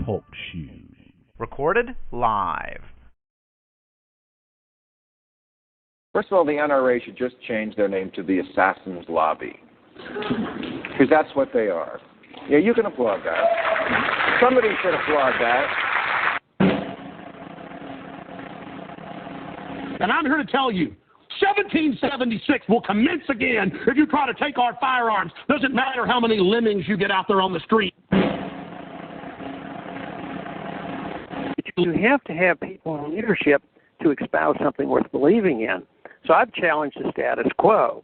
Talk shoes. Recorded live. First of all, the NRA should just change their name to the Assassin's Lobby, because that's what they are. Yeah, you can applaud that. Somebody should applaud that. And I'm here to tell you, 1776 will commence again if you try to take our firearms. Doesn't matter how many lemmings you get out there on the street. You have to have people in leadership to espouse something worth believing in. So I've challenged the status quo.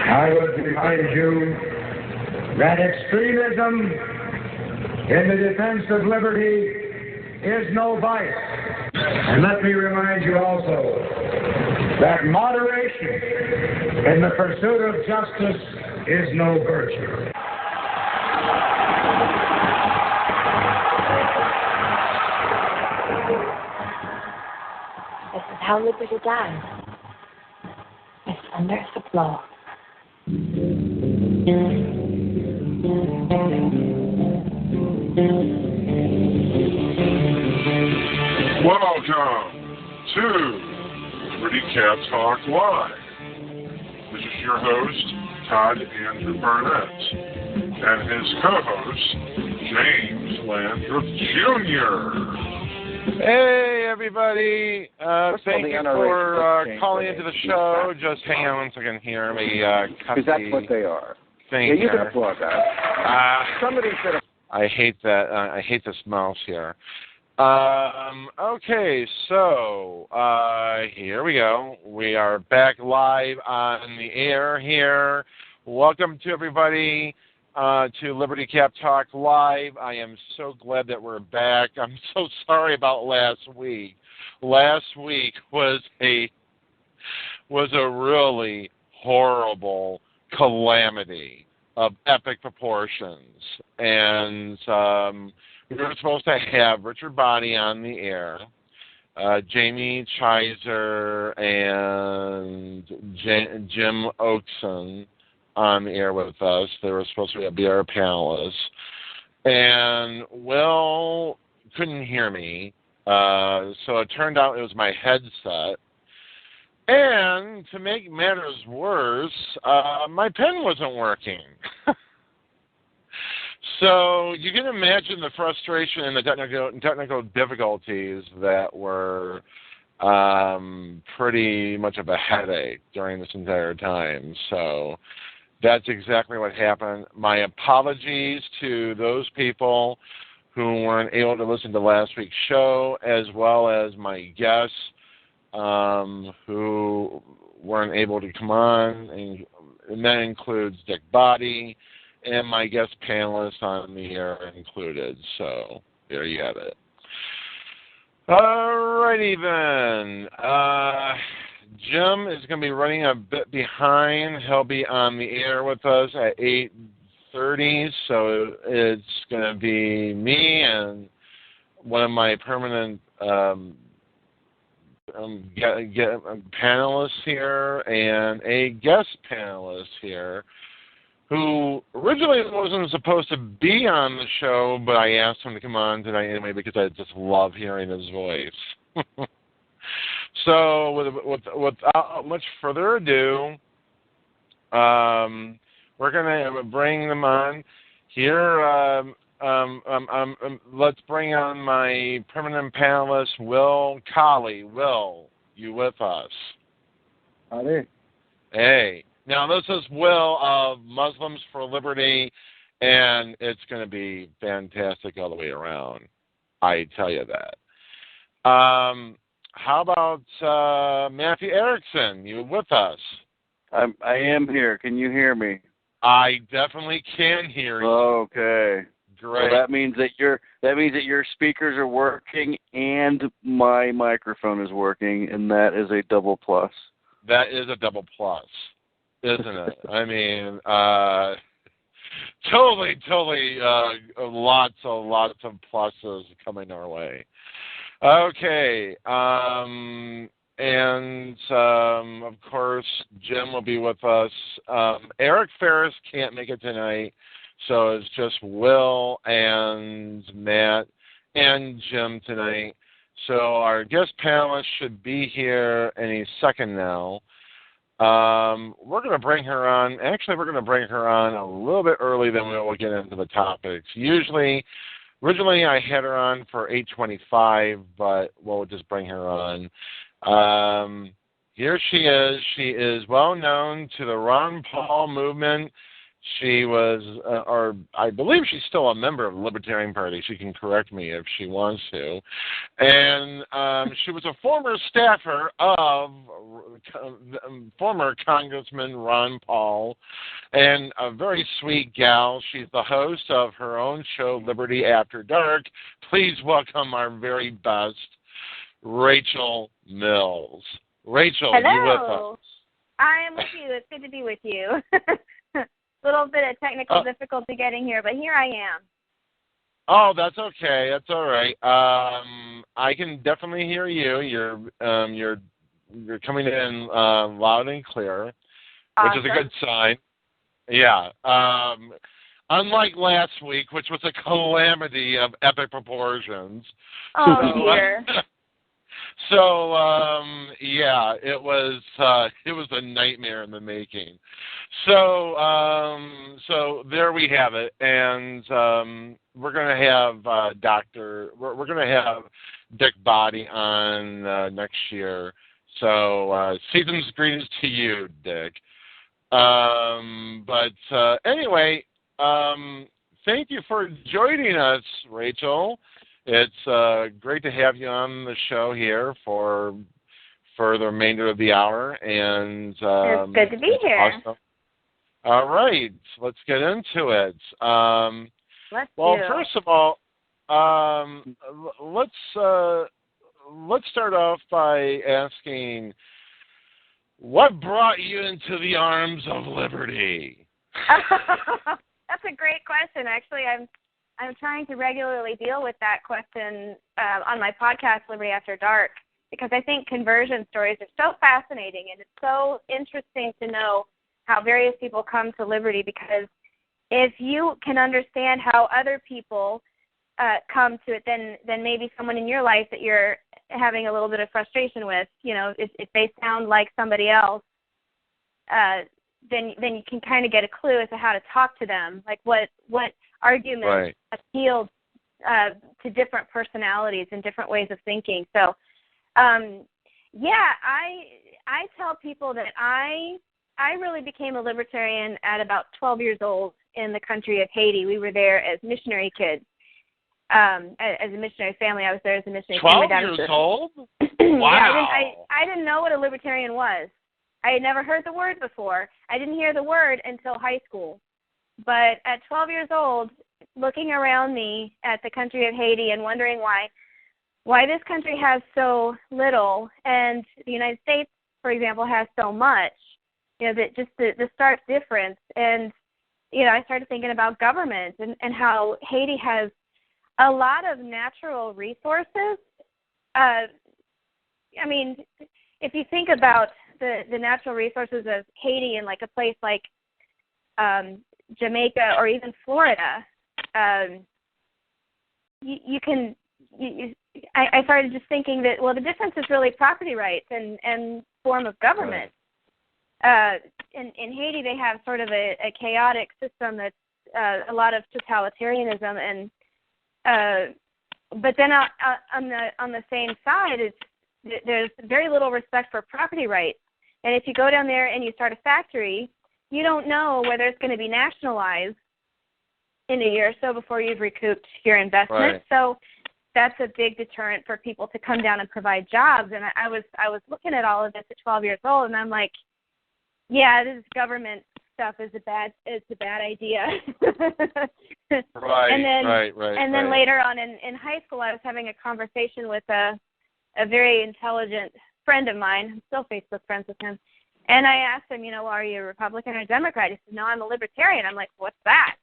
I would remind you that extremism in the defense of liberty is no vice. And let me remind you also that moderation in the pursuit of justice is no virtue. This is how liberty dies. It's under applause. Welcome to Liberty Cat Talk Live. This is your host, Todd Andrew Barnett, and his co-host, James Landreth Jr. Hey, everybody. Thank you for calling into the show. Just hang on one second here. Let me cut Because that's what they are. thing Yeah, you here. can applaud that. Somebody should have. I hate that. I hate this mouse here. Okay, so here we go. We are back live on the air here. Welcome to everybody to Liberty Cap Talk Live. I am so glad that we're back. I'm so sorry about last week. Last week was a really horrible calamity of epic proportions, and we were supposed to have Richard Bonney on the air, Jamie Chiser, and Jim Oakson on the air with us. They were supposed to be our panelists. And Will couldn't hear me, so it turned out it was my headset. And to make matters worse, my pen wasn't working. So you can imagine the frustration and the technical difficulties that were pretty much of a headache during this entire time. So that's exactly what happened. My apologies to those people who weren't able to listen to last week's show, as well as my guests who weren't able to come on, and that includes Dick Body and my guest panelists on the air included. So there you have it. Alrighty then. Jim is going to be running a bit behind. He'll be on the air with us at 8:30, so it's going to be me and one of my permanent panelists here and a guest panelist here who originally wasn't supposed to be on the show, but I asked him to come on tonight anyway because I just love hearing his voice. So without much further ado, we're going to bring them on here. Let's bring on my permanent panelist, Will Coley. Will, you with us? Howdy. Hey. Now, this is Will of Muslims for Liberty, and it's going to be fantastic all the way around. I tell you that. How about Mathew Erickson? You with us? I am here. Can you hear me? I definitely can hear you. Okay. Great. So that means that your speakers are working and my microphone is working, and that is a double plus. That is a double plus, isn't it? I mean, totally, lots of pluses coming our way. Okay, of course, Jim will be with us. Eric Ferris can't make it tonight, so it's just Will and Matt and Jim tonight. So our guest panelist should be here any second now. We're going to bring her on. Actually, we're going to bring her on a little bit early, then we'll get into the topics. Originally I had her on for 8:25, but we'll just bring her on. Here she is. She is well known to the Ron Paul movement. She was, or I believe she's still a member of the Libertarian Party. She can correct me if she wants to. And she was a former staffer of former Congressman Ron Paul, and a very sweet gal. She's the host of her own show, Liberty After Dark. Please welcome our very best, Rachel Mills. Rachel, hello. You with us? I am with you. It's good to be with you. Little bit of technical difficulty getting here, but here I am. Oh, that's okay. That's all right. I can definitely hear you. You're coming in loud and clear, Awesome. which is a good sign. Yeah. Unlike last week, which was a calamity of epic proportions. Oh dear. So yeah, it was a nightmare in the making. So there we have it, and we're gonna have we're gonna have Dick Body on next year. So season's greetings to you, Dick. But anyway, thank you for joining us, Rachel. It's great to have you on the show here for the remainder of the hour, and it's good to be here. Awesome. All right, let's get into it. Let's first of all, let's start off by asking, what brought you into the arms of liberty? That's a great question. Actually, I'm trying to regularly deal with that question on my podcast, Liberty After Dark, because I think conversion stories are so fascinating, and it's so interesting to know how various people come to liberty, because if you can understand how other people come to it, then maybe someone in your life that you're having a little bit of frustration with, if they sound like somebody else, then you can kind of get a clue as to how to talk to them, like what arguments appeal to different personalities and different ways of thinking. So, I tell people that I really became a libertarian at about 12 years old in the country of Haiti. We were there as missionary kids. As a missionary family, I was there as a missionary 12 years old? Wow. Yeah, I didn't know what a libertarian was. I had never heard the word before. I didn't hear the word until high school. But at 12 years old, looking around me at the country of Haiti and wondering why this country has so little and the United States, for example, has so much, that just the stark difference. And, I started thinking about government and how Haiti has a lot of natural resources. If you think about the natural resources of Haiti and like a place like Jamaica or even Florida, I started just thinking that, well, the difference is really property rights and form of government. In Haiti, they have sort of a chaotic system that's a lot of totalitarianism, and but then on the same side, there's very little respect for property rights. And if you go down there and you start a factory, you don't know whether it's going to be nationalized in a year or so before you've recouped your investment. Right. So that's a big deterrent for people to come down and provide jobs. And I was looking at all of this at 12 years old, and I'm like, yeah, this government stuff is a bad idea. Right. And then later on in high school, I was having a conversation with a very intelligent friend of mine. I'm still Facebook friends with him. And I asked him, are you a Republican or a Democrat? He said, no, I'm a libertarian. I'm like, what's that?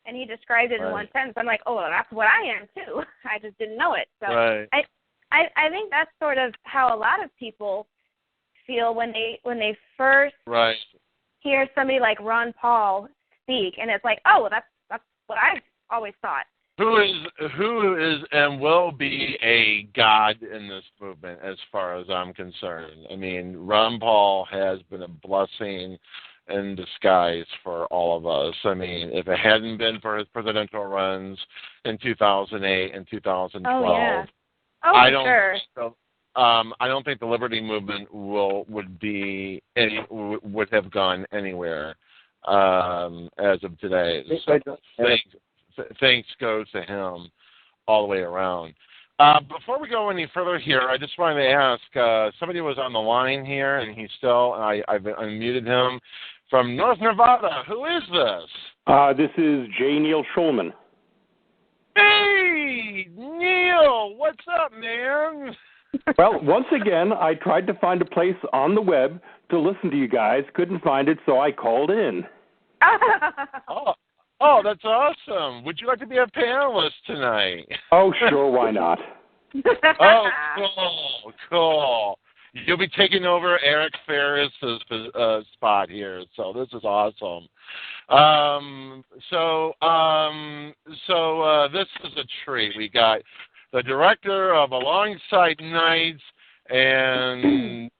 And he described it in one sentence. I'm like, oh, well, that's what I am too. I just didn't know it. So I think that's sort of how a lot of people feel when they first hear somebody like Ron Paul speak, and it's like, oh, well, that's what I've always thought. Who is and will be a god in this movement, as far as I'm concerned. I mean, Ron Paul has been a blessing in disguise for all of us. I mean, if it hadn't been for his presidential runs in 2008 and 2012, I don't think the Liberty movement would have gone anywhere as of today. So thanks goes to him all the way around. Before we go any further here, I just wanted to ask, somebody was on the line here, and he's still, I've unmuted him, from North Nevada. Who is this? This is J. Neil Schulman. Hey, Neil, what's up, man? Well, once again, I tried to find a place on the web to listen to you guys. Couldn't find it, so I called in. Oh, that's awesome. Would you like to be a panelist tonight? Oh, sure, why not? Oh, cool. You'll be taking over Eric Ferris's spot here, so this is awesome. So this is a treat. We got the director of Alongside Nights, and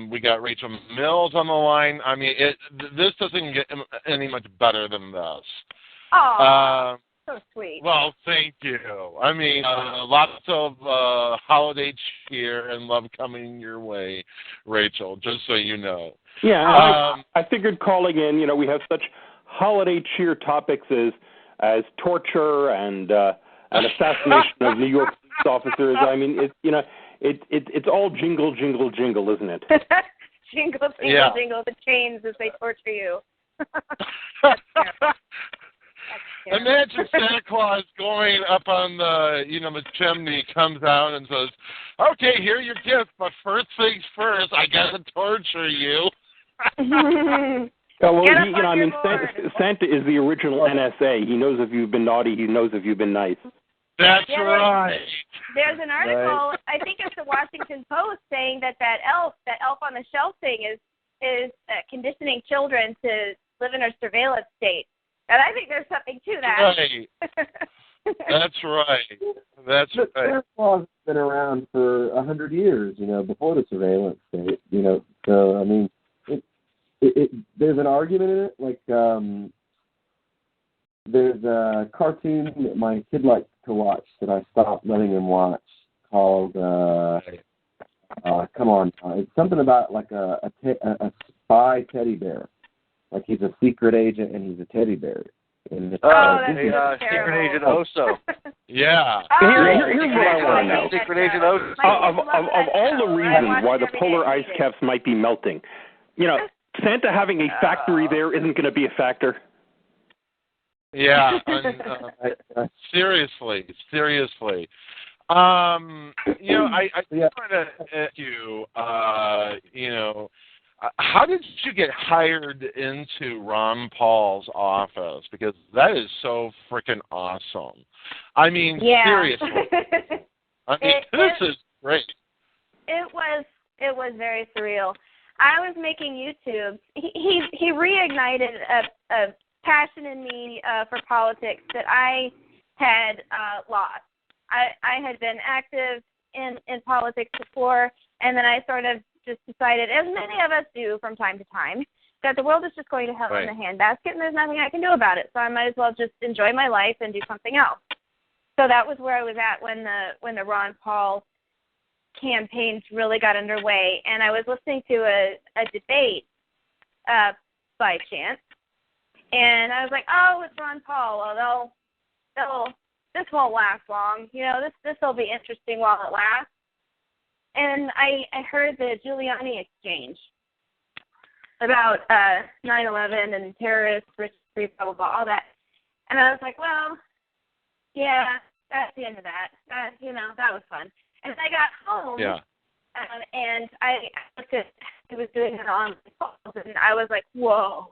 we got Rachel Mills on the line. I mean, this doesn't get any much better than this. Oh, so sweet. Well, thank you. I mean, lots of holiday cheer and love coming your way, Rachel, just so you know. Yeah, I figured calling in, we have such holiday cheer topics as torture and assassination of New York police officers. I mean, it's all jingle, jingle, jingle, isn't it? Jingle, jingle, jingle, the chains as they torture you. Imagine Santa Claus going up on the chimney, comes out and says, "Okay, here are your gifts, but first things first, I gotta torture you." Well, Santa is the original NSA. He knows if you've been naughty. He knows if you've been nice. That's right. There's an article, I think it's the Washington Post, saying that elf on the shelf thing is conditioning children to live in a surveillance state. And I think there's something to that. Right. That's right. That's right. Santa Claus has been around for 100 years, before the surveillance state, So, I mean, there's an argument in it. Like, there's a cartoon that my kid likes to watch that I stopped letting him watch called, come on, it's something about like a spy teddy bear. Like he's a secret agent and he's a teddy bear. And Secret Agent Oso. Yeah. Here's what I want to know. Secret Agent Oso. Of all the reasons why the polar ice caps might be melting, Santa having a factory there isn't going to be a factor. Yeah. Seriously. I just wanted to ask you, how did you get hired into Ron Paul's office? Because that is so freaking awesome. I mean, seriously. I mean, this is great. It was very surreal. I was making YouTube. He reignited a passion in me for politics that I had lost. I had been active in politics before, and then I sort of just decided, as many of us do from time to time, that the world is just going to hell in a handbasket, and there's nothing I can do about it. So I might as well just enjoy my life and do something else. So that was where I was at when the Ron Paul campaigns really got underway, and I was listening to a debate by chance, and I was like, oh, it's Ron Paul. Well, this won't last long. This will be interesting while it lasts. And I heard the Giuliani exchange about 9/11 and terrorists, rich, free, blah, blah, blah, all that. And I was like, well, yeah, that's the end of that. That was fun. And I got home, and I looked at he was doing it on calls, and I was like, whoa,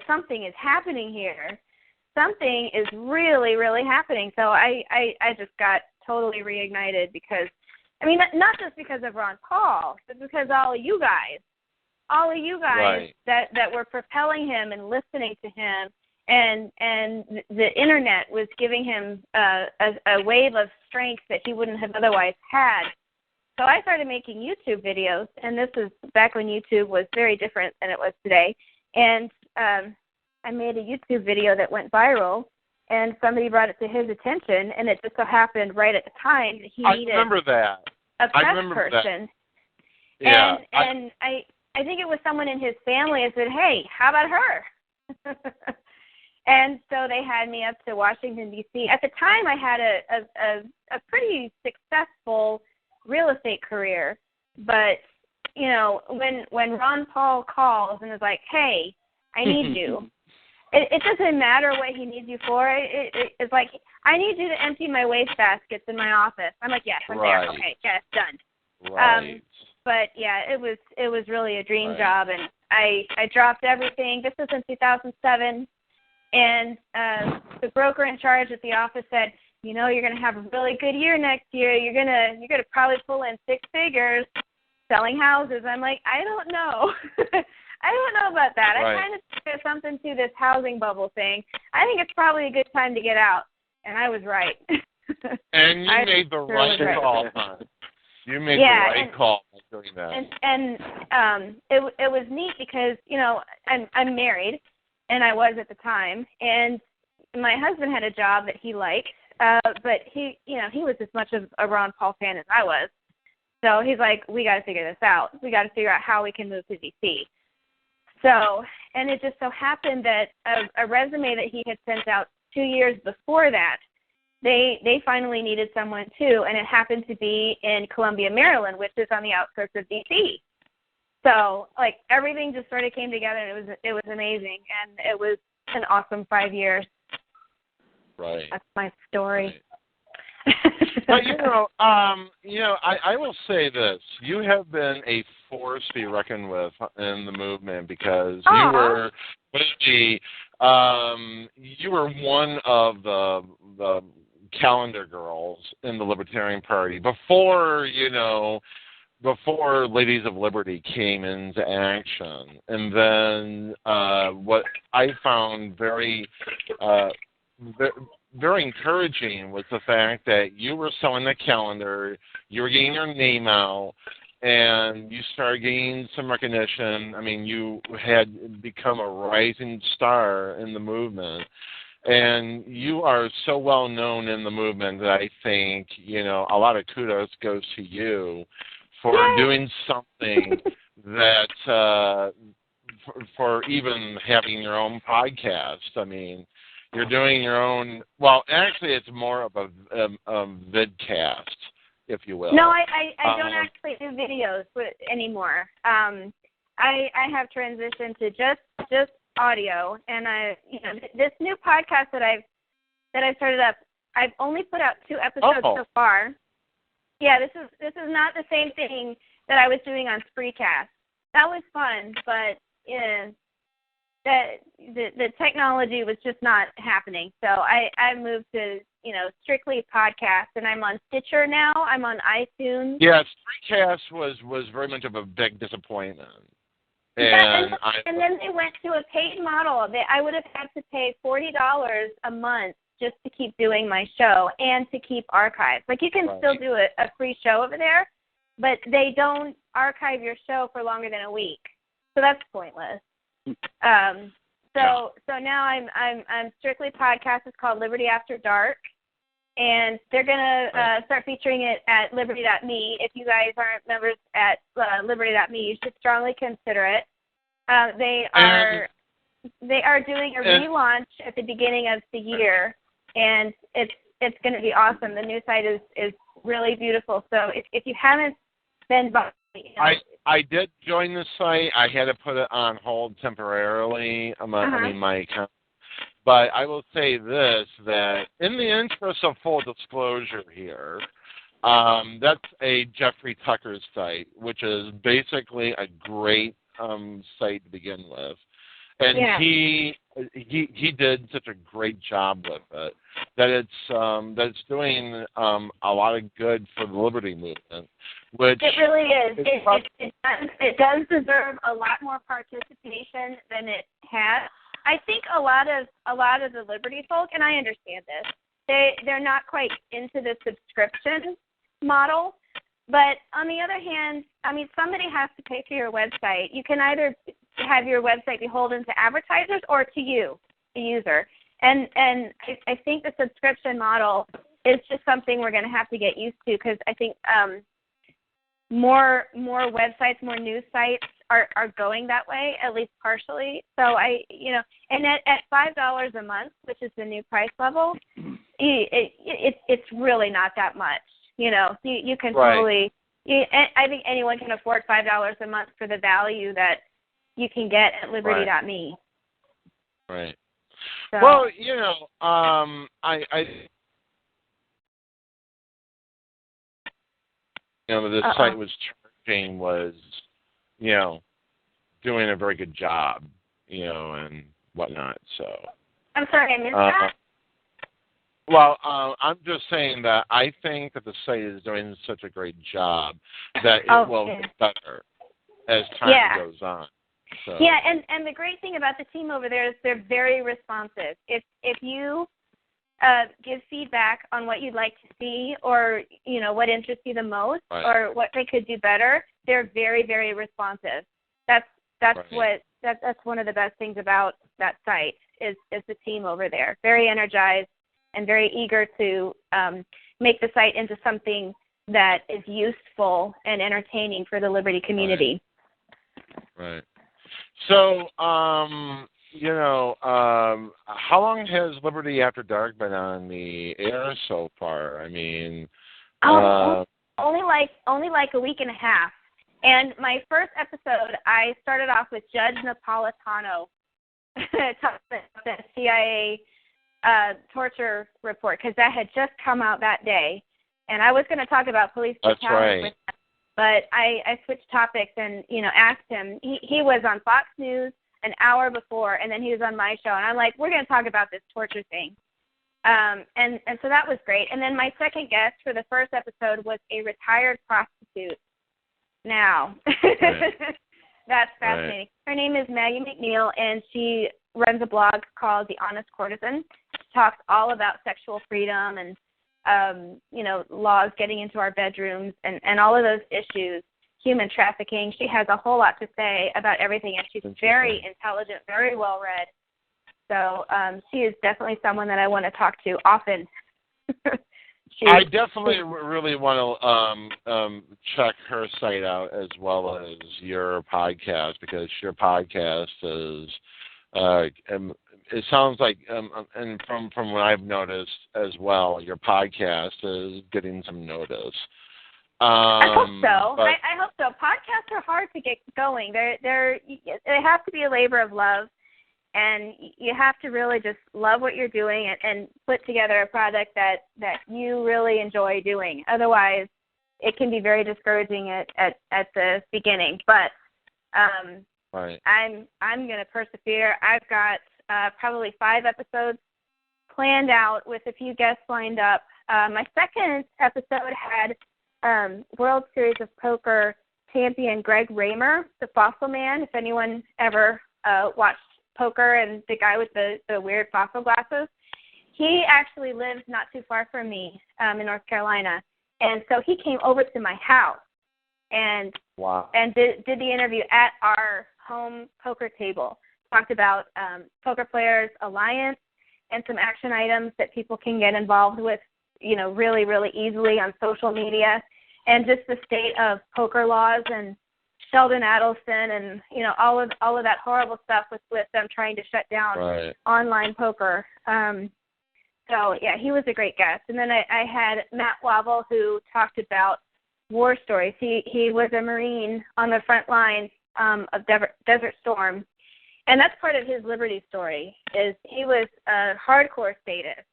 something is happening here. Something is really, really happening. So I just got totally reignited because, I mean, not just because of Ron Paul, but because all of you guys Right. that were propelling him and listening to him, and the internet was giving him a wave of strength that he wouldn't have otherwise had. So I started making YouTube videos, and this is back when YouTube was very different than it was today. And I made a YouTube video that went viral, and somebody brought it to his attention, and it just so happened right at the time that he needed a press person. Yeah. And I think it was someone in his family that said, hey, how about her? And so they had me up to Washington, D.C. At the time, I had a pretty successful real estate career. But, you know, when Ron Paul calls and is like, hey, I need you, it doesn't matter what he needs you for. It's like, I need you to empty my wastebaskets in my office. I'm like, yes, I'm there. Okay, yes, done. Right. But yeah, it was really a dream job, and I dropped everything. This was in 2007, and the broker in charge at the office said, you know, you're going to have a really good year next year. You're gonna probably pull in 6 figures selling houses. I'm like, I don't know. I don't know about that. Right. I kind of think there's something to this housing bubble thing. I think it's probably a good time to get out, and I was right. And you made the right call, huh? You made the right call by doing that. And it was neat because, you know, I'm married, and I was at the time, and my husband had a job that he liked, but he was as much of a Ron Paul fan as I was. So he's like, we got to figure this out. We got to figure out how we can move to D.C. So, and it just so happened that a resume that he had sent out 2 years before that, they finally needed someone too, and it happened to be in Columbia, Maryland, which is on the outskirts of D.C. So, like, everything just sort of came together, and it was amazing, and it was an awesome 5 years. Right. That's my story. Right. But I will say this: you have been a force to be reckoned with in the movement because you were one of the calendar girls in the Libertarian Party before Ladies of Liberty came into action. And then what I found very encouraging was the fact that you were selling the calendar, you were getting your name out, and you started getting some recognition. I mean, you had become a rising star in the movement. And you are so well known in the movement that I think, a lot of kudos goes to you for doing something that, for even having your own podcast. I mean, you're doing your own, well, actually it's more of a vidcast, if you will. No, I don't actually do videos anymore. I have transitioned to just audio, and this new podcast that I've started up, I've only put out 2 episodes so far. Yeah, this is not the same thing that I was doing on Spreecast. That was fun, but the technology was just not happening. So I moved to strictly podcast, and I'm on Stitcher now. I'm on iTunes. Yeah, Spreecast was very much of a big disappointment. And then they went to a paid model. I would have had to pay $40 a month just to keep doing my show and to keep archives. Like, you can still do a free show over there, but they don't archive your show for longer than a week. So that's pointless. So now I'm strictly podcast. It's called Liberty After Dark, and they're gonna start featuring it at Liberty.me. If you guys aren't members at Liberty.me, you should strongly consider it. They are doing a relaunch at the beginning of the year, and it's going to be awesome. The new site is really beautiful. So if you haven't been by, I did join the site. I had to put it on hold temporarily. I mean, my account. But I will say this, that in the interest of full disclosure here, that's a Jeffrey Tucker's site, which is basically a great site to begin with. And yeah. he did such a great job with it that it's doing a lot of good for the liberty movement. Which it really is. It does deserve a lot more participation than it has. I think a lot of the liberty folk, and I understand this, they're not quite into the subscription model. But on the other hand, I mean, somebody has to pay for your website. You can either have your website beholden to advertisers or to you, the user. And I think the subscription model is just something we're going to have to get used to, because I think more websites, more news sites are going that way, at least partially. So and at $5 a month, which is the new price level, it's really not that much. You can totally. I think anyone can afford $5 a month for the value that you can get at liberty.me. Right. So, well, this site was charging was, doing a very good job, and whatnot. So. I'm sorry, I missed that. Well, I'm just saying that I think that the site is doing such a great job that it will get better as time goes on. So. Yeah, and the great thing about the team over there is they're very responsive. If you give feedback on what you'd like to see, or what interests you the most, or what they could do better, they're very, very responsive. That's one of the best things about that site is the team over there. Very energized and very eager to make the site into something that is useful and entertaining for the liberty community. Right. So, how long has Liberty After Dark been on the air so far? I mean, only like a week and a half. And my first episode, I started off with Judge Napolitano, talking about the CIA torture report, because that had just come out that day, and I was going to talk about police brutality with him, but I switched topics and asked him. He was on Fox News an hour before, and then he was on my show, and I'm like, we're going to talk about this torture thing, and so that was great. And then my second guest for the first episode was a retired prostitute. Now, that's fascinating. Her name is Maggie McNeil, and she runs a blog called The Honest Courtesan. She talks all about sexual freedom and, laws getting into our bedrooms and all of those issues, human trafficking. She has a whole lot to say about everything, and she's very intelligent, very well-read. So she is definitely someone that I want to talk to often. I definitely really want to check her site out as well as your podcast, because your podcast is, it sounds like, and from what I've noticed as well, your podcast is getting some notice. I hope so. I hope so. Podcasts are hard to get going. They have to be a labor of love. And you have to really just love what you're doing and put together a product that you really enjoy doing. Otherwise, it can be very discouraging at the beginning. But I'm going to persevere. I've got probably 5 episodes planned out with a few guests lined up. My second episode had World Series of Poker champion Greg Raymer, the Fossil Man. If anyone ever watched poker and the guy with the weird fossil glasses, he actually lives not too far from me in North Carolina, and so he came over to my house and did the interview at our home poker table. Talked about Poker Players Alliance and some action items that people can get involved with, really, really easily on social media, and just the state of poker laws and Sheldon Adelson and all of that horrible stuff with them trying to shut down online poker. So yeah, he was a great guest. And then I had Matt Wobble, who talked about war stories. He was a Marine on the front lines of Desert Storm, and that's part of his liberty story. Is he was a hardcore statist,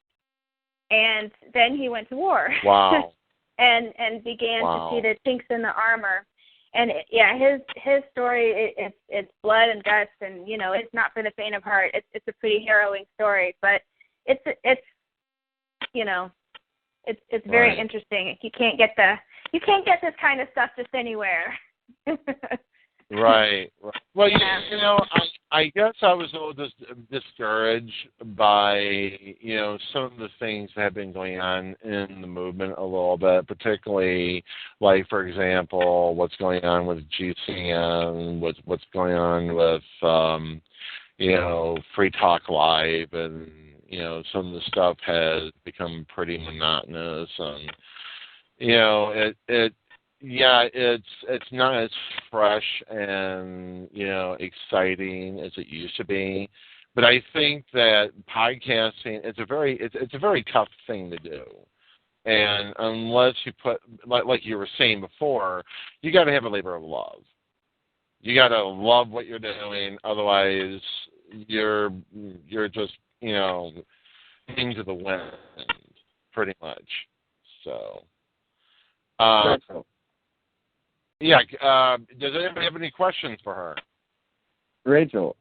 and then he went to war. Wow. and began to see the chinks in the armor. his story, it's blood and guts, and it's not for the faint of heart. It's a pretty harrowing story, but it's very interesting. You can't get this kind of stuff just anywhere. Right. Well, I guess I was a little discouraged by, some of the things that have been going on in the movement a little bit, particularly, like, for example, what's going on with GCN, what's going on with, Free Talk Live, and, some of the stuff has become pretty monotonous, and, it's not as fresh and exciting as it used to be, but I think that podcasting it's a very tough thing to do, and unless you put like you were saying before, you got to have a labor of love. You got to love what you're doing, otherwise you're just into the wind pretty much. So. Yeah. Does anybody have any questions for her? Rachel.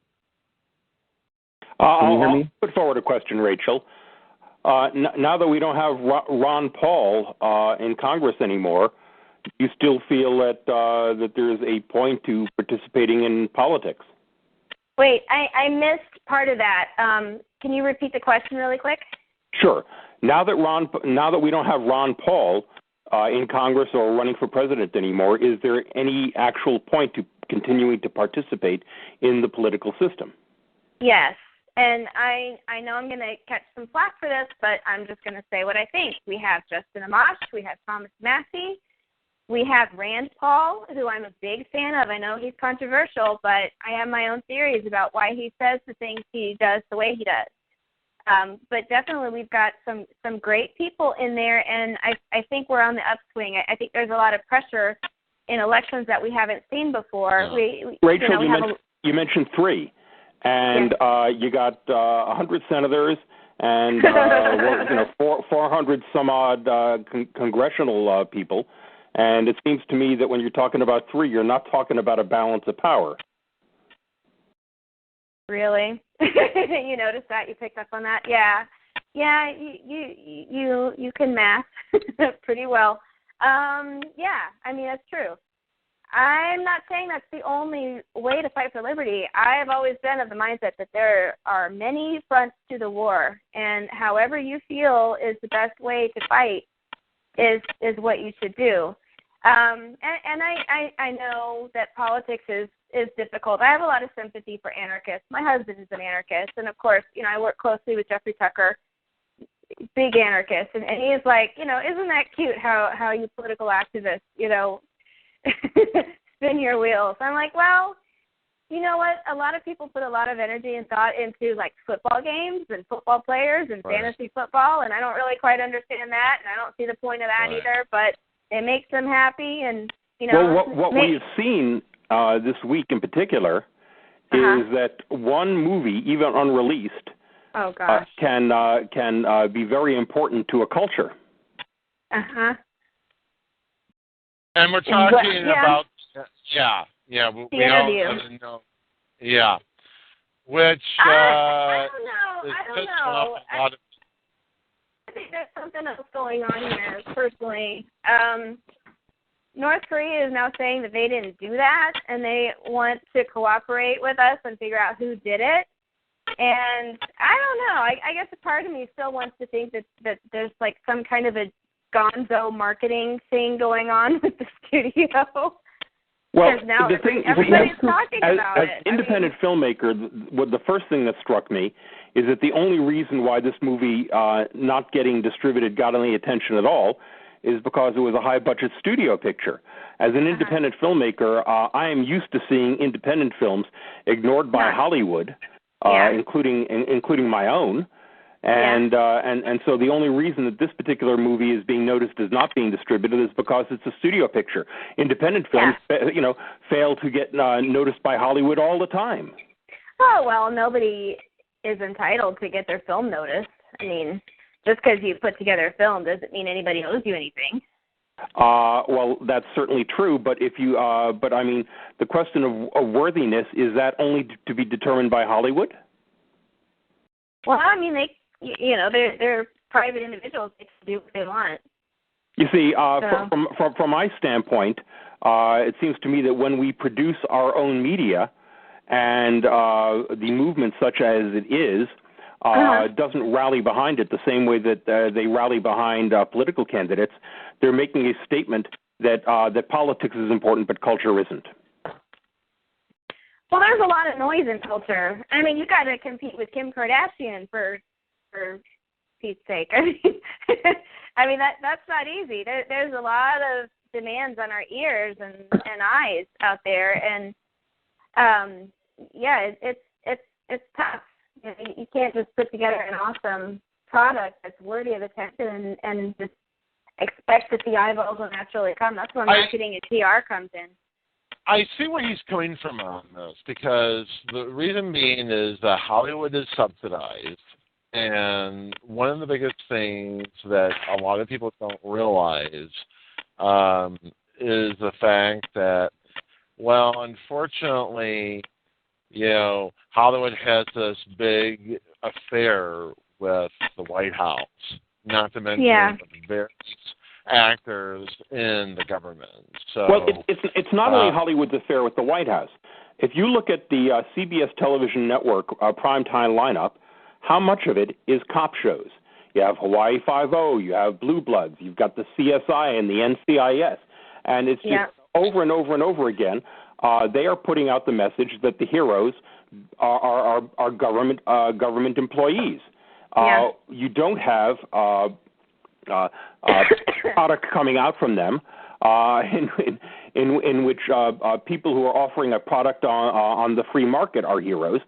Can you hear me? I'll put forward a question, Rachel. Now that we don't have Ron Paul in Congress anymore, do you still feel that there's a point to participating in politics? Wait, I missed part of that. Can you repeat the question really quick? Sure. Now that we don't have Ron Paul in Congress or running for president anymore, is there any actual point to continuing to participate in the political system? Yes, and I know I'm going to catch some flack for this, but I'm just going to say what I think. We have Justin Amash, we have Thomas Massey, we have Rand Paul, who I'm a big fan of. I know he's controversial, but I have my own theories about why he says the things he does the way he does. But definitely we've got some great people in there, and I think we're on the upswing. I think there's a lot of pressure in elections that we haven't seen before. Yeah. Rachel, you mentioned three, and you got 100 senators and 400 some odd congressional people, and it seems to me that when you're talking about three, you're not talking about a balance of power. Really? You noticed that? You picked up on that? Yeah. You can math pretty well. Yeah, I mean, that's true. I'm not saying that's the only way to fight for liberty. I have always been of the mindset that there are many fronts to the war, and however you feel is the best way to fight is what you should do. And I know that politics is difficult. I have a lot of sympathy for anarchists. My husband is an anarchist, and of course, I work closely with Jeffrey Tucker, big anarchist, and he is like, isn't that cute how you political activists, spin your wheels? I'm like, well, you know what? A lot of people put a lot of energy and thought into like football games and football players and fantasy football, and I don't really quite understand that, and I don't see the point of that either, but it makes them happy, and Well, what we've seen this week in particular is that one movie, even unreleased, can be very important to a culture. And we're talking about we all know, which I don't know. I think there's something else going on here, personally. North Korea is now saying that they didn't do that, and they want to cooperate with us and figure out who did it. And I don't know. I guess a part of me still wants to think that there's like some kind of a gonzo marketing thing going on with the studio. Well, now the thing, everybody's talking about it. As independent filmmaker, the first thing that struck me is that the only reason why this movie not getting distributed got any attention at all is because it was a high-budget studio picture. As an independent filmmaker, I am used to seeing independent films ignored by Hollywood, including my own. And so the only reason that this particular movie is being noticed as not being distributed is because it's a studio picture. Independent films, fail to get noticed by Hollywood all the time. Oh, well, nobody is entitled to get their film noticed. I mean, just because you put together a film doesn't mean anybody owes you anything. Well, that's certainly true, but if you, but I mean, the question of worthiness, is that only to be determined by Hollywood? Well, I mean, they're private individuals. They can do what they want. You see, from my standpoint, it seems to me that when we produce our own media, and the movement, such as it is, doesn't rally behind it the same way that they rally behind political candidates, they're making a statement that politics is important, but culture isn't. Well, there's a lot of noise in culture. I mean, you got to compete with Kim Kardashian for Pete's sake. I mean that's not easy. There's a lot of demands on our ears and eyes out there, and it's tough. You can't just put together an awesome product that's worthy of attention and just expect that the eyeballs will naturally come. That's where marketing and PR comes in. I see where he's coming from on this, because the reason being is that Hollywood is subsidized, and one of the biggest things that a lot of people don't realize is the fact that, well, unfortunately, Hollywood has this big affair with the White House, not to mention the various actors in the government. So, well, it's not only Hollywood's affair with the White House. If you look at the CBS television network primetime lineup, how much of it is cop shows? You have Hawaii Five-0, you have Blue Bloods, you've got the CSI and the NCIS, and it's just over and over and over again. They are putting out the message that the heroes are government employees. You don't have product coming out from them in which people who are offering a product on the free market are heroes.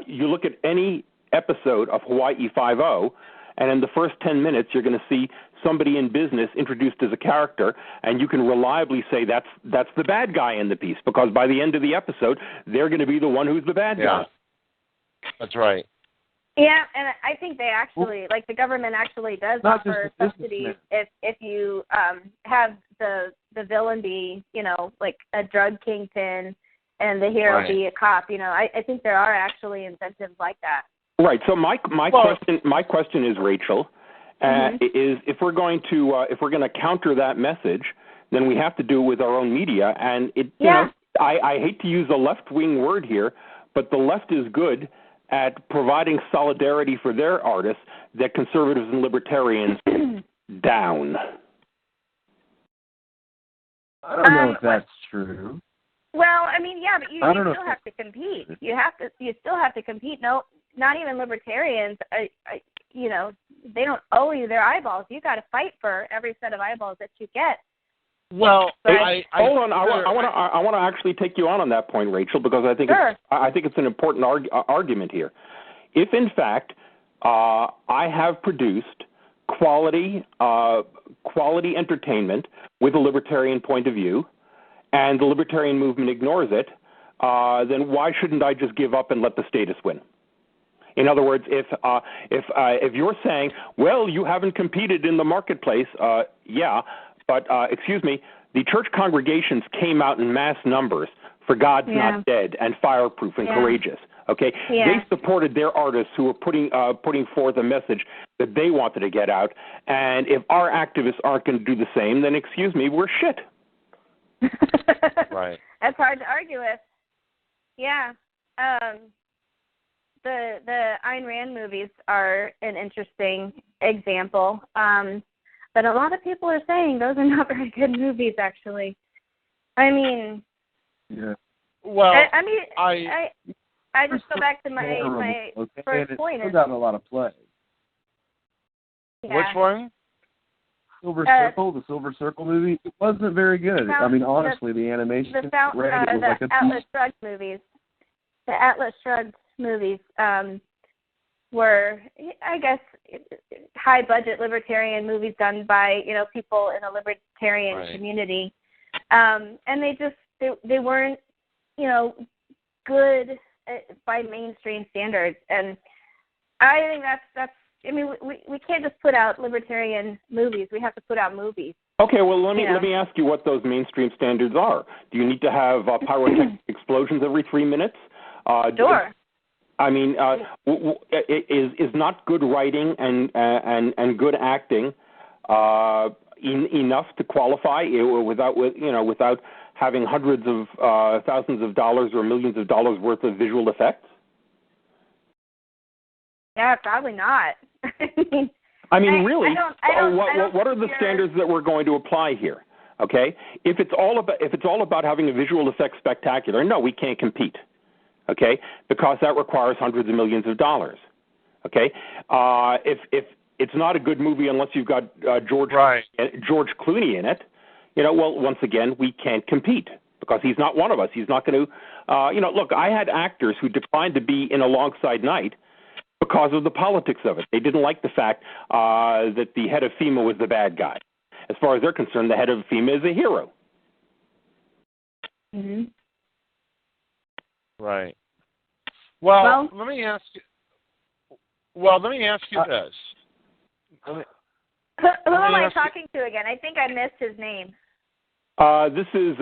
You look at any episode of Hawaii Five-0, and in the first 10 minutes you're going to see somebody in business introduced as a character, and you can reliably say that's the bad guy in the piece, because by the end of the episode they're going to be the one who's the bad guy. That's right. Yeah, and I think they actually, like the government actually does offer subsidies if you have the villain be, like a drug kingpin and the hero be a cop. I think there are actually incentives like that. Right. So my question is, Rachel, is if we're going to counter that message, then we have to do it with our own media. And I hate to use a left-wing word here, but the left is good at providing solidarity for their artists that conservatives and libertarians down. I don't know if that's true. Well, I mean, but you still have to compete. You still have to compete. No, not even libertarians. They don't owe you their eyeballs. You got to fight for every set of eyeballs that you get. Well, hold on. I want to actually take you on that point, Rachel, because I think it's an important argument here. If in fact I have produced quality entertainment with a libertarian point of view, and the libertarian movement ignores it, then why shouldn't I just give up and let the status win? In other words, if you're saying, well, you haven't competed in the marketplace, but excuse me, the church congregations came out in mass numbers for God's Not Dead and Fireproof and Courageous. Okay, they supported their artists who were putting forth a message that they wanted to get out. And if our activists aren't going to do the same, then excuse me, we're shit. Right. That's hard to argue with. Yeah. The Ayn Rand movies are an interesting example. But a lot of people are saying those are not very good movies, actually. I mean, well, I just go back to my first point. It got a lot of play. Yeah. Which one? The Silver Circle movie. It wasn't very good. Honestly, the animation. The Atlas Shrugged movies. The Atlas Shrugged movies were, I guess, high-budget libertarian movies done by people in a libertarian community, and they weren't good by mainstream standards. And I think that's. I mean, we can't just put out libertarian movies. We have to put out movies. Okay, well, let me ask you what those mainstream standards are. Do you need to have pyrotechnic explosions every 3 minutes? Sure. I mean, is not good writing and good acting enough to qualify without having hundreds of thousands of dollars or millions of dollars worth of visual effects? Yeah, probably not. Really, what are the standards that we're going to apply here? Okay, if it's all about having a visual effects spectacular, no, we can't compete. Okay, because that requires hundreds of millions of dollars. Okay, if it's not a good movie unless you've got George Clooney in it, well, once again, we can't compete because he's not one of us. He's not going to, look, I had actors who declined to be in Alongside Night because of the politics of it. They didn't like the fact that the head of FEMA was the bad guy. As far as they're concerned, the head of FEMA is a hero. Mm-hmm. Right. Well, let me ask you. Well, let me ask you this. Who am I talking to again? I think I missed his name. This is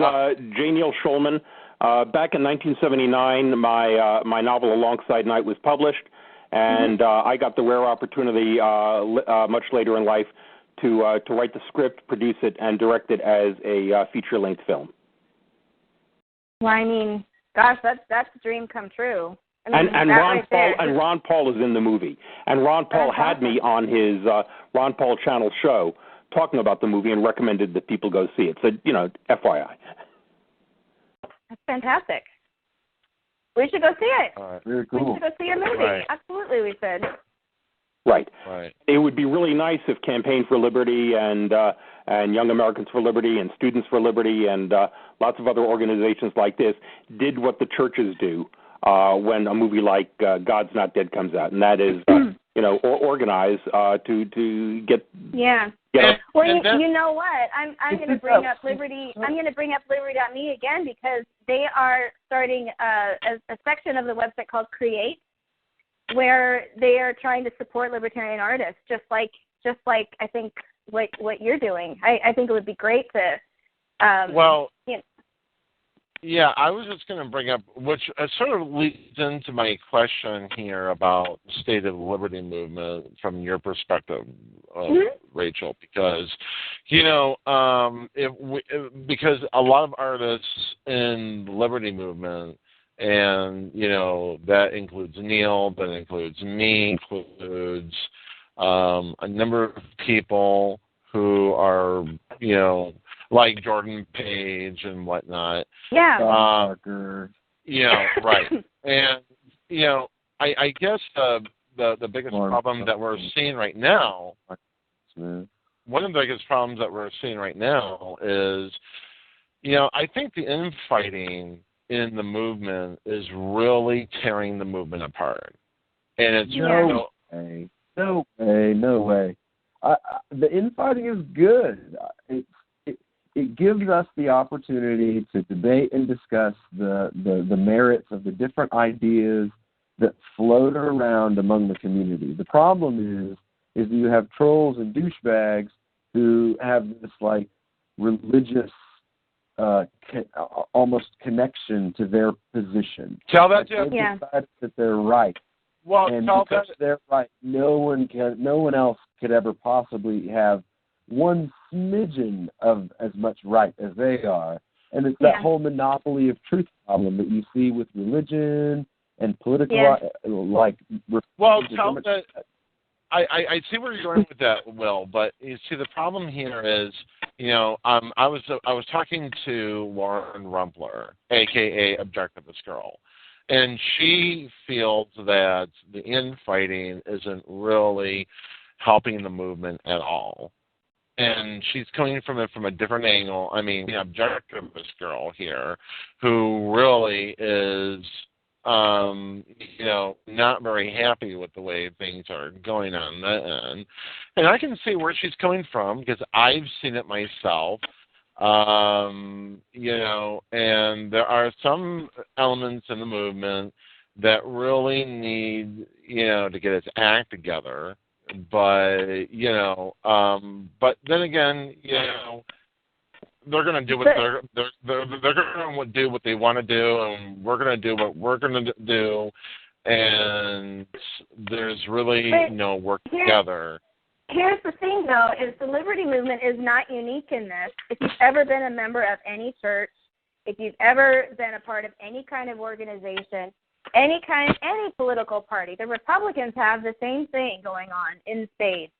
J. Neil Schulman. Back in 1979, my novel Alongside Night was published, and I got the rare opportunity much later in life to write the script, produce it, and direct it as a feature-length film. Well, I mean, gosh, that's a dream come true. I mean, and Ron Paul is in the movie, and Ron Paul had me on his Ron Paul Channel show talking about the movie and recommended that people go see it. So, FYI. That's fantastic. We should go see it. Very cool. We should go see your movie. Right. Absolutely, we should. Right. Right. It would be really nice if Campaign for Liberty and Young Americans for Liberty and Students for Liberty and lots of other organizations like this did what the churches do when a movie like God's Not Dead comes out, and that is, organize to get. Yeah. Well, you know what? I'm going to bring up Liberty. I'm going to bring up Liberty.me again because they are starting a section of the website called Create, where they are trying to support libertarian artists, just like I think what you're doing. I think it would be great to. Yeah, I was just going to bring up, which sort of leads into my question here about the state of the liberty movement from your perspective, Rachel, because, because a lot of artists in the liberty movement, and, that includes Neil, that includes me, includes a number of people who are, like Jordan Page and whatnot. Yeah. Parker. Right. And, I guess the biggest problem that we're seeing right now, one of the biggest problems that we're seeing right now is, I think the infighting in the movement is really tearing the movement apart. And it's no way. The infighting is good. It gives us the opportunity to debate and discuss the merits of the different ideas that float around among the community. The problem is you have trolls and douchebags who have this religious almost connection to their position. Tell that to decide that they're right. Well, and because they're right, no one else could ever possibly have one smidgen of as much right as they are. And it's that whole monopoly of truth problem that you see with religion and political, Well, tell that. I see where you're going with that, Will, but you see the problem here is, I was talking to Lauren Rumpler, a.k.a. Objectivist Girl, and she feels that the infighting isn't really helping the movement at all. And she's coming from it from a different angle. I mean, the Objectivist Girl here, who really is, not very happy with the way things are going on that end. And I can see where she's coming from because I've seen it myself. And there are some elements in the movement that really need, to get its act together. but but then again, they're going to do what they're going to do what they want to do, and we're going to do what we're going to do, and there's really no work together. Here's the thing, though, is the liberty movement is not unique in this. If you've ever been a member of any church, if you've ever been a part of any kind of organization, any political party, the Republicans have the same thing going on in spades.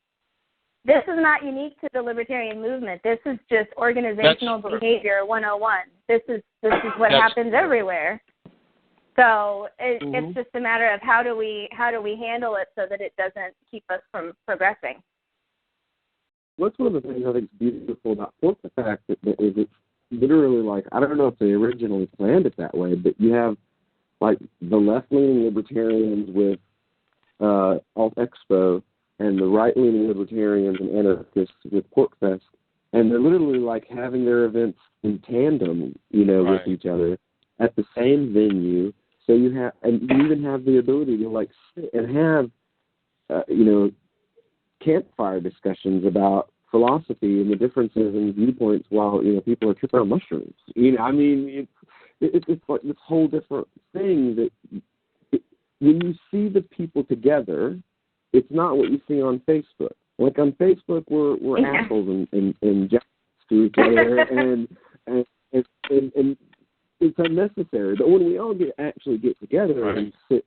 This is not unique to the libertarian movement. This is just organizational behavior 101. This is what happens everywhere. So it's just a matter of how do we handle it so that it doesn't keep us from progressing. What's one of the things I think is beautiful about the fact that it's literally like, I don't know if they originally planned it that way, but you have like the left-leaning libertarians with Alt Expo and the right-leaning libertarians and anarchists with PorcFest, and they're literally like having their events in tandem, with each other at the same venue. So you have, and you even have the ability to like sit and have, campfire discussions about philosophy and the differences in viewpoints while people are tripping on mushrooms. It's like this whole different thing that when you see the people together, it's not what you see on Facebook. Like on Facebook, we're assholes and jacks to each other, and it's unnecessary. But when we all actually get together and sit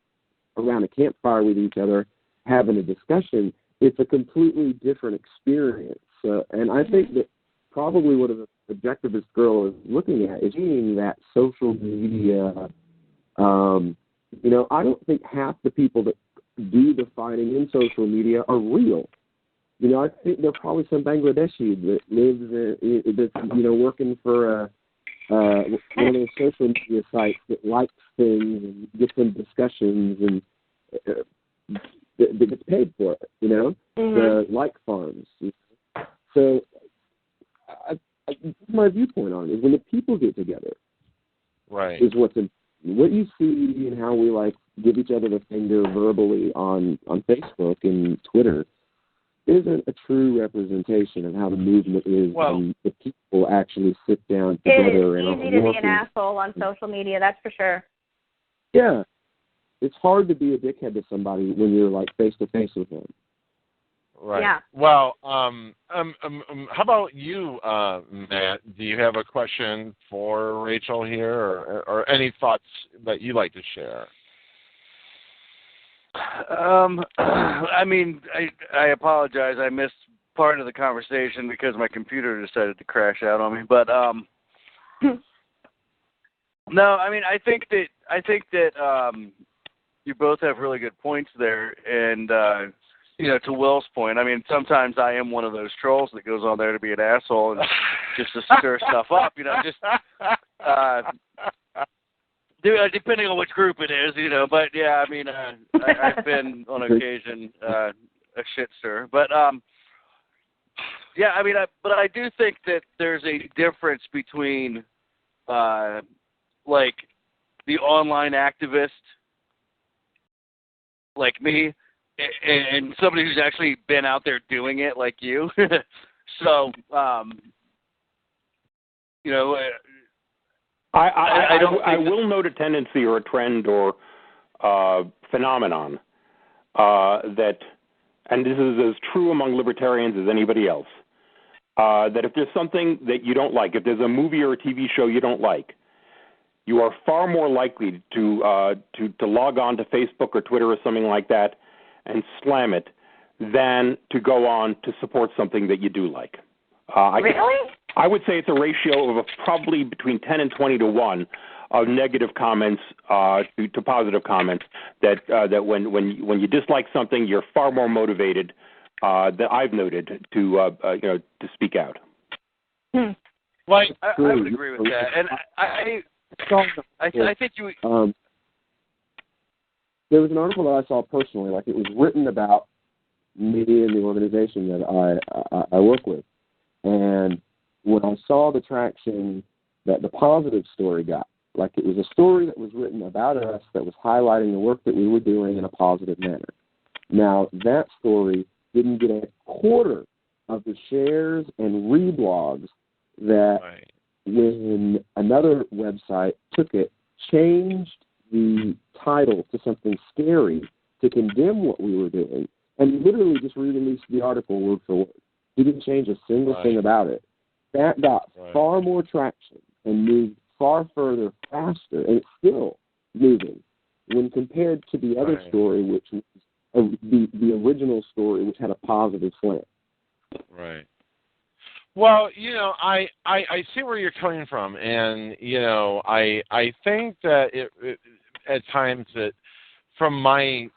around a campfire with each other, having a discussion, it's a completely different experience. And I think that probably what an objectivist girl is looking at is seeing that social media. I don't think half the people that do the fighting in social media are real. I think there are probably some Bangladeshi that lives that's working for one of those social media sites that likes things and gets them discussions and that gets paid for it. The like farms. So, my viewpoint on it is when the people get together, is what's important. What you see and how we like give each other the finger verbally on Facebook and Twitter isn't a true representation of how the movement is when the people actually sit down together. It is easy to be an asshole on social media, that's for sure. Yeah. It's hard to be a dickhead to somebody when you're like face to face with them. Right. Yeah. Well, how about you, Matt? Do you have a question for Rachel here, or any thoughts that you'd like to share? I apologize. I missed part of the conversation because my computer decided to crash out on me. But no, I think that you both have really good points there, and to Will's point, sometimes I am one of those trolls that goes on there to be an asshole and just to stir stuff up, depending on which group it is, But yeah, I've been on occasion a shit stir, but yeah, but I do think that there's a difference between like the online activist like me and somebody who's actually been out there doing it like you. So, I will note a tendency or a trend or phenomenon that, and this is as true among libertarians as anybody else, that if there's something that you don't like, if there's a movie or a TV show you don't like, you are far more likely to log on to Facebook or Twitter or something like that and slam it than to go on to support something that you do like. Really? I would say it's a ratio of probably between 10 and 20 to 1 of negative comments to positive comments. That when you dislike something, you're far more motivated that I've noted to speak out. Well, I would agree with that, and I think you. There was an article that I saw personally, like it was written about me and the organization that I work with, and when I saw the traction that the positive story got, like it was a story that was written about us that was highlighting the work that we were doing in a positive manner. Now, that story didn't get a quarter of the shares and reblogs that when another website took it, changed the title to something scary to condemn what we were doing, and literally just re-released the article word for word. He didn't change a single thing about it. That got far more traction and moved far further, faster, and it's still moving when compared to the other story, which was the original story, which had a positive slant. Right. Well, you know, I see where you're coming from, and you know, I think that it at times that from my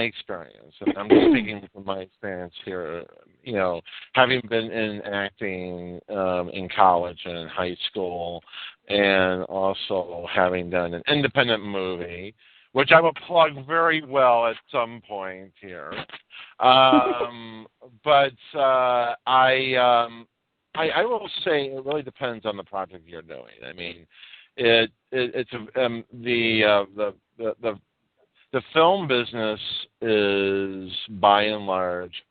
experience, and I'm just speaking from my experience here, you know, having been in acting in college and in high school, and also having done an independent movie, which I will plug very well at some point here. But I will say it really depends on the project you're doing. I mean, the film business is by and large,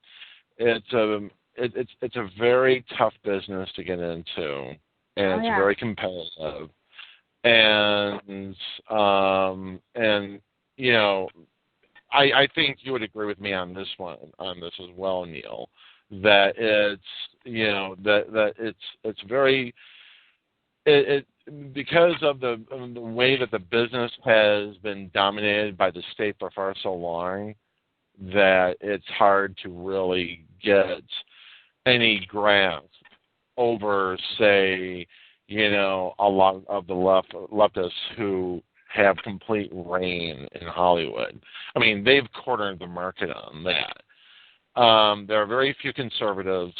it's a very tough business to get into, and it's very competitive. And you know, I think you would agree with me on this as well, Neil, that it's, you know, that it's very because of the way that the business has been dominated by the state for far so long, that it's hard to really get any grasp over, say, you know, a lot of the leftists who have complete reign in Hollywood. I mean, they've cornered the market on that. There are very few conservatives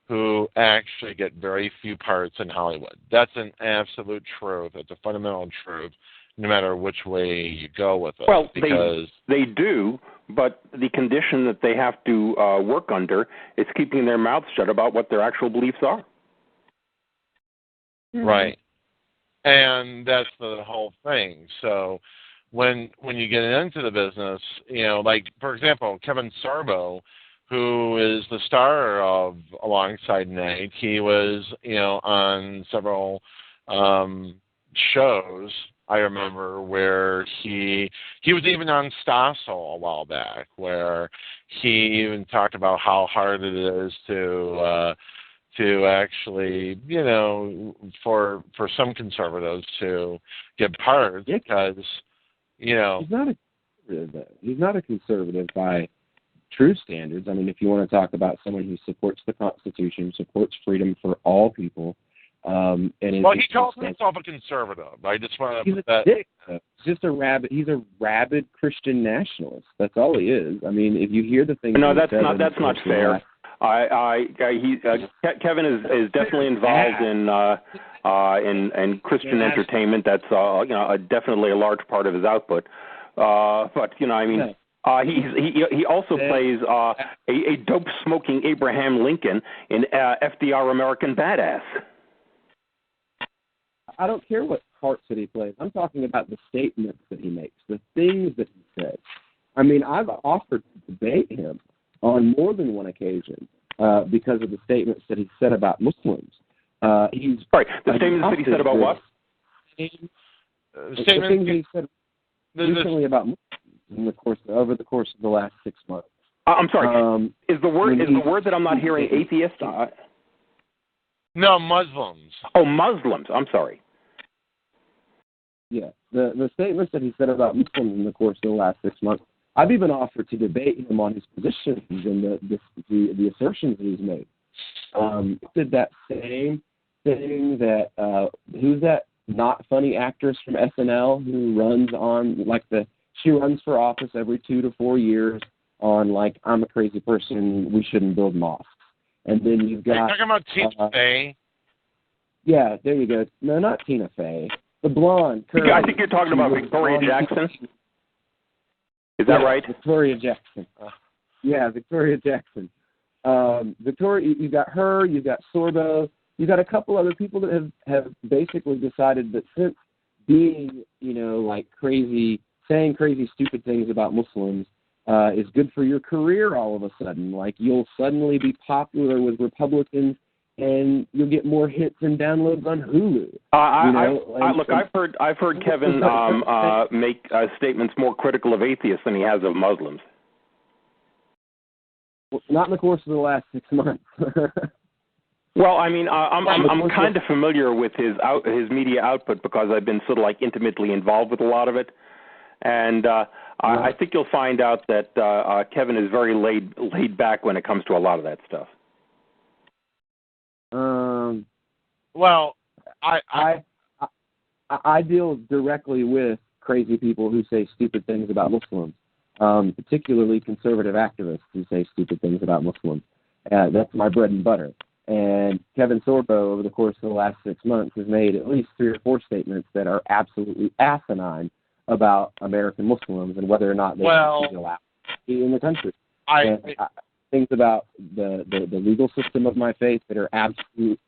who actually get very few parts in Hollywood. That's an absolute truth. It's a fundamental truth, no matter which way you go with it. Well, because they do, but the condition that they have to work under is keeping their mouths shut about what their actual beliefs are. Right. And that's the whole thing. So when you get into the business, you know, like, for example, Kevin Sorbo, who is the star of Alongside Night, he was, you know, on several shows, I remember, where he was even on Stossel a while back, where he even talked about how hard it is to actually, you know, for some conservatives to get parts because, you know, he's not a conservative by true standards. I mean, if you want to talk about someone who supports the Constitution, supports freedom for all people, and well, he calls himself a conservative. I just want to put that. He's a rabid Christian nationalist. That's all he is. I mean, if you hear the things. No, that's not fair. Kevin is definitely involved in Christian entertainment. That's you know, definitely a large part of his output. But you know, I mean. He also plays a dope-smoking Abraham Lincoln in FDR American Badass. I don't care what parts that he plays. I'm talking about the statements that he makes, the things that he says. I mean, I've offered to debate him on more than one occasion because of the statements that he said about Muslims. The statements that he said about what? The things he said recently about Muslims. Over the course of the last 6 months. I'm sorry. Is the word that I'm not hearing atheist? No, Muslims. Oh, Muslims. I'm sorry. Yeah, the statements that he said about Muslims in the course of the last 6 months. I've even offered to debate him on his positions and the assertions that he's made. Did that same thing that who's that not funny actress from SNL who runs on she runs for office every 2 to 4 years on I'm a crazy person, we shouldn't build mosques. And then you've got... Are you talking about Tina Fey? Yeah, there you go. No, not Tina Fey. The blonde. Curly. I think you're talking about Victoria Jackson. Is that right? Victoria Jackson. Yeah, Victoria Jackson. Victoria, you've got her, you've got Sorbo, you've got a couple other people that have basically decided that since being, crazy... saying crazy, stupid things about Muslims is good for your career all of a sudden. Like, you'll suddenly be popular with Republicans, and you'll get more hits and downloads on Hulu. Look, I've heard Kevin make statements more critical of atheists than he has of Muslims. Well, not in the course of the last 6 months. Well, I mean, I'm kind of familiar with his media output because I've been sort of like intimately involved with a lot of it, and I think you'll find out that Kevin is very laid back when it comes to a lot of that stuff. Well, I deal directly with crazy people who say stupid things about Muslims, particularly conservative activists who say stupid things about Muslims. That's my bread and butter. And Kevin Sorbo, over the course of the last 6 months, has made at least 3 or 4 statements that are absolutely asinine about American Muslims and whether or not they should be allowed in the country. Things about the legal system of my faith that are absolute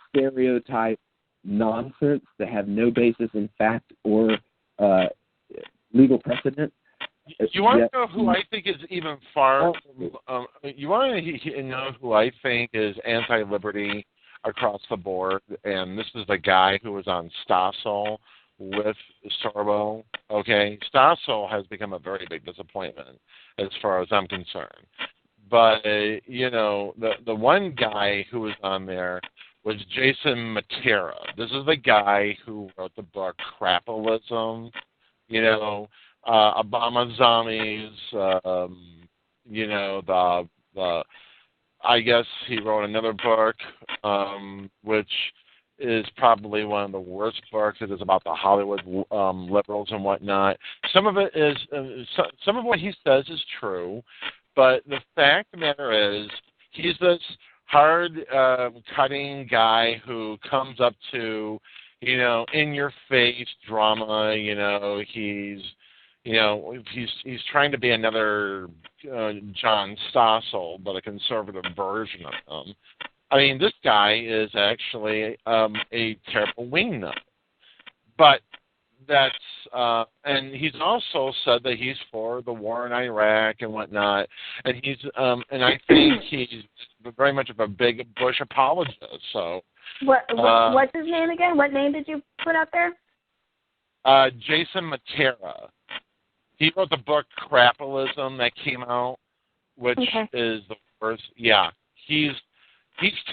stereotype nonsense that have no basis in fact or legal precedent. You want to know who I think is even far? You want to know who I think is anti-liberty across the board? And this is the guy who was on Stossel with Sorbo. Okay, Stossel has become a very big disappointment as far as I'm concerned. But the one guy who was on there was Jason Matera. This is the guy who wrote the book Crapalism. Obama Zombies, I guess he wrote another book, which is probably one of the worst books. It is about the Hollywood liberals and whatnot. Some of it is, some of what he says is true, but the fact of the matter is, he's this hard cutting guy who comes up to, in your face drama. He's trying to be another John Stossel, but a conservative version of him. I mean, this guy is actually a terrible wingnut. But that's and he's also said that he's for the war in Iraq and whatnot, and he's and I think he's very much of a big Bush apologist. So what's his name again? What name did you put out there? Jason Matera. He wrote the book Crapalism that came out, which is the worst. Yeah, he's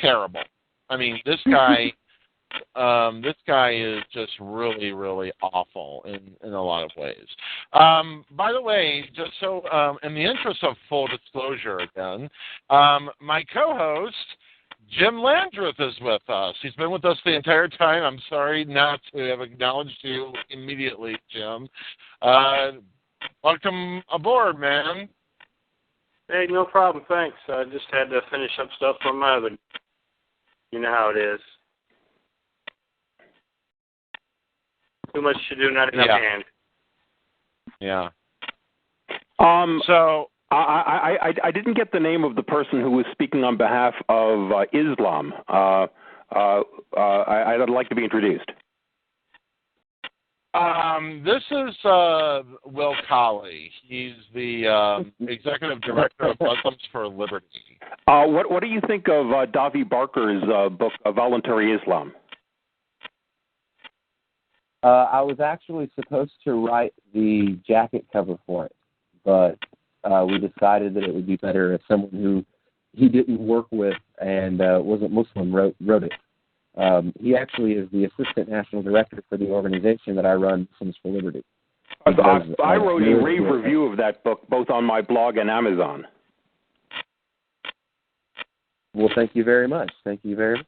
terrible. I mean, this guy is just really, really awful in a lot of ways. By the way, just so in the interest of full disclosure again, my co-host Jim Landreth is with us. He's been with us the entire time. I'm sorry not to have acknowledged you immediately, Jim. Welcome aboard, man. Hey, no problem, thanks. I just had to finish up stuff for my other. You know how it is. Too much to do, not enough hand. Yeah. So I didn't get the name of the person who was speaking on behalf of Islam. I'd like to be introduced. This is Will Coley. He's the executive director of Muslims for Liberty. What do you think of Davi Barker's book, Voluntary Islam? I was actually supposed to write the jacket cover for it, but we decided that it would be better if someone who he didn't work with and wasn't Muslim wrote it. He actually is the assistant national director for the organization that I run, Muslims for Liberty. I wrote a rave review of that book, both on my blog and Amazon. Well, thank you very much. Thank you very much.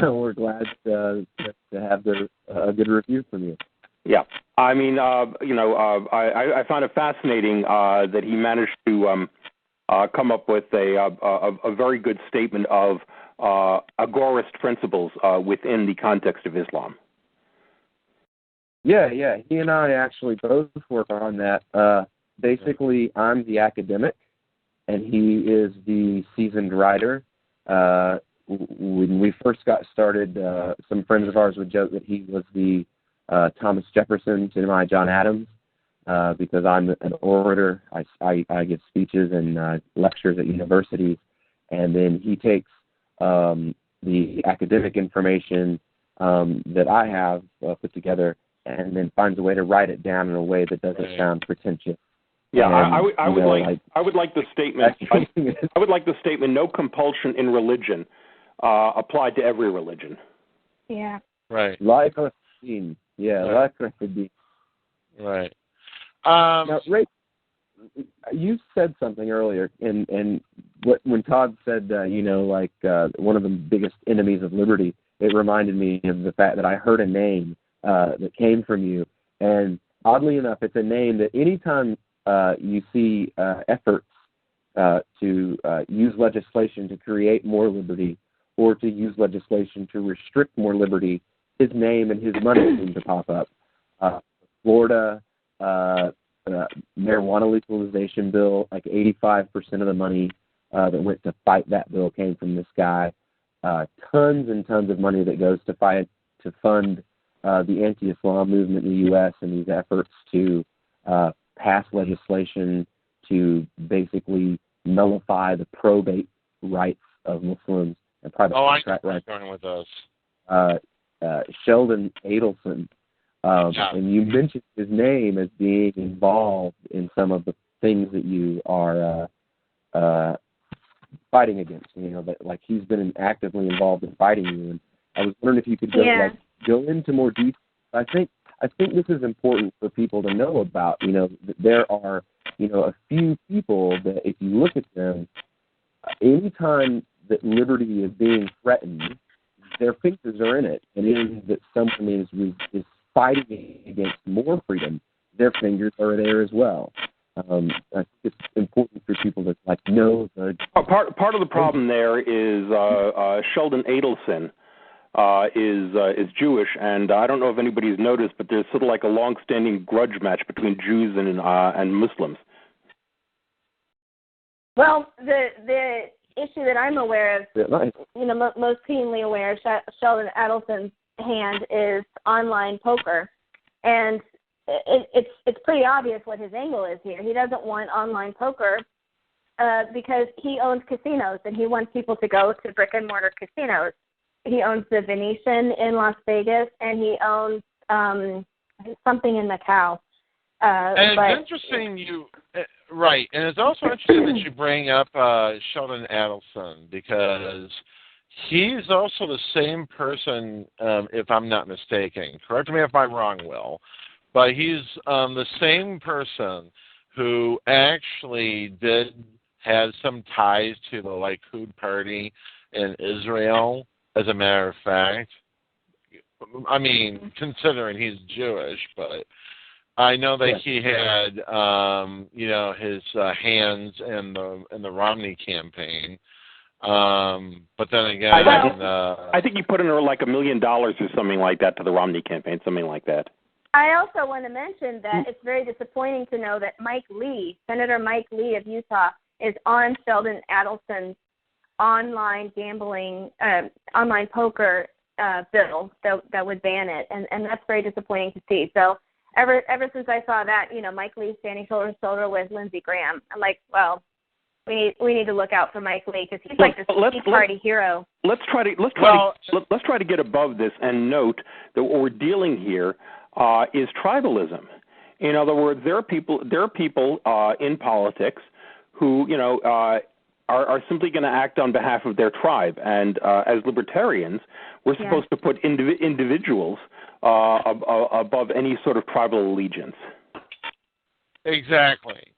We're glad to have a good review from you. Yeah, I mean, I found it fascinating that he managed to come up with a very good statement of agorist principles within the context of Islam. Yeah. He and I actually both work on that. Basically, I'm the academic, and he is the seasoned writer. When we first got started, some friends of ours would joke that he was the Thomas Jefferson to my John Adams. because I'm an orator. I give speeches and lectures at universities, and then he takes the academic information that I have put together, and then finds a way to write it down in a way that doesn't sound pretentious. Yeah, And, I would like the statement. I would like the statement: no compulsion in religion applied to every religion. Yeah. Right. Like Rafidin. Yeah, like Rafidin. Right. Now, Ray, you said something earlier, and when Todd said, one of the biggest enemies of liberty, it reminded me of the fact that I heard a name that came from you. And oddly enough, it's a name that anytime you see efforts to use legislation to create more liberty or to use legislation to restrict more liberty, his name and his money seem to pop up. Florida, marijuana legalization bill, like 85% of the money that went to fight that bill came from this guy. Tons and tons of money that goes to fund the anti-Islam movement in the U.S. and these efforts to pass legislation to basically nullify the probate rights of Muslims and private contract rights. Going with us. Sheldon Adelson. And you mentioned his name as being involved in some of the things that you are fighting against. That like he's been actively involved in fighting you. And I was wondering if you could go into more detail. I think this is important for people to know about. That there are a few people that if you look at them, anytime that liberty is being threatened, their fingers are in it, and even that someone is fighting against more freedom, their fingers are there as well. I think it's important for people to know the part of the problem there is Sheldon Adelson is Jewish, and I don't know if anybody's noticed, but there's sort of like a long-standing grudge match between Jews and Muslims. Well, the issue that I'm aware of, most keenly aware of Sheldon Adelson's hand is online poker, and it's pretty obvious what his angle is here. He doesn't want online poker because he owns casinos, and he wants people to go to brick and mortar casinos. He owns the Venetian in Las Vegas, and he owns something in Macau. And it's interesting right, and it's also interesting that you bring up Sheldon Adelson, because he's also the same person, if I'm not mistaken. Correct me if I'm wrong, Will, but he's the same person who actually did have some ties to the Likud party in Israel, as a matter of fact. I mean, considering he's Jewish, but I know that he had, his hands in the Romney campaign. But then again, I think he put in like $1 million or something like that to the Romney campaign, something like that. I also want to mention that it's very disappointing to know that Senator Mike Lee of Utah, is on Sheldon Adelson's online gambling, online poker bill that would ban it, and that's very disappointing to see. So ever since I saw that, Mike Lee standing shoulder to shoulder with Lindsey Graham, I'm like, well, we need to look out for Mike Lee because he's like this Tea Party hero. Let's try to get above this and note that what we're dealing here is tribalism. In other words, there are people in politics who are simply going to act on behalf of their tribe, and as libertarians, we're supposed to put individuals above any sort of tribal allegiance. Exactly.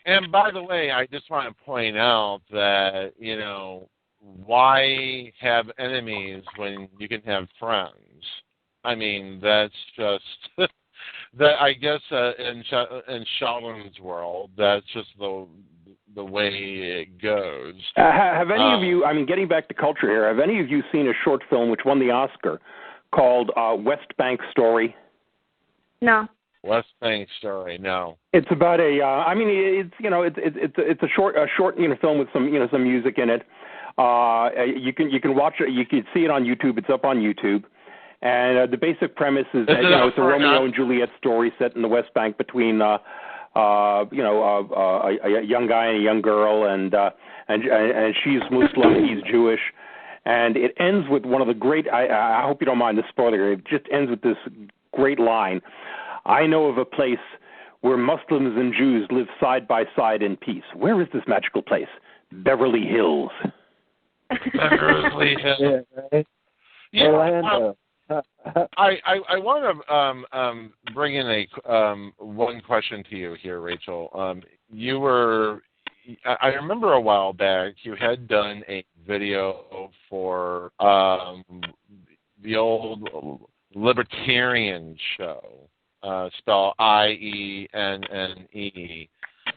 And by the way, I just want to point out that, why have enemies when you can have friends? I mean, that's just, that I guess in Sheldon's world, that's just the way it goes. Have any of you, getting back to culture here, have any of you seen a short film which won the Oscar called West Bank Story? No. West Bank Story, no. It's about it's a short film with some music in it. You can watch it. You can see it on YouTube. It's up on YouTube, And the basic premise is that it's a Romeo and Juliet story set in the West Bank between a young guy and a young girl, and she's Muslim, he's Jewish, and it ends with one of the great. I hope you don't mind the spoiler. It just ends with this great line: "I know of a place where Muslims and Jews live side by side in peace. Where is this magical place? Beverly Hills." Beverly Hills. Yeah, right? Yeah, Orlando. I want to bring in a one question to you here, Rachel. You were, I remember a while back, you had done a video for the old libertarian show, spelled IENNE.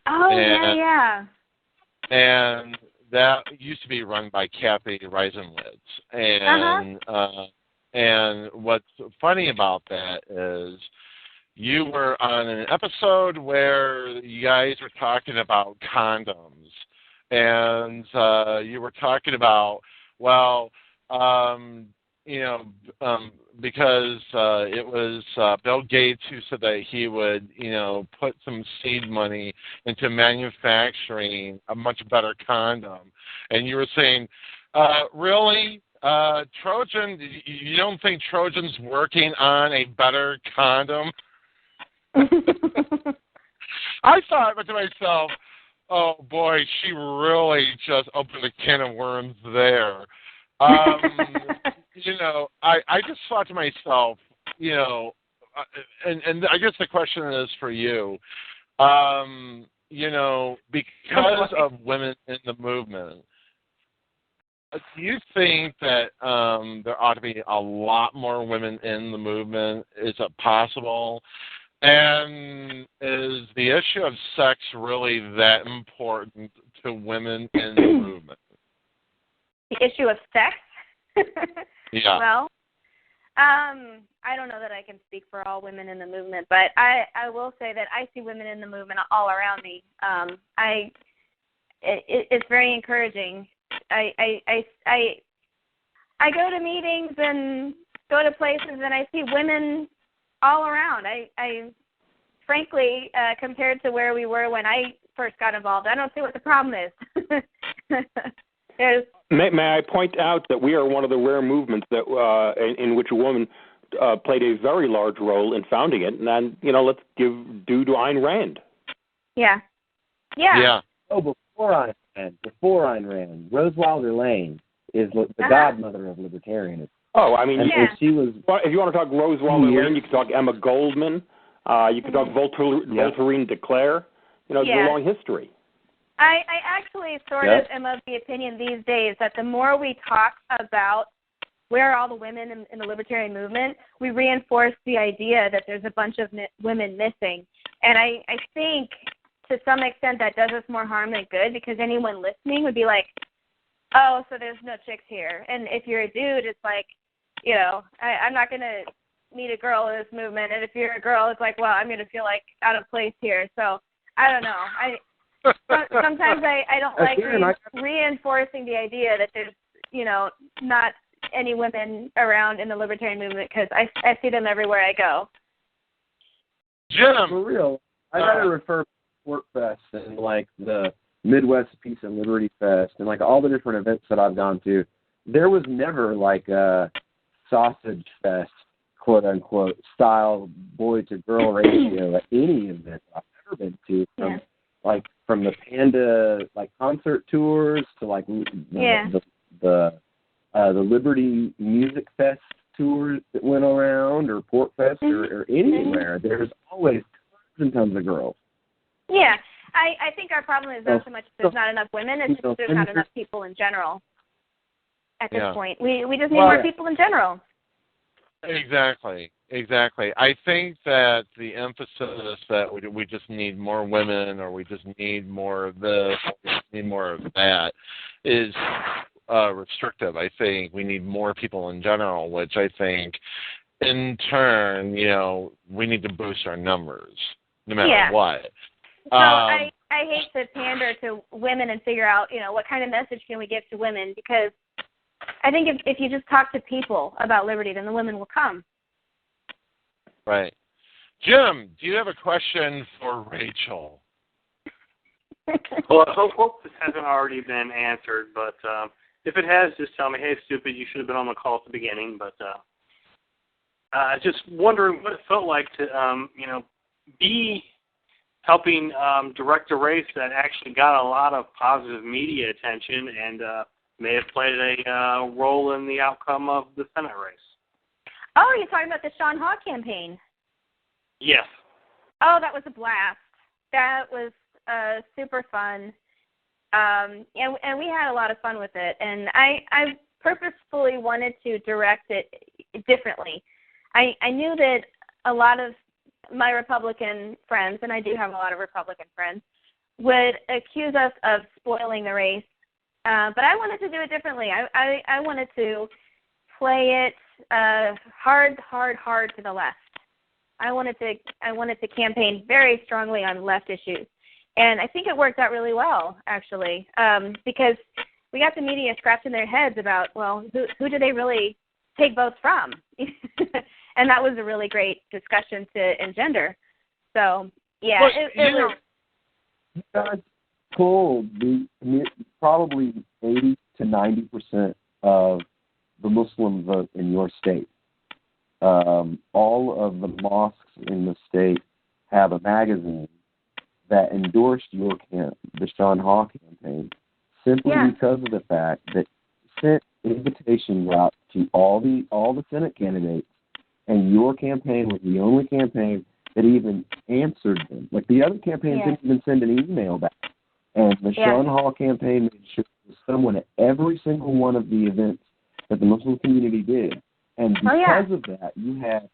Oh, yeah. And that used to be run by Kathy Reisenwitz, and and what's funny about that is you were on an episode where you guys were talking about condoms, and you were talking about, well, because it was Bill Gates who said that he would, put some seed money into manufacturing a much better condom, and you were saying, really? Trojan, you don't think Trojan's working on a better condom? I thought to myself, oh boy, she really just opened a can of worms there. I just thought to myself, and I guess the question is for you, because of women in the movement, do you think that there ought to be a lot more women in the movement? Is it possible? And is the issue of sex really that important to women in the movement? The issue of sex? Yeah. Well, I don't know that I can speak for all women in the movement, but I will say that I see women in the movement all around me. It's very encouraging. I go to meetings and go to places and I see women all around. I frankly, compared to where we were when I first got involved, I don't see what the problem is. May I point out that we are one of the rare movements that in which a woman played a very large role in founding it, and let's give due to Ayn Rand. Yeah. Oh, before Ayn Rand, Rose Wilder Lane is the godmother of libertarianism. Oh, I mean, she was. If you want to talk Rose Wilder Lane, you can talk Emma Goldman. You can talk Voltairine de Cleyre. It's a long history. I actually sort of am of the opinion these days that the more we talk about where are all the women in the libertarian movement, we reinforce the idea that there's a bunch of women missing. And I think to some extent that does us more harm than good, because anyone listening would be like, oh, so there's no chicks here. And if you're a dude, it's like, I'm not going to meet a girl in this movement. And if you're a girl, it's like, well, I'm going to feel like out of place here. So I don't know. Sometimes I don't like reinforcing the idea that there's, not any women around in the libertarian movement, because I see them everywhere I go. Jim! For real, I gotta refer to Work Fest and like the Midwest Peace and Liberty Fest and like all the different events that I've gone to. There was never like a sausage fest, quote unquote, style boy to girl ratio at any event I've ever been to. From the Panda concert tours to the Liberty Music Fest tours that went around, or Port Fest, or anywhere. There's always tons and tons of girls. Yeah, I think our problem is not so much there's not enough women, it's just there's not enough people in general at this point. We just need more people in general. Exactly. I think that the emphasis that we just need more women, or we just need more of this, or we just need more of that, is restrictive. I think we need more people in general, which I think, in turn, we need to boost our numbers, no matter what. So I hate to pander to women and figure out, what kind of message can we give to women, because I think if you just talk to people about liberty, then the women will come. Right. Jim, do you have a question for Rachel? Well, I hope this hasn't already been answered, but if it has, just tell me, hey, stupid, you should have been on the call at the beginning. But just wondering what it felt like to, be helping direct a race that actually got a lot of positive media attention and may have played a role in the outcome of the Senate race. Oh, you're talking about the Sean Hawk campaign? Yes. Oh, that was a blast. That was super fun. And we had a lot of fun with it. And I purposefully wanted to direct it differently. I knew that a lot of my Republican friends, and I do have a lot of Republican friends, would accuse us of spoiling the race. But I wanted to do it differently. I wanted to play it hard to the left. I wanted to campaign very strongly on left issues. And I think it worked out really well, actually, because we got the media scratching their heads about, well, who do they really take votes from? And that was a really great discussion to engender. So, yeah, well, it was. You guys pulled probably 80 to 90% of the Muslim vote in your state. All of the mosques in the state have a magazine that endorsed your the Sean Hawk campaign, simply because of the fact that sent invitations out to all the Senate candidates, and your campaign was the only campaign that even answered them. Like the other campaigns didn't even send an email back. And the Sean Hawk campaign made sure there was someone at every single one of the events that the Muslim community did. And because of that, you had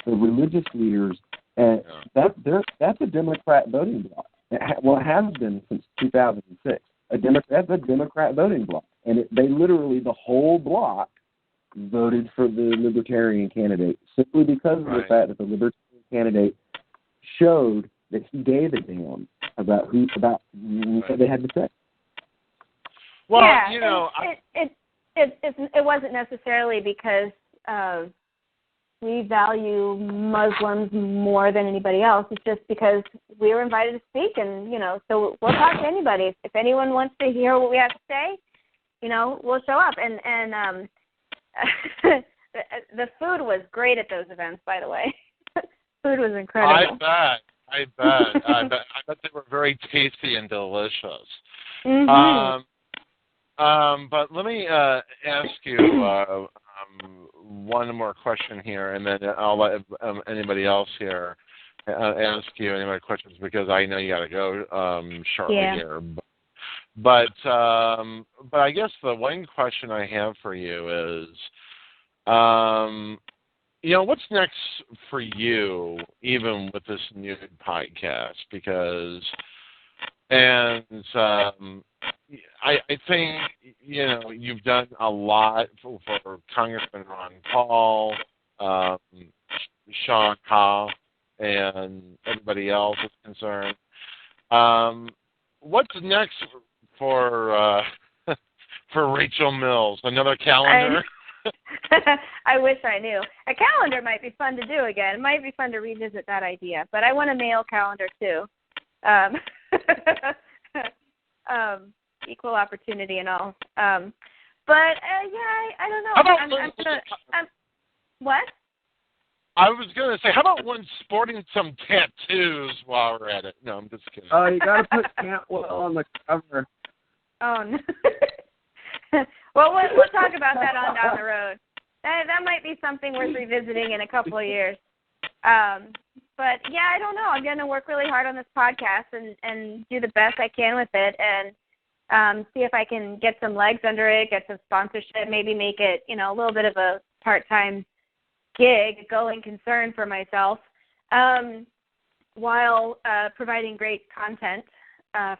the religious leaders, and that's a Democrat voting bloc. It has been since 2006. That's a Democrat voting bloc. And they literally, the whole bloc, voted for the Libertarian candidate simply because of the fact that the Libertarian candidate showed that he gave a damn about what they had to say. Well, it wasn't necessarily because we value Muslims more than anybody else. It's just because we were invited to speak, and so we'll talk to anybody. If anyone wants to hear what we have to say, we'll show up. And the food was great at those events, by the way. Food was incredible. I bet they were very tasty and delicious. Mm-hmm. But let me ask you one more question here, and then I'll let anybody else here ask you any more questions, because I know you got to go shortly here. But I guess the one question I have for you is, what's next for you, even with this new podcast? Because, I think, you've done a lot for Congressman Ron Paul, Sean Hawk, and everybody else is concerned. What's next for Rachel Mills? Another calendar? I wish I knew. A calendar might be fun to do again. It might be fun to revisit that idea. But I want a mail calendar too. Equal opportunity and all. I don't know. What? I was going to say, how about one sporting some tattoos while we're at it? No, I'm just kidding. Oh, you got to put Cantwell on the cover. Oh, no. Well, we'll talk about that on down the road. That might be something worth revisiting in a couple of years. But, yeah, I don't know. I'm going to work really hard on this podcast and do the best I can with it and see if I can get some legs under it, get some sponsorship, maybe make it, a little bit of a part-time gig, a going concern for myself, while providing great content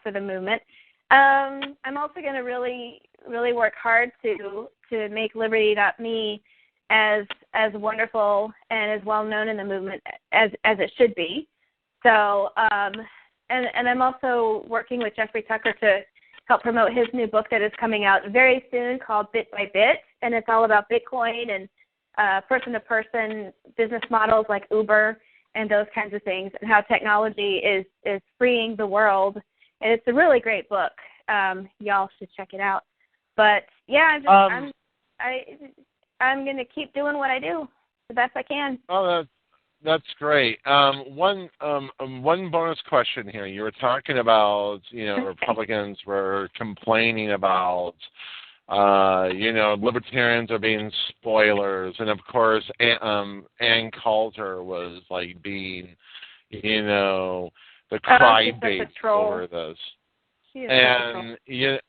for the movement. I'm also going to really, really work hard to make Liberty.me as wonderful and as well known in the movement as it should be. So, and I'm also working with Jeffrey Tucker to help promote his new book that is coming out very soon called Bit by Bit, and it's all about Bitcoin and person-to-person business models like Uber and those kinds of things, and how technology is freeing the world. And it's a really great book. Y'all should check it out. But yeah, I'm going to keep doing what I do the best I can. Oh, that's great. One bonus question here. You were talking about, Republicans were complaining about, libertarians are being spoilers, and of course, Ann Coulter was like being, the crybaby over this. And this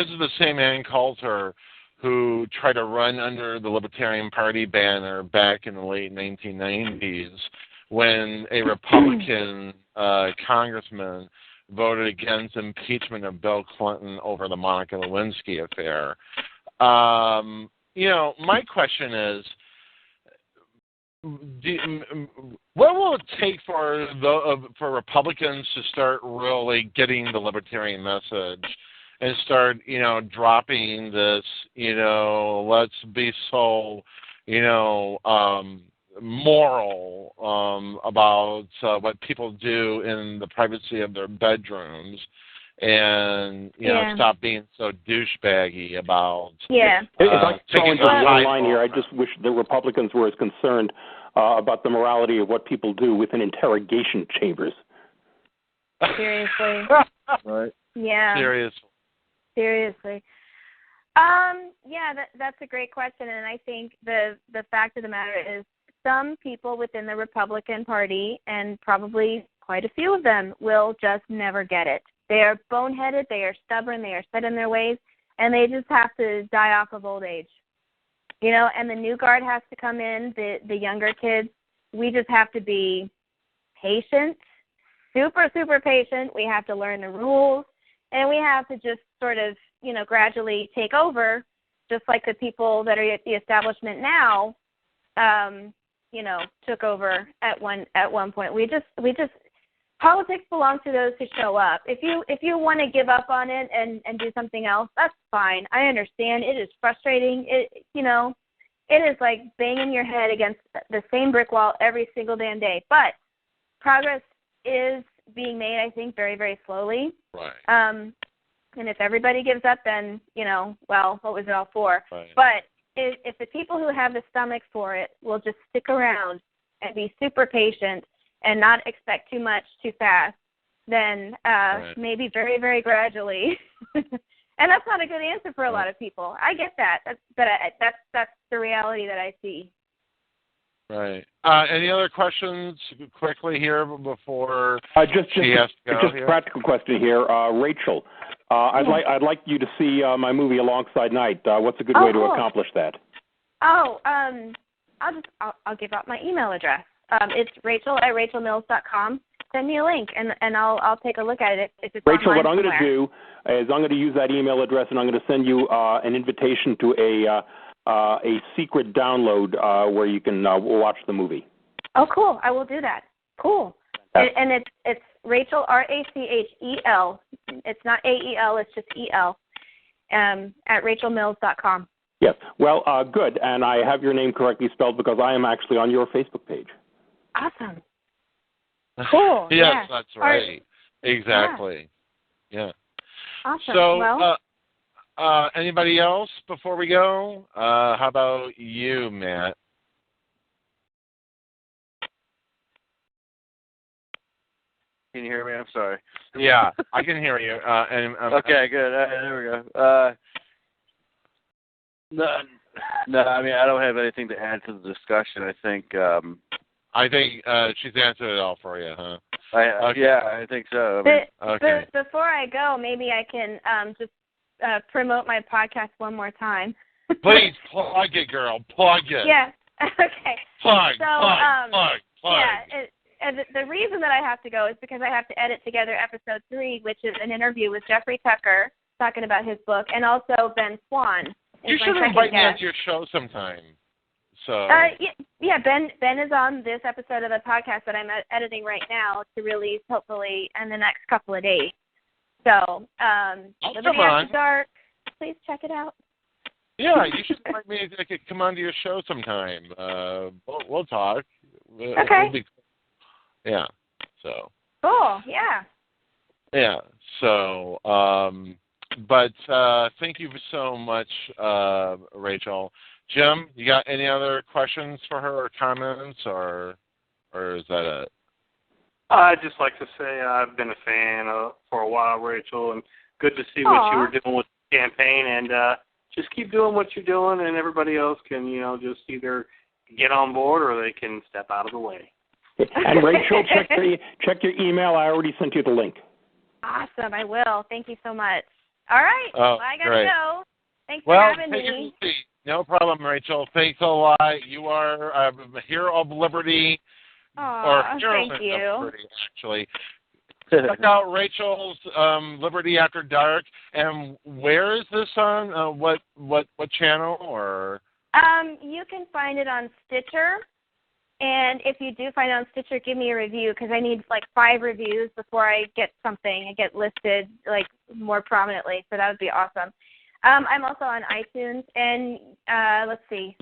is the same Ann Coulter who tried to run under the Libertarian Party banner back in the late 1990s when a Republican congressman voted against impeachment of Bill Clinton over the Monica Lewinsky affair. My question is, what will it take for Republicans to start really getting the libertarian message and start, dropping this, let's be so, moral about what people do in the privacy of their bedrooms, and stop being so douchebaggy about If I can go one line here, I just wish the Republicans were as concerned about the morality of what people do within interrogation chambers. Seriously. Right. Yeah. Seriously. That's a great question, and I think the fact of the matter is some people within the Republican Party, and probably quite a few of them, will just never get it. They are boneheaded, they are stubborn, they are set in their ways, and they just have to die off of old age. And the new guard has to come in, the younger kids. We just have to be patient, super, super patient. We have to learn the rules, and we have to just sort of, gradually take over, just like the people that are at the establishment now, took over at one point. We just politics belongs to those who show up. If you want to give up on it and do something else, that's fine. I understand. It is frustrating. It is like banging your head against the same brick wall every single damn day. But progress is being made, I think, very, very slowly. Right. And if everybody gives up, then, what was it all for? Right. But if the people who have the stomach for it will just stick around and be super patient and not expect too much too fast, then maybe very, very gradually. And that's not a good answer for a lot of people. I get that. That's the reality that I see. Right. Any other questions quickly here before just a practical question here, Rachel. I'd like you to see my movie Alongside Night. What's a good way to accomplish that? I'll give out my email address. It's Rachel@rachelmills.com. Send me a link, and I'll take a look at it if it's Rachel, what I'm going to do is I'm going to use that email address, and I'm going to send you an invitation to a secret download where you can watch the movie. Oh, cool. I will do that. Cool. And it's Rachel, Rachel. It's not AEL, it's just EL, at rachelmills.com. Yes. Well, good. And I have your name correctly spelled because I am actually on your Facebook page. Awesome. Cool. Yes, that's right. Exactly. Yeah. Awesome. So, anybody else before we go? How about you, Matt? Can you hear me? I'm sorry. Yeah, I can hear you. Okay, good. There we go. No, I mean, I don't have anything to add to the discussion. I think she's answered it all for you, huh? Yeah, I think so. Before I go, maybe I can just promote my podcast one more time. Please plug it, girl. Plug it. Yeah. Okay. Plug. Yeah. The reason that I have to go is because I have to edit together episode 3, which is an interview with Jeffrey Tucker talking about his book, and also Ben Swan. You should invite me onto your show sometime. So. Yeah. Ben is on this episode of the podcast that I'm editing right now to release hopefully in the next couple of days. So, Liberty After Dark, please check it out. Yeah, you should invite me to come on to your show sometime. We'll talk. Okay. Yeah. So. Cool. Yeah. Yeah. So, but thank you so much, Rachel. Jim, you got any other questions for her or comments, or is that it? I'd just like to say I've been a fan for a while, Rachel, and good to see what you were doing with the campaign, and just keep doing what you're doing, and everybody else can, just either get on board or they can step out of the way. And Rachel, check your email. I already sent you the link. Awesome, I will. Thank you so much. All right, well, I got to go. Thanks for having me. No problem, Rachel. Thanks a lot. You are a hero of liberty. Or heroine thank you. Of liberty, actually. Check out Rachel's Liberty After Dark. And where is this on? What channel? Or you can find it on Stitcher. And if you do find it on Stitcher, give me a review, because I need like 5 reviews before I get something. I get listed like more prominently, so that would be awesome. I'm also on iTunes, and let's see,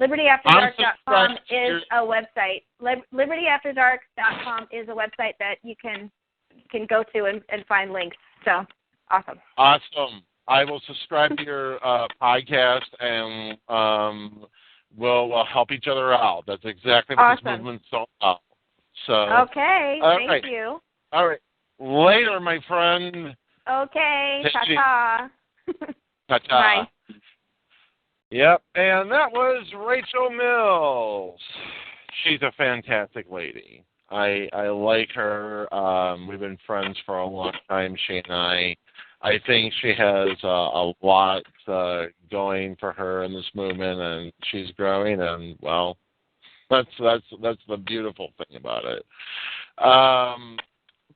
libertyafterdark.com is a website. Libertyafterdark.com is a website that you can go to and find links. So awesome. Awesome. I will subscribe to your podcast, and we'll help each other out. That's exactly what this movement's all about. So okay, thank you. All right, later, my friend. Okay, ta-ta. Ta-ta. Bye. Yep, and that was Rachel Mills. She's a fantastic lady. I like her. We've been friends for a long time, she and I. I think she has a lot going for her in this movement, and she's growing. And well, that's the beautiful thing about it.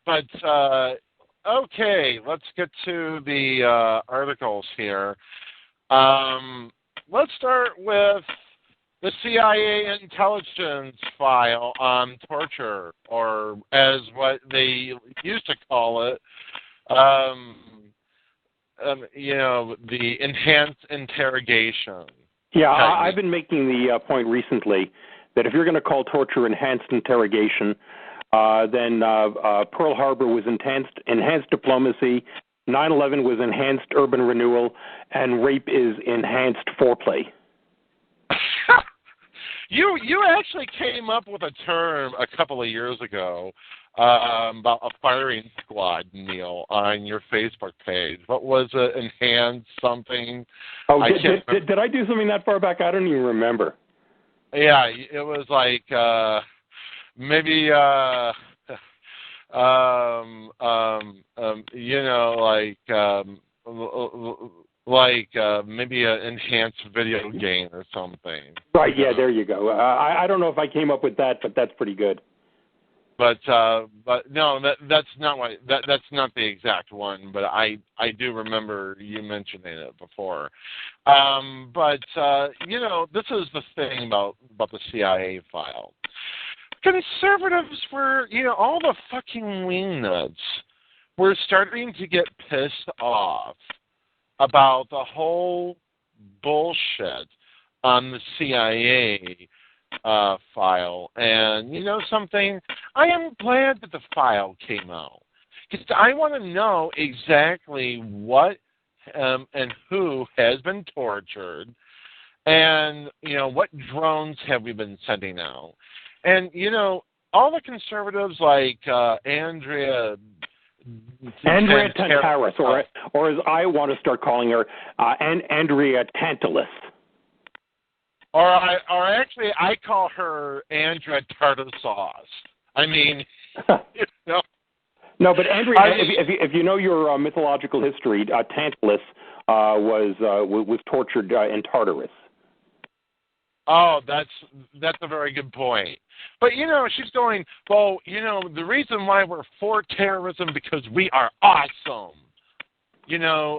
But okay, let's get to the articles here. Let's start with the CIA intelligence file on torture, or as what they used to call it, the enhanced interrogation. Yeah, I've been making the point recently that if you're going to call torture enhanced interrogation, then Pearl Harbor was enhanced diplomacy, 9/11 was enhanced urban renewal, and rape is enhanced foreplay. You actually came up with a term a couple of years ago about a firing squad, Neil, on your Facebook page. What was it? Enhanced something? Oh, did I do something that far back? I don't even remember. Yeah, it was like maybe maybe an enhanced video game or something. Right. Yeah. There you go. I don't know if I came up with that, but that's pretty good. But no, that's not that's not the exact one. But I do remember you mentioning it before. But this is the thing about the CIA file. Conservatives were, all the fucking wingnuts were starting to get pissed off about the whole bullshit on the CIA file. And you know something? I am glad that the file came out, because I want to know exactly what and who has been tortured, and what drones have we been sending out. And all the conservatives like Andrea Tantaros, or as I want to start calling her, Andrea Tantalos. Or actually, I call her Andrea Tartar Sauce. I mean, No, but Andrea, if you know your mythological history, Tantalus was tortured in Tartarus. Oh, that's a very good point. But she's going, well, the reason why we're for terrorism because we are awesome. Yeah,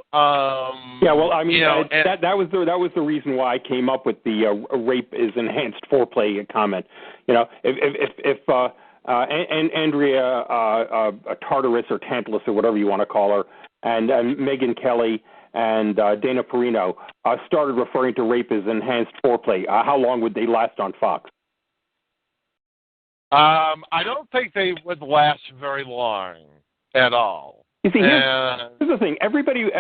well, I mean, that was the reason why I came up with the rape is enhanced foreplay comment. If and Andrea Tantaros or Tantalus or whatever you want to call her, and Megyn Kelly and Dana Perino started referring to rape as enhanced foreplay, how long would they last on Fox? I don't think they would last very long at all. You see, here's the thing. Everybody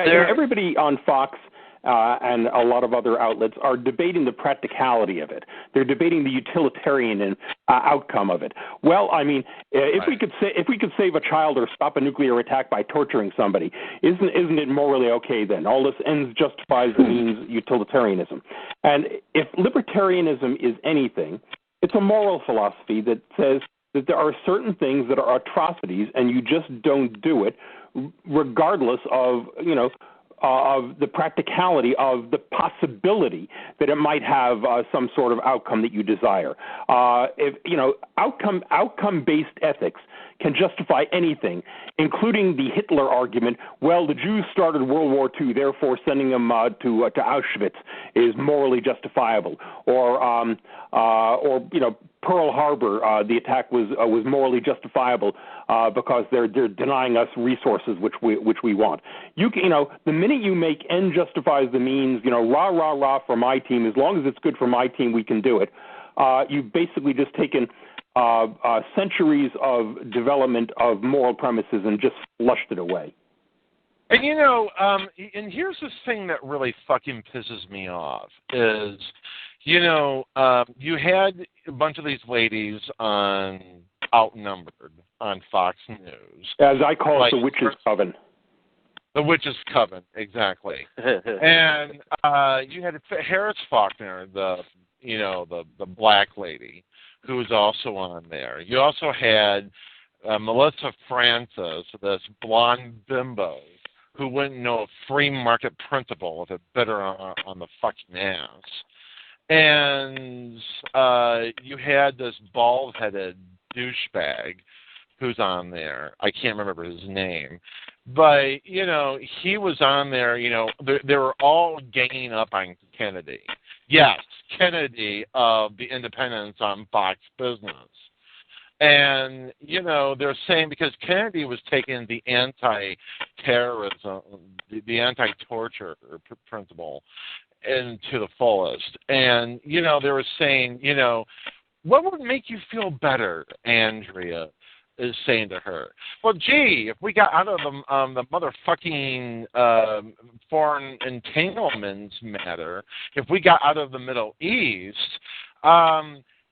on Fox and a lot of other outlets are debating the practicality of it. They're debating the utilitarian outcome of it. Well, I mean, if we could save a child or stop a nuclear attack by torturing somebody, isn't it morally okay then? All this ends justifies the means utilitarianism. And if libertarianism is anything, it's a moral philosophy that says that there are certain things that are atrocities and you just don't do it regardless of, of the practicality of the possibility that it might have some sort of outcome that you desire. Outcome-based ethics can justify anything, including the Hitler argument. Well, the Jews started World War II, therefore sending them to Auschwitz is morally justifiable. Or Pearl Harbor, the attack was morally justifiable because they're denying us resources which we want. The minute you make end justifies the means, rah rah rah for my team. As long as it's good for my team, we can do it. You've basically just taken centuries of development of moral premises and just flushed it away. And and here's this thing that really fucking pisses me off is, you had a bunch of these ladies on Outnumbered on Fox News. As I call it, the witches' coven. The witches' coven, exactly. And you had Harris Faulkner, the black lady, who was also on there. You also had Melissa Francis, this blonde bimbo, who wouldn't know a free market principle if it bit her on the fucking ass. And you had this bald-headed douchebag who's on there. I can't remember his name. But, he was on there, they were all ganging up on Kennedy. Yes, Kennedy of the Independence on Fox Business. And, they're saying because Kennedy was taking the anti-terrorism, the anti-torture principle into the fullest. And, they were saying, what would make you feel better, Andrea is saying to her? Well, gee, if we got out of the motherfucking foreign entanglements matter, if we got out of the Middle East,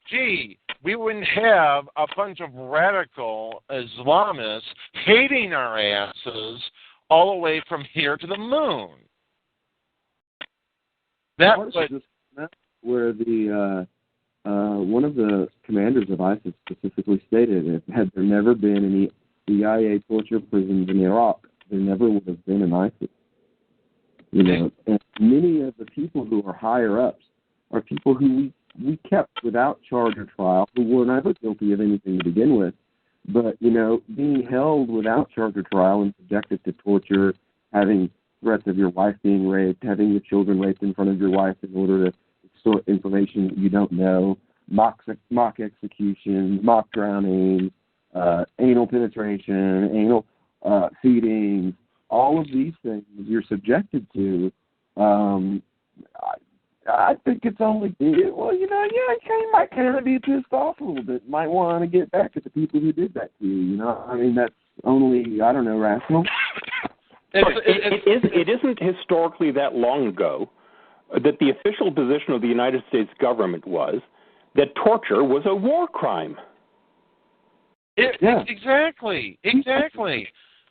gee, we wouldn't have a bunch of radical Islamists hating our asses all the way from here to the moon. That was where the one of the commanders of ISIS specifically stated that had there never been any CIA torture prisons in Iraq, there never would have been an ISIS. And many of the people who are higher ups are people who we kept without charge or trial, who were never guilty of anything to begin with. But, being held without charge or trial and subjected to torture, having threats of your wife being raped, having your children raped in front of your wife in order to extort information that you don't know, mock executions, mock drowning, anal penetration, anal feeding, all of these things you're subjected to. I think it's only, you might kind of be pissed off a little bit. Might want to get back at the people who did that to you, that's only, rational. It isn't historically that long ago that the official position of the United States government was that torture was a war crime. Exactly.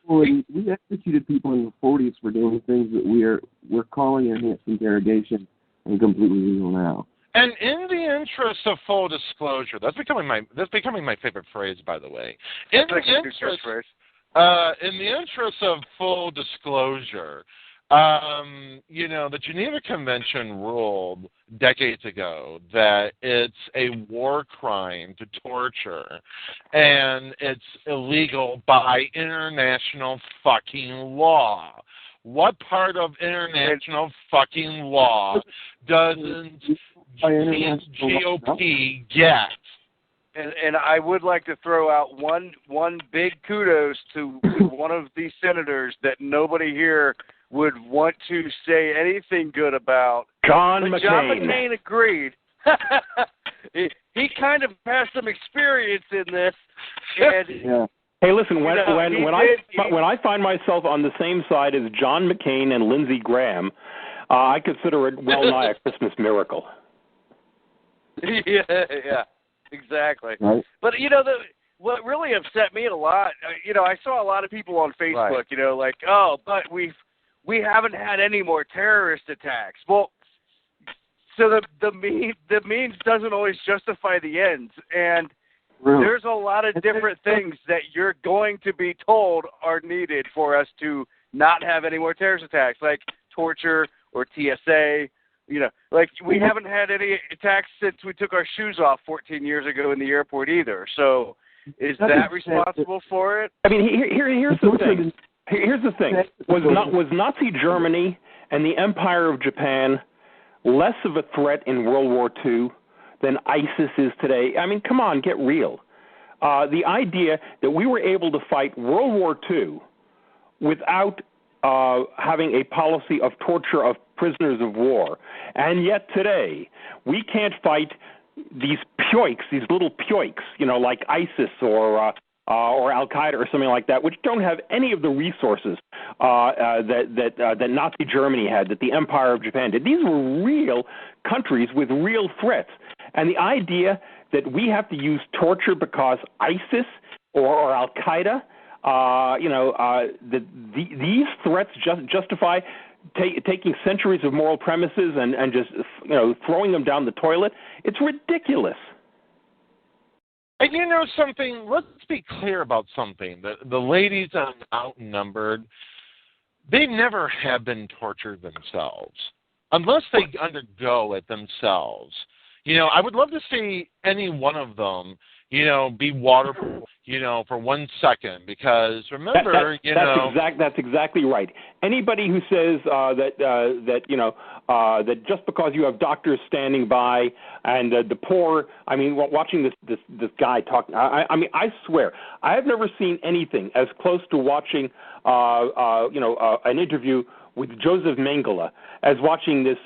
Well, we executed people in the 40s for doing things that we're calling enhanced interrogation and completely legal now. And in the interest of full disclosure, that's becoming my favorite phrase, by the way. In the interest of full disclosure, the Geneva Convention ruled decades ago that it's a war crime to torture, and it's illegal by international fucking law. What part of international fucking law doesn't GOP get? And I would like to throw out one big kudos to one of these senators that nobody here would want to say anything good about. John McCain. John McCain agreed. He kind of has some experience in this. And, Yeah. Hey, listen. When I find myself on the same side as John McCain and Lindsey Graham, I consider it well nigh a Christmas miracle. Yeah, exactly. Right. But what really upset me a lot, I saw a lot of people on Facebook, like, but we haven't had any more terrorist attacks. Well, so the means doesn't always justify the ends, and there's a lot of different things that you're going to be told are needed for us to not have any more terrorist attacks, like torture or TSA. Like we haven't had any attacks since we took our shoes off 14 years ago in the airport either. So is that responsible for it? I mean, here's the thing. Here's the thing. Was Nazi Germany and the Empire of Japan less of a threat in World War II than ISIS is today? I mean, come on, get real. The idea that we were able to fight World War II without having a policy of torture of prisoners of war, and yet today we can't fight these pyoiks, these little pyoiks, like ISIS or Al Qaeda or something like that, which don't have any of the resources that Nazi Germany had, that the Empire of Japan did. These were real countries with real threats, and the idea that we have to use torture because ISIS or Al Qaeda, these threats justify taking centuries of moral premises and just throwing them down the toilet. It's ridiculous. And something, let's be clear about something. The ladies on Outnumbered, they never have been tortured themselves, unless they undergo it themselves. I would love to see any one of them, be waterproof, for 1 second, because remember, that's exactly right. Anybody who says that just because you have doctors standing by and the poor, I mean, watching this guy talk, I swear, I have never seen anything as close to watching, an interview with Joseph Mengele as watching this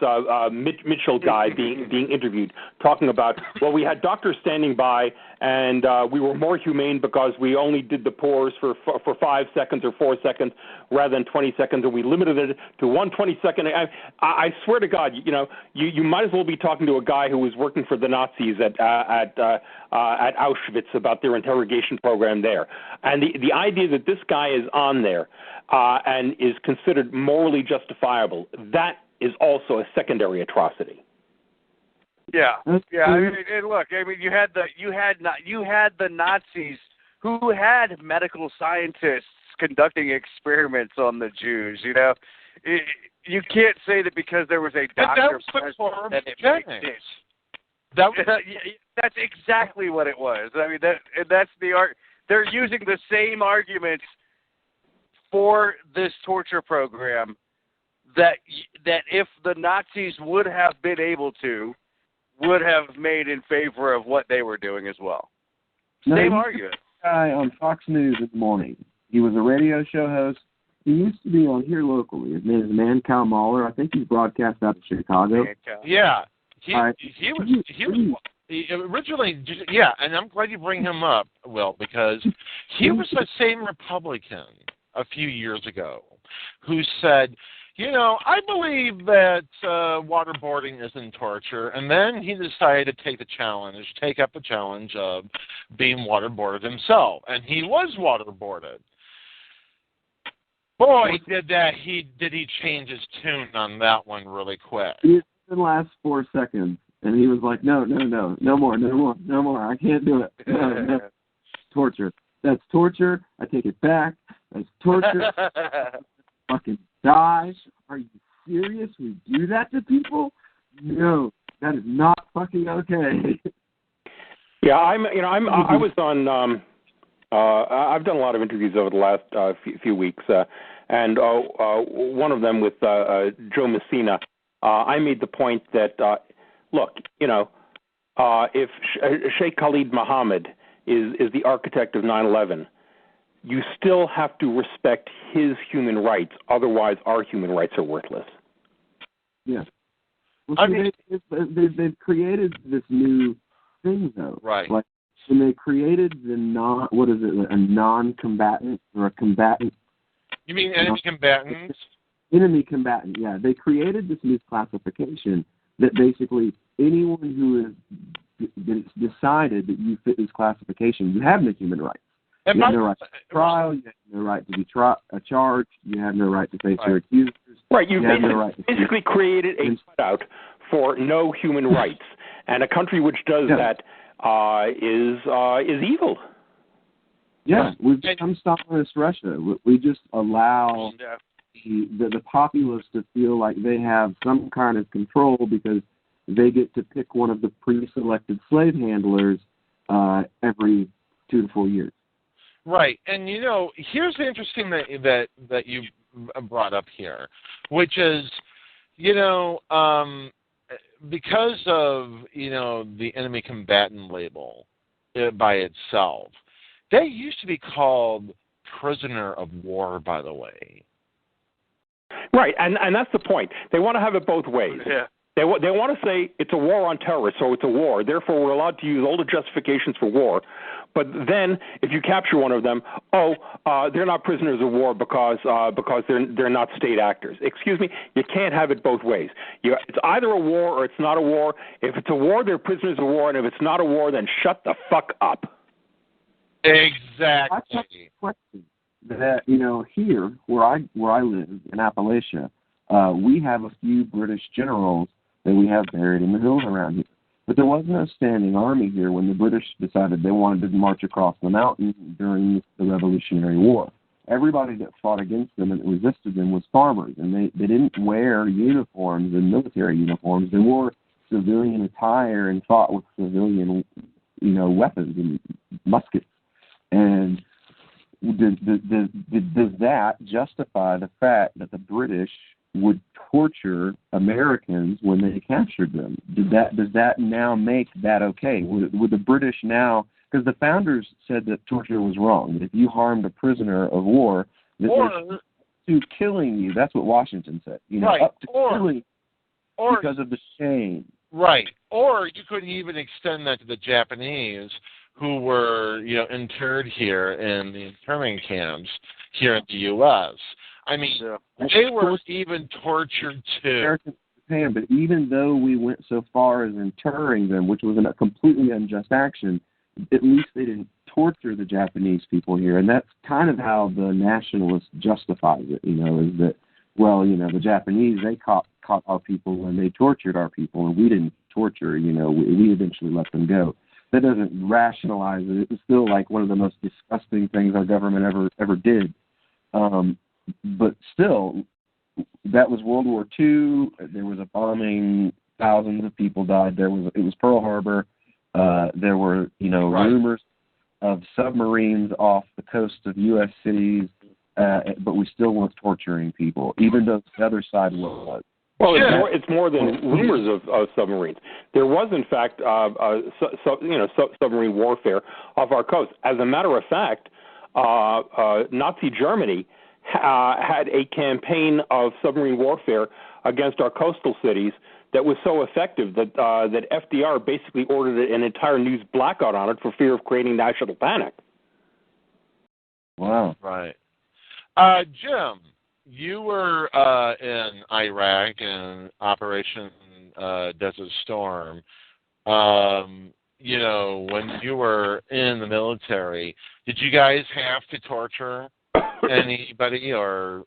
Mitchell guy being interviewed, talking about, well, we had doctors standing by and we were more humane because we only did the pores for 5 seconds or 4 seconds rather than 20 seconds, and we limited it to 1 20-second. I swear to God, you might as well be talking to a guy who was working for the Nazis at Auschwitz about their interrogation program there. And the idea that this guy is on there and is considered morally justifiable, that is also a secondary atrocity. Yeah. I mean, look, you had the Nazis who had medical scientists conducting experiments on the Jews. You can't say that because there was a doctor present that it makes sense. That's exactly what it was. I mean, that's the art. They're using the same arguments for this torture program that if the Nazis would have been able to, would have made in favor of what they were doing as well. Same argument. Guy on Fox News in the morning. He was a radio show host. He used to be on here locally. His name is Mancow Mahler. I think he's broadcast out of Chicago. Yeah, he was originally, and I'm glad you bring him up, Will, because he was the same Republican a few years ago who said, I believe that waterboarding isn't torture, and then he decided to take up the challenge of being waterboarded himself, and he was waterboarded. Boy, did he change his tune on that one really quick. It didn't last 4 seconds, and he was like, no more, I can't do it. No. Torture. That's torture. I take it back. That's torture. Fucking die. Are you serious? We do that to people? No, that is not fucking okay. Yeah, I was on. I've done a lot of interviews over the last few weeks, and one of them with Joe Messina. I made the point that look, if Sheikh Khalid Mohammed is the architect of 9/11, you still have to respect his human rights. Otherwise, our human rights are worthless. Yeah. Well, they've created this new thing, though. Right. Like, when they created a non-combatant or a combatant. You mean enemy combatants? Enemy combatant, yeah. They created this new classification that basically anyone who is decided that you fit this classification, you have no human rights. You have no right to trial. You have no right to be charged. You have no right to face your accusers. Right. You have no right to basically created a cutout for no human rights, and a country which does that is evil. Yeah, we've become Stalinist Russia. We just allow the populace to feel like they have some kind of control because they get to pick one of the pre-selected slave handlers every 2 to 4 years. Right, and here's the interesting that you brought up here, which is, because of the enemy combatant label by itself, they used to be called prisoner of war, by the way. Right, and that's the point. They want to have it both ways. Yeah. They want to say it's a war on terrorists, so it's a war. Therefore, we're allowed to use all the justifications for war. But then, if you capture one of them, they're not prisoners of war because they're not state actors. Excuse me, you can't have it both ways. It's either a war or it's not a war. If it's a war, they're prisoners of war, and if it's not a war, then shut the fuck up. Exactly. That here where I live in Appalachia, we have a few British generals that we have buried in the hills around here. But there was no standing army here when the British decided they wanted to march across the mountains during the Revolutionary War. Everybody that fought against them and resisted them was farmers, and they didn't wear uniforms and military uniforms. They wore civilian attire and fought with civilian, weapons and muskets. And does that justify the fact that the British would torture Americans when they captured them? Does that now make that okay? Would the British now, because the founders said that torture was wrong, that if you harmed a prisoner of war, that to killing you, that's what Washington said, up to killing because of the shame. Right, or you could even extend that to the Japanese who were, interred here in the internment camps here in the U.S. I mean, they were even tortured too. Japan, but even though we went so far as interring them, which was a completely unjust action, at least they didn't torture the Japanese people here. And that's kind of how the nationalist justifies it, is that, the Japanese, they caught our people and they tortured our people, and we didn't torture, we eventually let them go. That doesn't rationalize it. It's still like one of the most disgusting things our government ever did. But still, that was World War II. There was a bombing. Thousands of people died. It was Pearl Harbor. There were, rumors of submarines off the coast of U.S. cities, but we still weren't torturing people, even though the other side was. Well, it's more than rumors of submarines. There was, in fact, submarine warfare off our coast. As a matter of fact, Nazi Germany had a campaign of submarine warfare against our coastal cities that was so effective that FDR basically ordered an entire news blackout on it for fear of creating national panic. Wow. Right. Jim, you were in Iraq in Operation Desert Storm. When you were in the military, did you guys have to torture anybody, or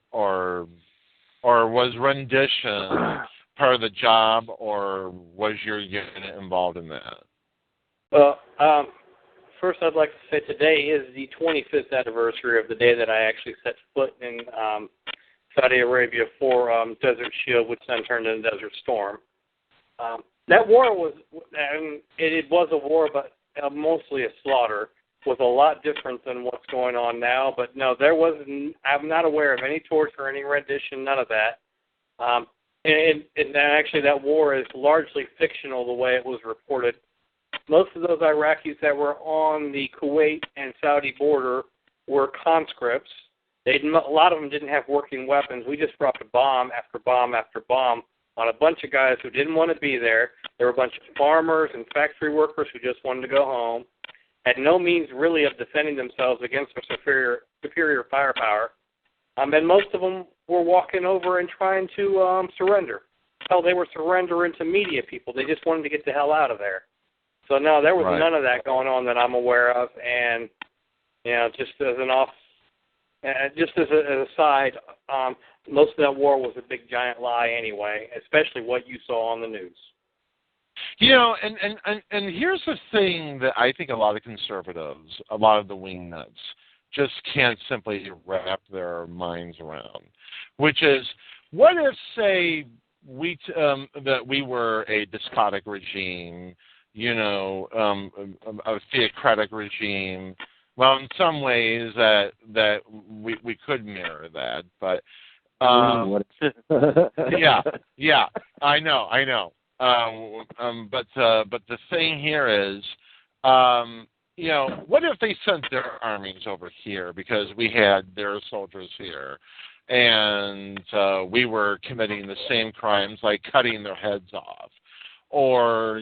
was rendition part of the job, or was your unit involved in that? Well, first I'd like to say today is the 25th anniversary of the day that I actually set foot in Saudi Arabia for Desert Shield, which then turned into Desert Storm. That war was, it was a war, but mostly a slaughter. Was a lot different than what's going on now, but no, there wasn't. I'm not aware of any torture, any rendition, none of that. And actually, that war is largely fictional the way it was reported. most of those Iraqis that were on the Kuwait and Saudi border were conscripts. A lot of them didn't have working weapons. We just dropped bomb after bomb after bomb on a bunch of guys who didn't want to be there. There were a bunch of farmers and factory workers who just wanted to go home, had no means really of defending themselves against their superior firepower. And most of them were walking over and trying to surrender. Hell, they were surrendering to media people. They just wanted to get the hell out of there. So, no, there was none of that going on that I'm aware of. And, just as an aside, most of that war was a big giant lie anyway, especially what you saw on the news. And here's the thing that I think a lot of conservatives, a lot of the wingnuts, just can't simply wrap their minds around, which is, what if, say, that we were a despotic regime, a theocratic regime? Well, in some ways that we could mirror that, but yeah, I know. But the thing here is, what if they sent their armies over here because we had their soldiers here, and we were committing the same crimes like cutting their heads off, or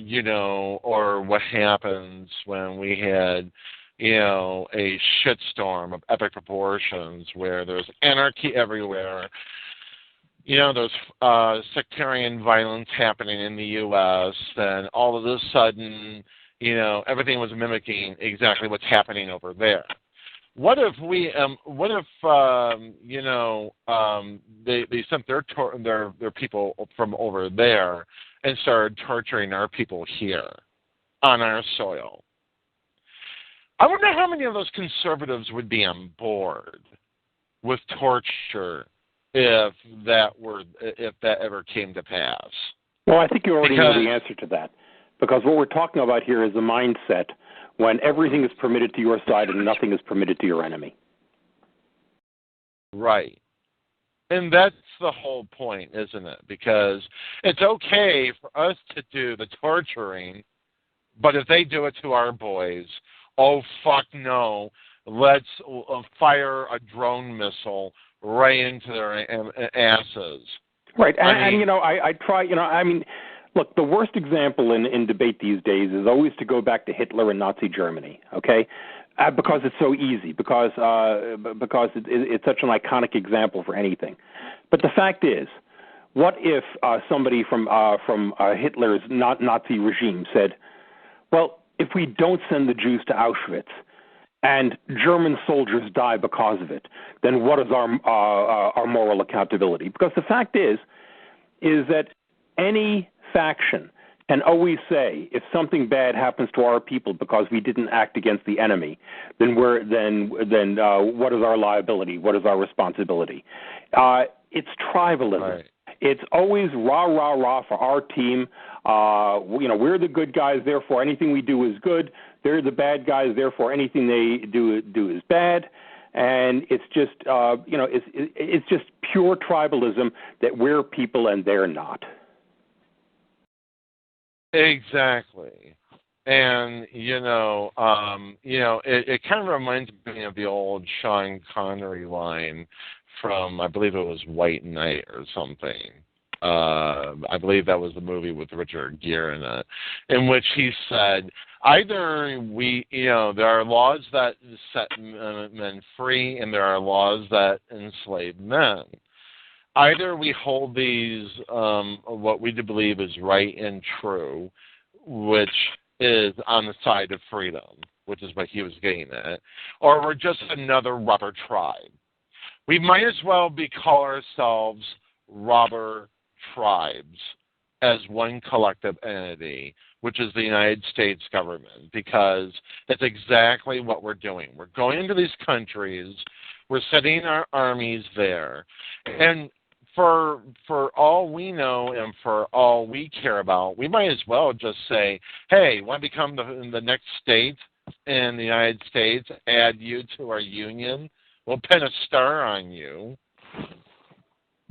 what happens when we had a shitstorm of epic proportions where there's anarchy everywhere. There's sectarian violence happening in the U.S., and all of a sudden, everything was mimicking exactly what's happening over there. What if they sent their people from over there and started torturing our people here on our soil? I wonder how many of those conservatives would be on board with torture if that ever came to pass. Well, I think you already know the answer to that, because what we're talking about here is a mindset when everything is permitted to your side and nothing is permitted to your enemy. Right. And that's the whole point, isn't it? Because it's okay for us to do the torturing, but if they do it to our boys, oh, fuck no, let's fire a drone missile right into their asses. Right, I try, look, the worst example in debate these days is always to go back to Hitler and Nazi Germany, okay? Because it's so easy, because it's such an iconic example for anything. But the fact is, what if somebody from Hitler's Nazi regime said, well, if we don't send the Jews to Auschwitz and German soldiers die because of it, then what is our moral accountability? Because the fact is that any faction can always say, if something bad happens to our people because we didn't act against the enemy, then what is our liability? What is our responsibility? It's tribalism. Right. It's always rah, rah, rah for our team. We're the good guys, therefore anything we do is good. They're the bad guys, therefore anything they do is bad. And it's just, it's just pure tribalism that we're people and they're not. Exactly. And, it kind of reminds me of the old Sean Connery line from, I believe it was White Knight or something. I believe that was the movie with Richard Gere in it, in which he said, either there are laws that set men free and there are laws that enslave men. Either we hold these, what we believe is right and true, which is on the side of freedom, which is what he was getting at, or we're just another rubber tribe. We might as well call ourselves rubber tribes as one collective entity, which is the United States government, because that's exactly what we're doing. We're going into these countries, we're sending our armies there, and for all we know and for all we care about, we might as well just say, hey, want to become the next state in the United States, add you to our union, we'll pin a star on you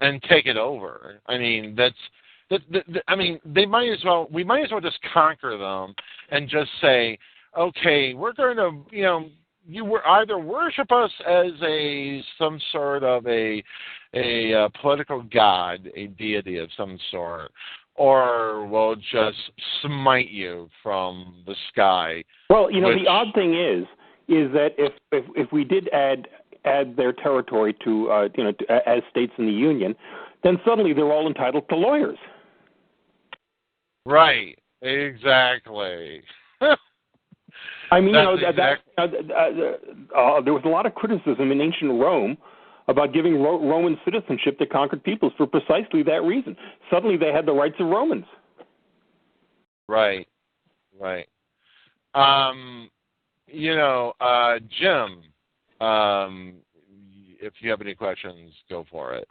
and take it over. I mean, that's I mean, they might as well. We might as well just conquer them and just say, okay, we're going to, you were either worship us as some sort of a political god, a deity of some sort, or we'll just smite you from the sky. Well, the odd thing is that if we did add their territory to as states in the Union, then suddenly they're all entitled to lawyers. Right. Exactly. I mean, there was a lot of criticism in ancient Rome about giving Roman citizenship to conquered peoples for precisely that reason. Suddenly they had the rights of Romans. Right. Jim, if you have any questions, go for it.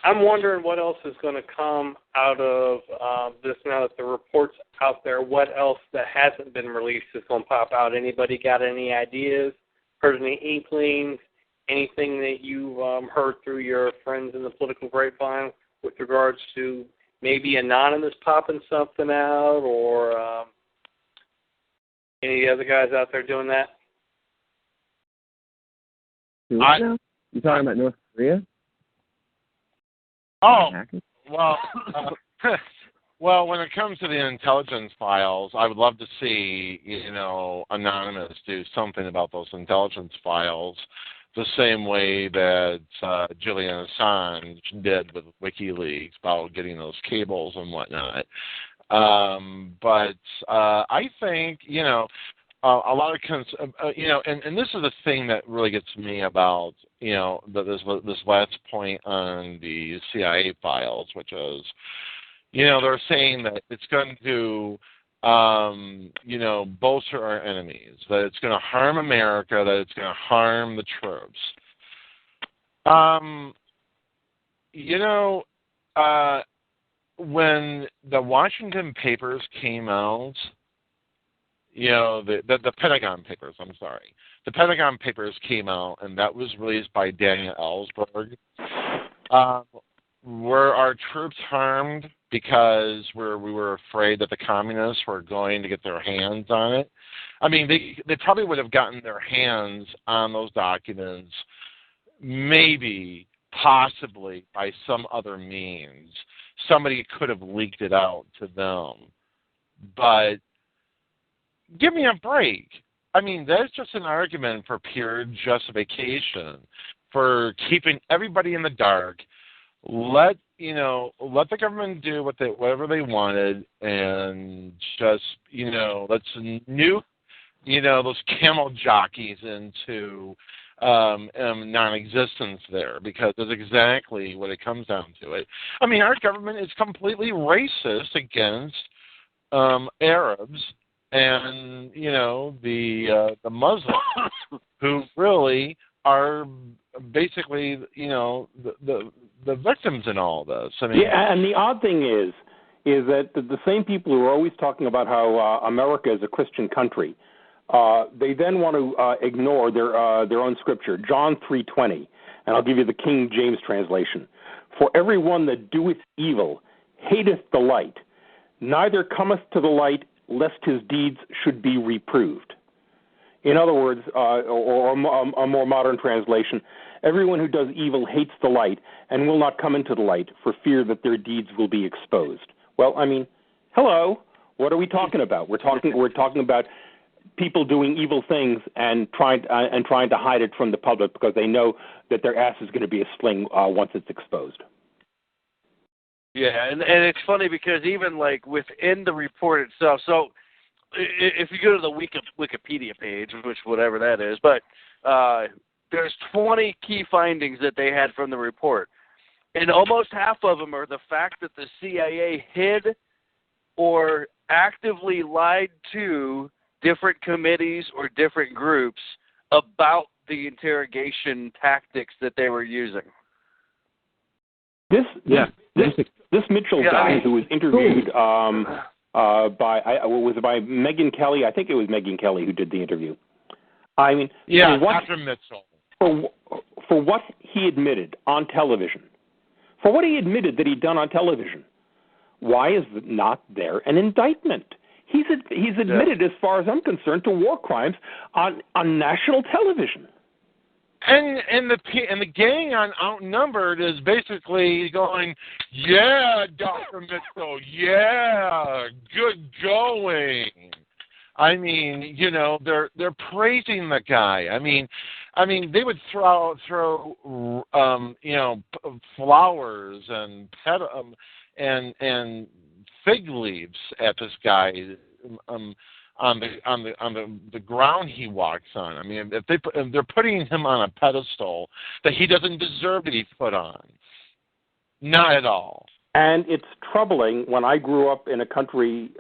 I'm wondering what else is going to come out of this now that the report's out there. What else that hasn't been released is going to pop out? Anybody got any ideas, heard any inklings, anything that you've heard through your friends in the political grapevine with regards to maybe Anonymous popping something out, or any other guys out there doing that? You talking about North Korea? Oh, well, well, when it comes to the intelligence files, I would love to see, Anonymous do something about those intelligence files the same way that Julian Assange did with WikiLeaks about getting those cables and whatnot. But I think, a lot of, and this is the thing that really gets me about, this last point on the CIA files, which is, they're saying that it's going to, bolster our enemies, that it's going to harm America, that it's going to harm the troops. When the Washington papers came out, the Pentagon Papers, I'm sorry. The Pentagon Papers came out, and that was released by Daniel Ellsberg. Were our troops harmed because we were afraid that the communists were going to get their hands on it? I mean, they probably would have gotten their hands on those documents, maybe, possibly, by some other means. Somebody could have leaked it out to them. But give me a break. I mean, that's just an argument for pure justification, for keeping everybody in the dark. Let the government do whatever they wanted, and just, let's nuke, those camel jockeys into non-existence there, because that's exactly what it comes down to it. I mean, our government is completely racist against Arabs and the Muslims, who really are basically the victims in all this. I mean, yeah, and the odd thing is that the same people who are always talking about how America is a Christian country, they then want to ignore their own scripture, John 3:20, and I'll give you the King James translation. For everyone that doeth evil hateth the light, neither cometh to the light, lest his deeds should be reproved. In other words, or a more modern translation, everyone who does evil hates the light and will not come into the light for fear that their deeds will be exposed. Well, I mean, hello, what are we talking about? We're talking about people doing evil things and trying to hide it from the public because they know that their ass is going to be a sling once it's exposed. Yeah, and it's funny because even like within the report itself, so if you go to the Wikipedia page, which whatever that is, but there's 20 key findings that they had from the report, and almost half of them are the fact that the CIA hid or actively lied to different committees or different groups about the interrogation tactics that they were using. This Mitchell guy who was interviewed by Megyn Kelly. I think it was Megyn Kelly who did the interview. I mean, Dr. Mitchell. for what he admitted on television, for what he admitted that he'd done on television, why is not there an indictment? He's admitted, as far as I'm concerned, to war crimes on national television. And the gang on Outnumbered is basically going, yeah, Dr. Mitchell, yeah, good going. I mean, you know, they're praising the guy. I mean, they would throw you know, flowers and and fig leaves at this guy on the ground he walks on. I mean, if they're putting him on a pedestal that he doesn't deserve to be put on. Not at all. And it's troubling. When I grew up in a country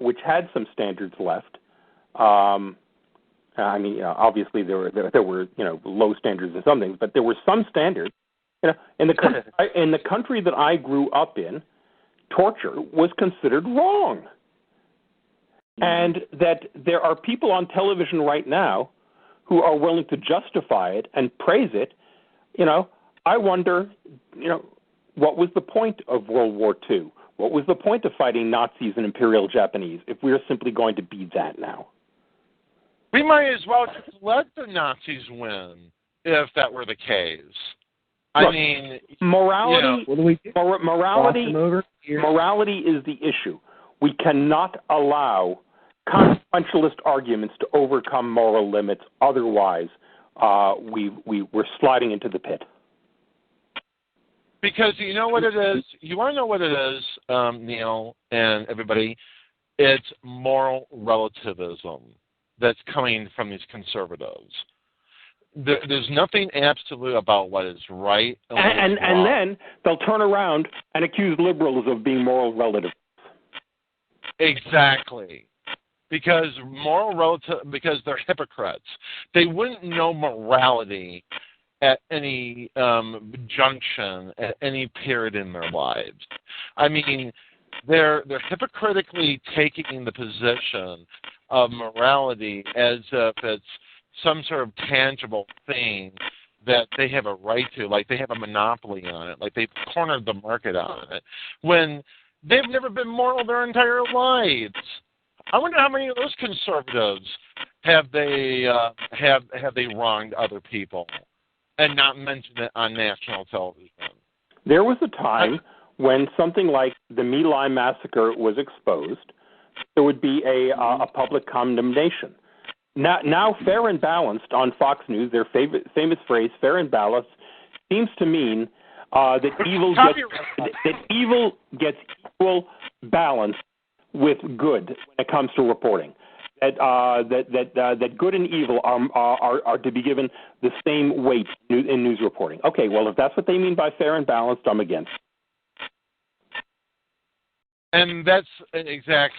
which had some standards left, I mean, obviously there were you know, low standards in some things, but there were some standards. You know, in the country that I grew up in, torture was considered wrong. And that there are people on television right now who are willing to justify it and praise it. You know, I wonder, you know, what was the point of World War II? What was the point of fighting Nazis and Imperial Japanese if we're simply going to be that now? We might as well just let the Nazis win if that were the case. I mean, morality. What do we do? Morality is the issue. We cannot allow consequentialist arguments to overcome moral limits. Otherwise, we're sliding into the pit. Because you know what it is? You want to know what it is, Neil and everybody? It's moral relativism that's coming from these conservatives. There's nothing absolute about what is right and then they'll turn around and accuse liberals of being moral relativists. Exactly. Because because they're hypocrites. They wouldn't know morality at any junction, at any period in their lives. I mean, they're hypocritically taking the position of morality as if it's some sort of tangible thing that they have a right to, like they have a monopoly on it, like they've cornered the market on it, when they've never been moral their entire lives. I wonder how many of those conservatives have they wronged other people and not mentioned it on national television. There was a time when something like the My Lai massacre was exposed, there would be a public condemnation. Now, fair and balanced on Fox News, their famous phrase, fair and balanced, seems to mean that evil gets equal balance with good when it comes to reporting. That good and evil are to be given the same weight in news reporting. Okay, well, if that's what they mean by fair and balanced, I'm against. And that's an exact.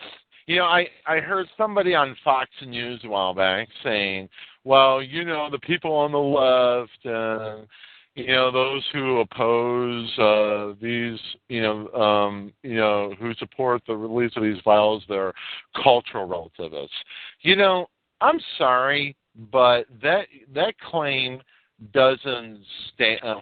You know, I heard somebody on Fox News a while back saying, well, you know, the people on the left and, you know, those who oppose these, who support the release of these files, they're cultural relativists. You know, I'm sorry, but that claim doesn't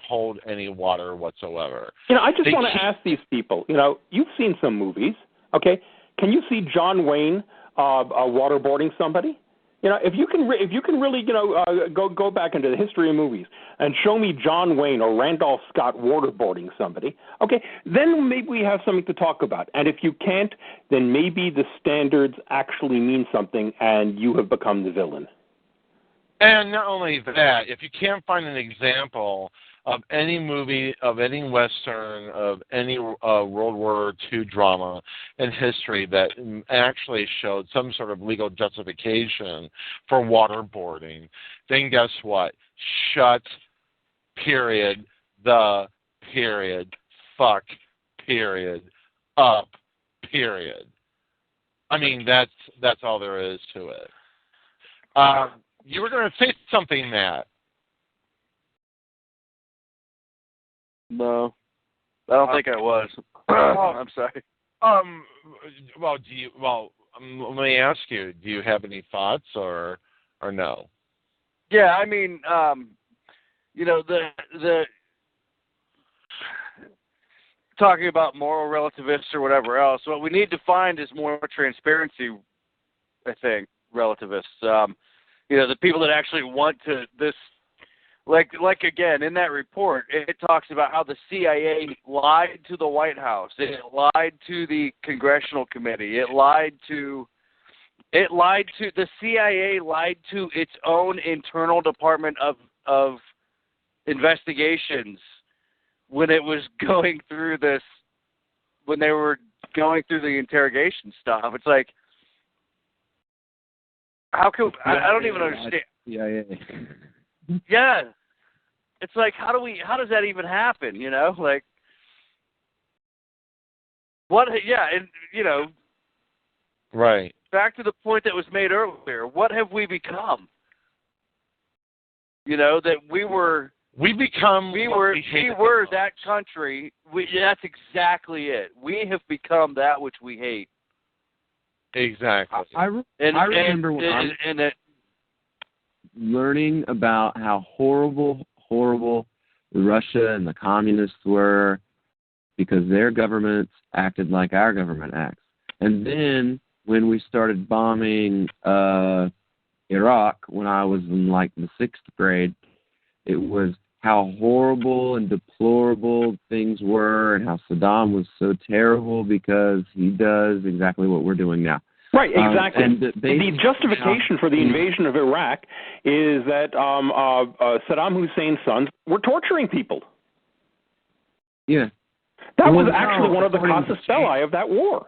hold any water whatsoever. You know, I just want to ask these people, you know, you've seen some movies, okay? Can you see John Wayne waterboarding somebody? You know, if you can really, you know, go back into the history of movies and show me John Wayne or Randolph Scott waterboarding somebody, okay, then maybe we have something to talk about. And if you can't, then maybe the standards actually mean something and you have become the villain. And not only that, if you can't find an example of any movie, of any Western, of any World War II drama in history that actually showed some sort of legal justification for waterboarding, then guess what? Shut, period, the, period, fuck, period, up, period. I mean, that's all there is to it. You were going to say something, Matt. No, I don't think I was. I'm sorry. Well, let me ask you: do you have any thoughts, or no? Yeah, I mean, the talking about moral relativists or whatever else. What we need to find is more transparency. I think relativists. The people that actually want to this. Like again, in that report, it talks about how the CIA lied to the White House. It lied to the Congressional Committee. The CIA lied to its own internal department of investigations when it was going through this, when they were going through the interrogation stuff. It's like, how come, I don't even understand. CIA. Yeah. It's like, how does that even happen, Like, what, yeah, and, Right. Back to the point that was made earlier, what have we become? That we were that country. That's exactly it. We have become that which we hate. Exactly. I remember learning about how horrible Russia and the communists were because their governments acted like our government acts. And then when we started bombing Iraq when I was in like the 6th grade, it was how horrible and deplorable things were and how Saddam was so terrible because he does exactly what we're doing now. Right, exactly. The justification for the invasion of Iraq is that Saddam Hussein's sons were torturing people. Yeah. That was actually one of the casus belli of that war.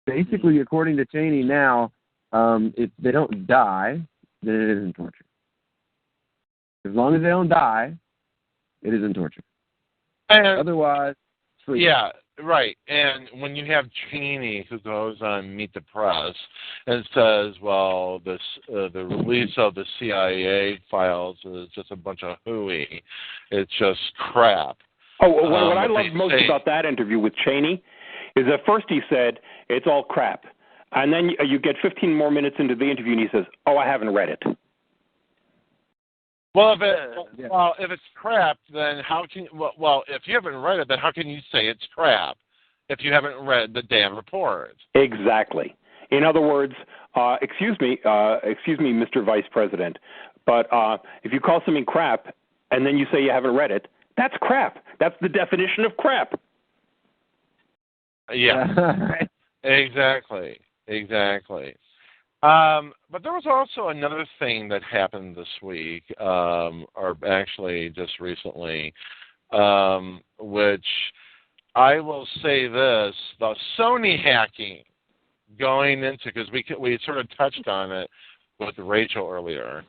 Basically, according to Cheney now, if they don't die, then it isn't torture. As long as they don't die, it isn't torture. And otherwise, free. Yeah, right. And when you have Cheney who goes on Meet the Press and says, well, the release of the CIA files is just a bunch of hooey, it's just crap. Oh, what I loved most about that interview with Cheney is at first he said, it's all crap. And then you get 15 more minutes into the interview and he says, oh, I haven't read it. Well, if it's crap, then how can if you haven't read it, then how can you say it's crap if you haven't read the damn report? Exactly. In other words, excuse me, Mr. Vice President, but if you call something crap and then you say you haven't read it, that's crap. That's the definition of crap. Yeah. Exactly. But there was also another thing that happened this week, or actually just recently, which I will say this: the Sony hacking going into, because we sort of touched on it with Rachel earlier,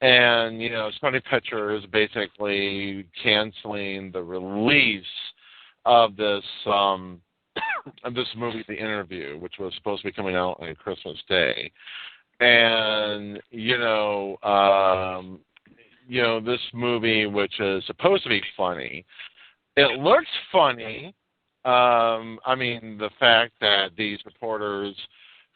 and Sony Pictures basically canceling the release of this movie, The Interview, which was supposed to be coming out on Christmas Day. And, this movie, which is supposed to be funny, it looks funny. I mean, the fact that these reporters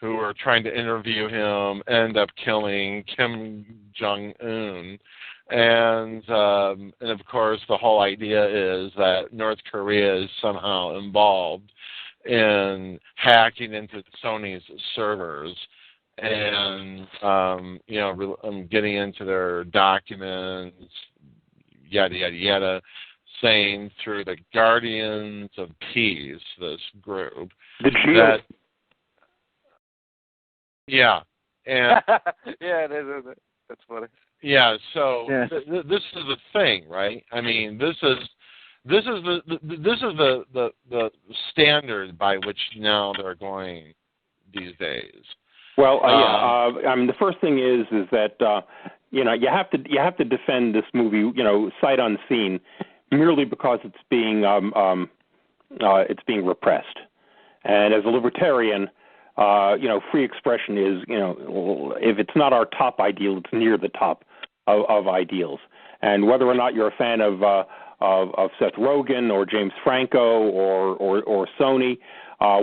who are trying to interview him end up killing Kim Jong-un. And of course, the whole idea is that North Korea is somehow involved in hacking into Sony's servers and, getting into their documents, yada, yada, yada, saying through the Guardians of Peace, this group, that, yeah. And, yeah, that's funny. Yeah, so this is the thing, right? I mean, this is the standard by which now they're going these days. Well, I mean, the first thing is that you have to defend this movie, sight unseen, merely because it's being repressed. And as a libertarian, free expression is, if it's not our top ideal, it's near the top of ideals. And whether or not you're a fan of Seth Rogen or James Franco or Sony,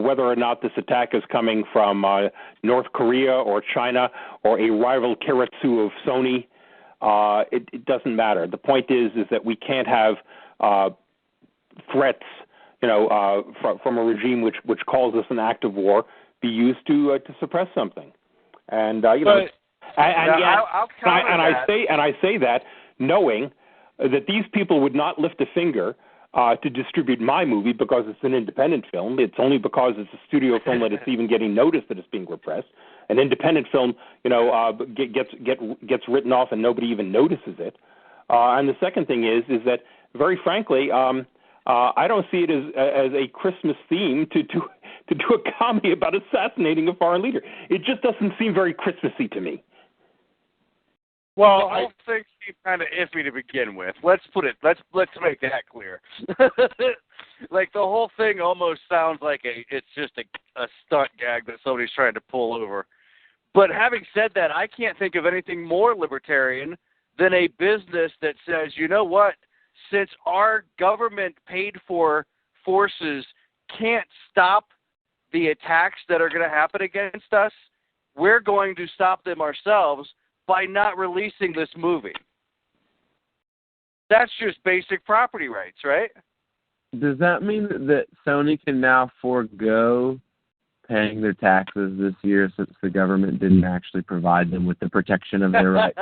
whether or not this attack is coming from North Korea or China or a rival Keiretsu of Sony, it doesn't matter. The point is that we can't have threats, from a regime which calls us an act of war, be used to suppress something. And I say that knowing that these people would not lift a finger to distribute my movie because it's an independent film. It's only because it's a studio film that it's even getting noticed that it's being repressed. An independent film, gets written off and nobody even notices it. And the second thing is that, very frankly, I don't see it as a Christmas theme to do a comedy about assassinating a foreign leader. It just doesn't seem very Christmassy to me. Well, I think seemed kind of iffy to begin with. Let's make that clear. Like the whole thing almost sounds like it's just a stunt gag that somebody's trying to pull over. But having said that, I can't think of anything more libertarian than a business that says, you know what, since our government paid for forces can't stop the attacks that are going to happen against us, we're going to stop them ourselves by not releasing this movie. That's just basic property rights, right? Does that mean that Sony can now forego paying their taxes this year since the government didn't actually provide them with the protection of their rights?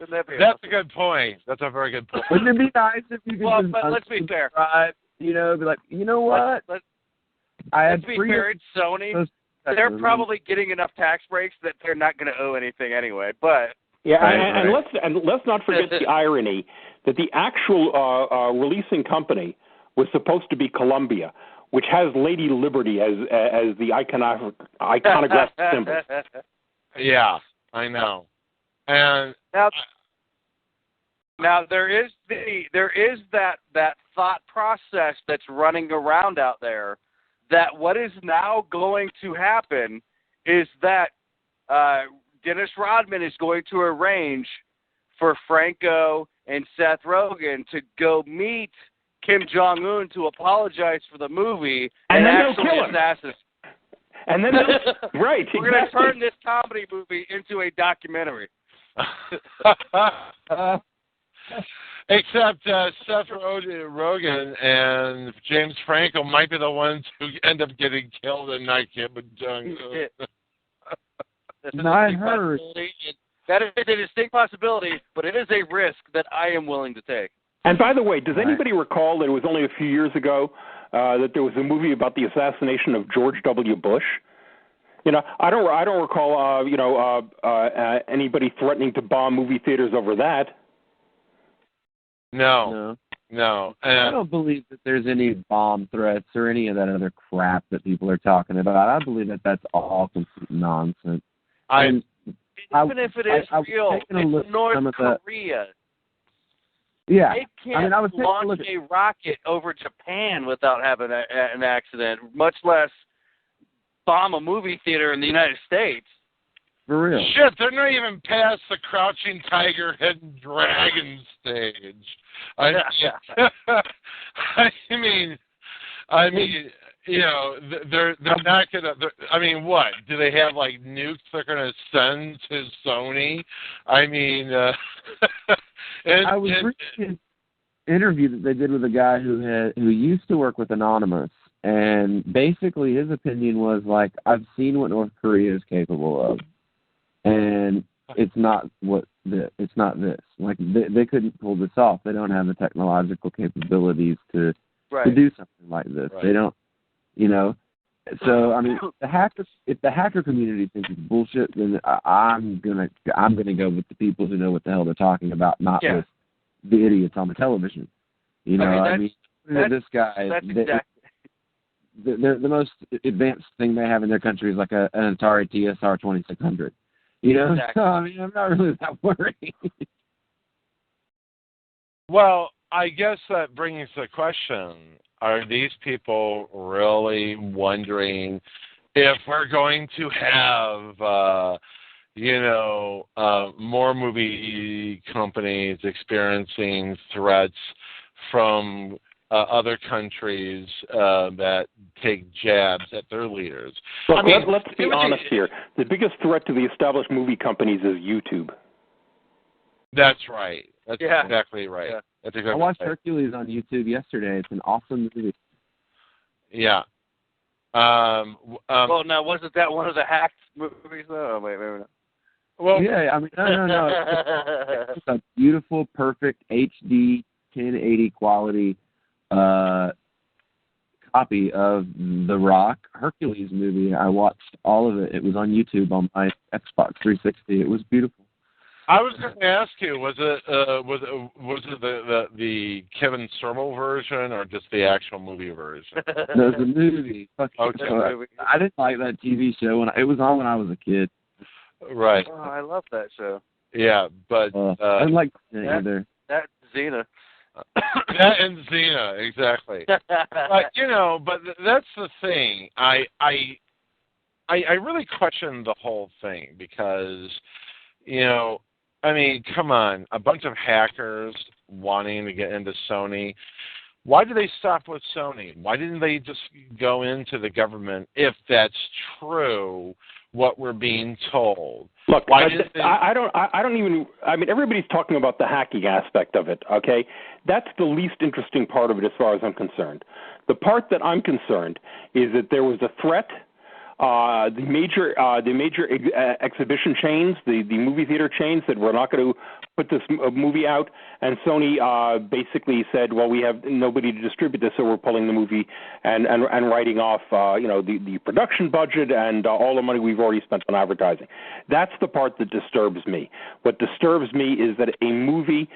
That's a good point. That's a very good point. Wouldn't it be nice if you could but let's be fair. Be like, you know what? Let's be fair, it's Sony. They're probably getting enough tax breaks that they're not going to owe anything anyway. But and let's not forget the irony that the actual releasing company was supposed to be Columbia, which has Lady Liberty as the iconographic symbol. Yeah, I know. And now there is that thought process that's running around out there that what is now going to happen is that Dennis Rodman is going to arrange for Franco and Seth Rogen to go meet Kim Jong-un to apologize for the movie and actually assassinate. And then, right, we're going to turn this comedy movie into a documentary. Except Seth Rogen and James Franco might be the ones who end up getting killed and not Kim Jong-un. I heard. That is a distinct possibility, but it is a risk that I am willing to take. And by the way, does anybody recall that it was only a few years ago that there was a movie about the assassination of George W. Bush? I don't recall anybody threatening to bomb movie theaters over that. No. I don't believe that there's any bomb threats or any of that other crap that people are talking about. I believe that that's all complete nonsense. Even if it is real, it's North Korea. Yeah, They can't launch a rocket over Japan without having an accident, much less bomb a movie theater in the United States. For real. Shit, they're not even past the Crouching Tiger, Hidden Dragon stage. I mean, they're not gonna. I mean, what do they have, like nukes they're gonna send to Sony? I mean, I was reading an interview that they did with a guy who used to work with Anonymous, and basically his opinion was like, I've seen what North Korea is capable of, and it's not it's not this. Like they couldn't pull this off. They don't have the technological capabilities to do something like this. Right. They don't, So I mean, if the hacker community thinks it's bullshit, then I'm gonna go with the people who know what the hell they're talking about, not with the idiots on the television. This guy. The most advanced thing they have in their country is like an Atari TSR 2600. Exactly. So I mean, I'm not really that worried. Well, I guess that brings the question: are these people really wondering if we're going to have, more movie companies experiencing threats from other countries that take jabs at their leaders? Look, let's be honest here. The biggest threat to the established movie companies is YouTube. That's right. That's exactly right. Yeah. That's exactly I watched right. Hercules on YouTube yesterday. It's an awesome movie. Yeah. Well, now, wasn't that one of the hacked movies, though? Oh, wait, maybe not. Well, yeah, I mean, no. It's a beautiful, perfect HD 1080 quality copy of the Rock Hercules movie. I watched all of it. It was on YouTube on my Xbox 360. It was beautiful. I was going to ask you, was it the Kevin Sorbo version or just the actual movie version? No, the movie. Okay. I didn't like that TV show when it was on when I was a kid. Right. Oh, I love that show. Yeah, but I didn't like it either. That Xena. That and Xena, exactly. But but that's the thing. I really question the whole thing because, I mean, come on, a bunch of hackers wanting to get into Sony. Why did they stop with Sony? Why didn't they just go into the government if that's true, what we're being told? Look, I don't even. I mean, everybody's talking about the hacking aspect of it. Okay, that's the least interesting part of it, as far as I'm concerned. The part that I'm concerned is that there was a threat. The major exhibition chains, the movie theater chains, said we're not going to put this movie out, and Sony basically said, well, we have nobody to distribute this, so we're pulling the movie and writing off the production budget and all the money we've already spent on advertising. That's the part that disturbs me. What disturbs me is that a movie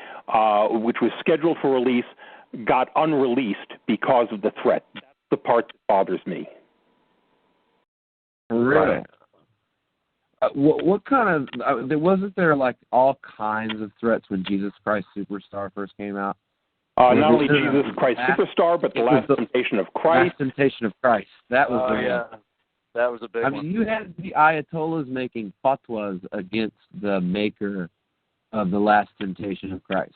which was scheduled for release got unreleased because of the threat. That's the part that bothers me. Really? What kind of wasn't there like all kinds of threats when Jesus Christ Superstar first came out? Not only Jesus Christ Superstar, but the Last Temptation of Christ. Last Temptation of Christ. That was the one. That was a big one. I mean, you had the Ayatollahs making fatwas against the maker of the Last Temptation of Christ.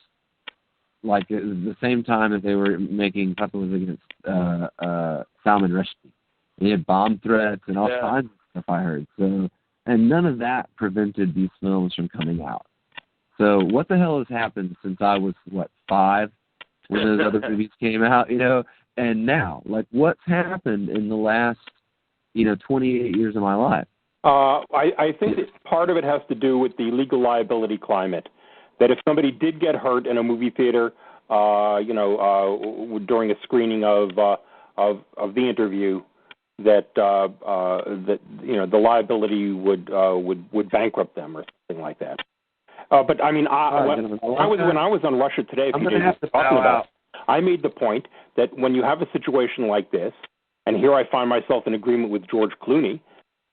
Like at the same time that they were making fatwas against Salman Rushdie. They had bomb threats and all kinds of stuff, I heard. So, and none of that prevented these films from coming out. So what the hell has happened since I was, 5, when those other movies came out, and now? Like, what's happened in the last, 28 years of my life? I think that part of it has to do with the legal liability climate. That if somebody did get hurt in a movie theater, during a screening of the interview, that the liability would bankrupt them or something like that. But I mean, when I was on Russia Today, I made the point that when you have a situation like this, and here I find myself in agreement with George Clooney,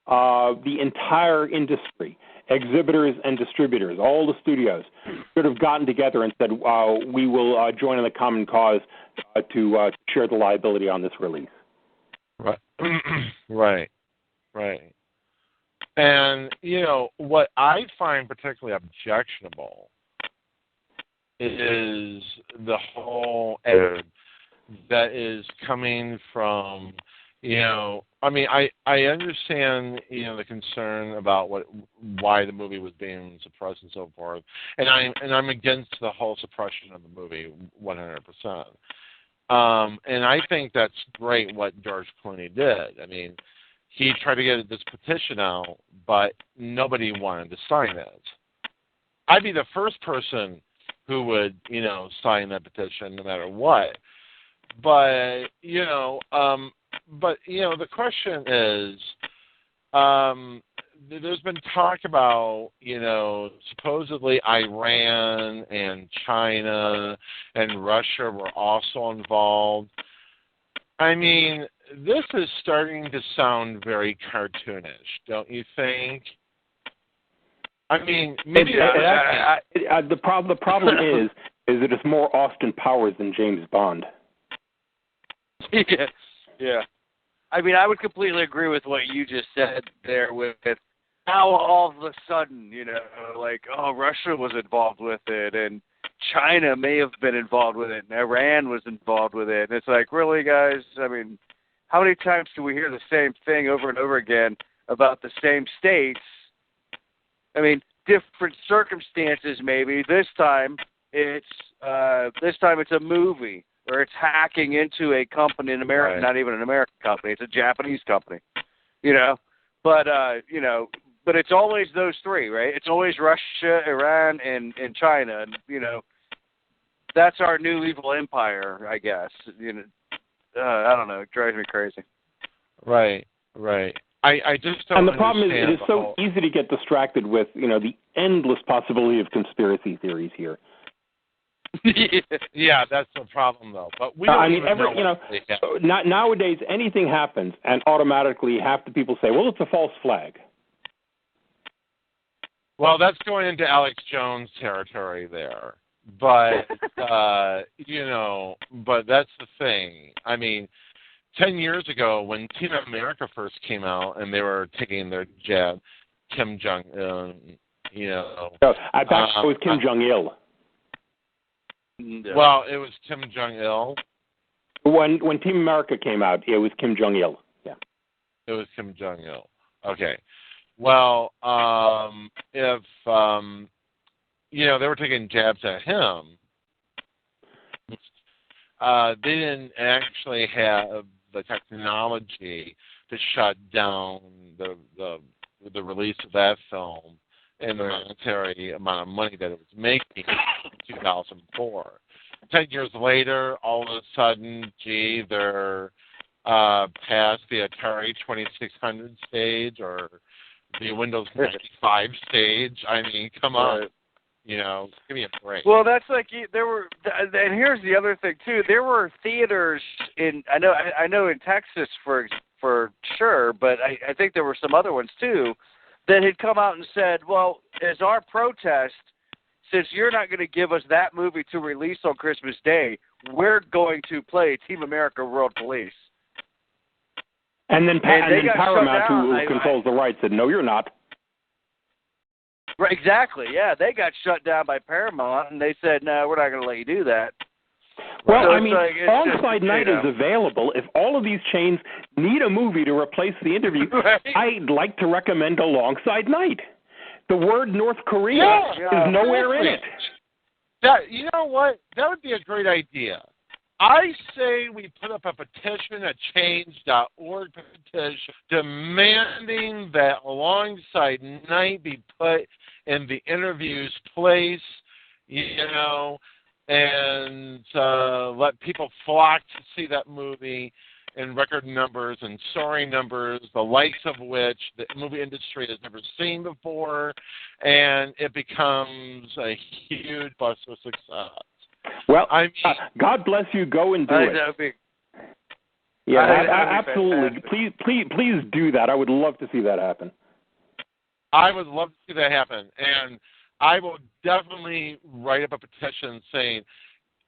the entire industry, exhibitors and distributors, all the studios, should have gotten together and said, we will join in the common cause to share the liability on this release. Right. And, what I find particularly objectionable is the whole ad that is coming from, I mean, I understand, the concern about why the movie was being suppressed and so forth, and I'm against the whole suppression of the movie 100%. And I think that's great what George Clooney did. I mean, he tried to get this petition out, but nobody wanted to sign it. I'd be the first person who would, sign that petition no matter what. But, the question is, there's been talk about, supposedly Iran and China and Russia were also involved. I mean, this is starting to sound very cartoonish, don't you think? I mean, maybe the problem is that it's more Austin Powers than James Bond. Yeah. I mean, I would completely agree with what you just said there with how all of a sudden, Russia was involved with it, and China may have been involved with it, and Iran was involved with it. And it's like, really, guys? I mean, how many times do we hear the same thing over and over again about the same states? I mean, different circumstances. Maybe this time it's a movie, or it's hacking into a company in America, not even an American company. It's a Japanese company, But but it's always those three, right? It's always Russia, Iran, and China, and that's our new evil empire, I guess. I don't know. It drives me crazy. Right. I just don't. And the problem is, understand it is so easy to get distracted with, the endless possibility of conspiracy theories here. Yeah, that's the problem, though. But we don't nowadays anything happens, and automatically half the people say, "Well, it's a false flag." Well, that's going into Alex Jones territory there. But but that's the thing. I mean, 10 years ago, when Team America first came out and they were taking their jab, Kim Jong-un, I thought it was Kim Jong-il. Well, it was Kim Jong-il. When Team America came out, it was Kim Jong-il. Yeah. It was Kim Jong-il. Okay. Well, if they were taking jabs at him, they didn't actually have the technology to shut down the release of that film and the monetary amount of money that it was making in 2004. 10 years later, all of a sudden, they're past the Atari 2600 stage or the Windows 95 stage. I mean, come on. Give me a break. Well, that's like there were, and here's the other thing too. There were theaters I know in Texas for sure, but I think there were some other ones too that had come out and said, well, as our protest, since you're not going to give us that movie to release on Christmas Day, we're going to play Team America World Police. And then Paramount, who controls the rights, said, no, you're not. Right, exactly, yeah. They got shut down by Paramount, and they said, no, we're not going to let you do that. Well, so Alongside Night is available. If all of these chains need a movie to replace the interview, I'd like to recommend Alongside Night. The word North Korea is nowhere in it. You know what? That would be a great idea. I say we put up a petition, a change.org petition, demanding that Alongside Night be put in the interview's place, and let people flock to see that movie in record numbers and soaring numbers, the likes of which the movie industry has never seen before, and it becomes a huge bust of success. Well, God bless you. Go and do it. Absolutely. Please do that. I would love to see that happen. I would love to see that happen, and I will definitely write up a petition saying,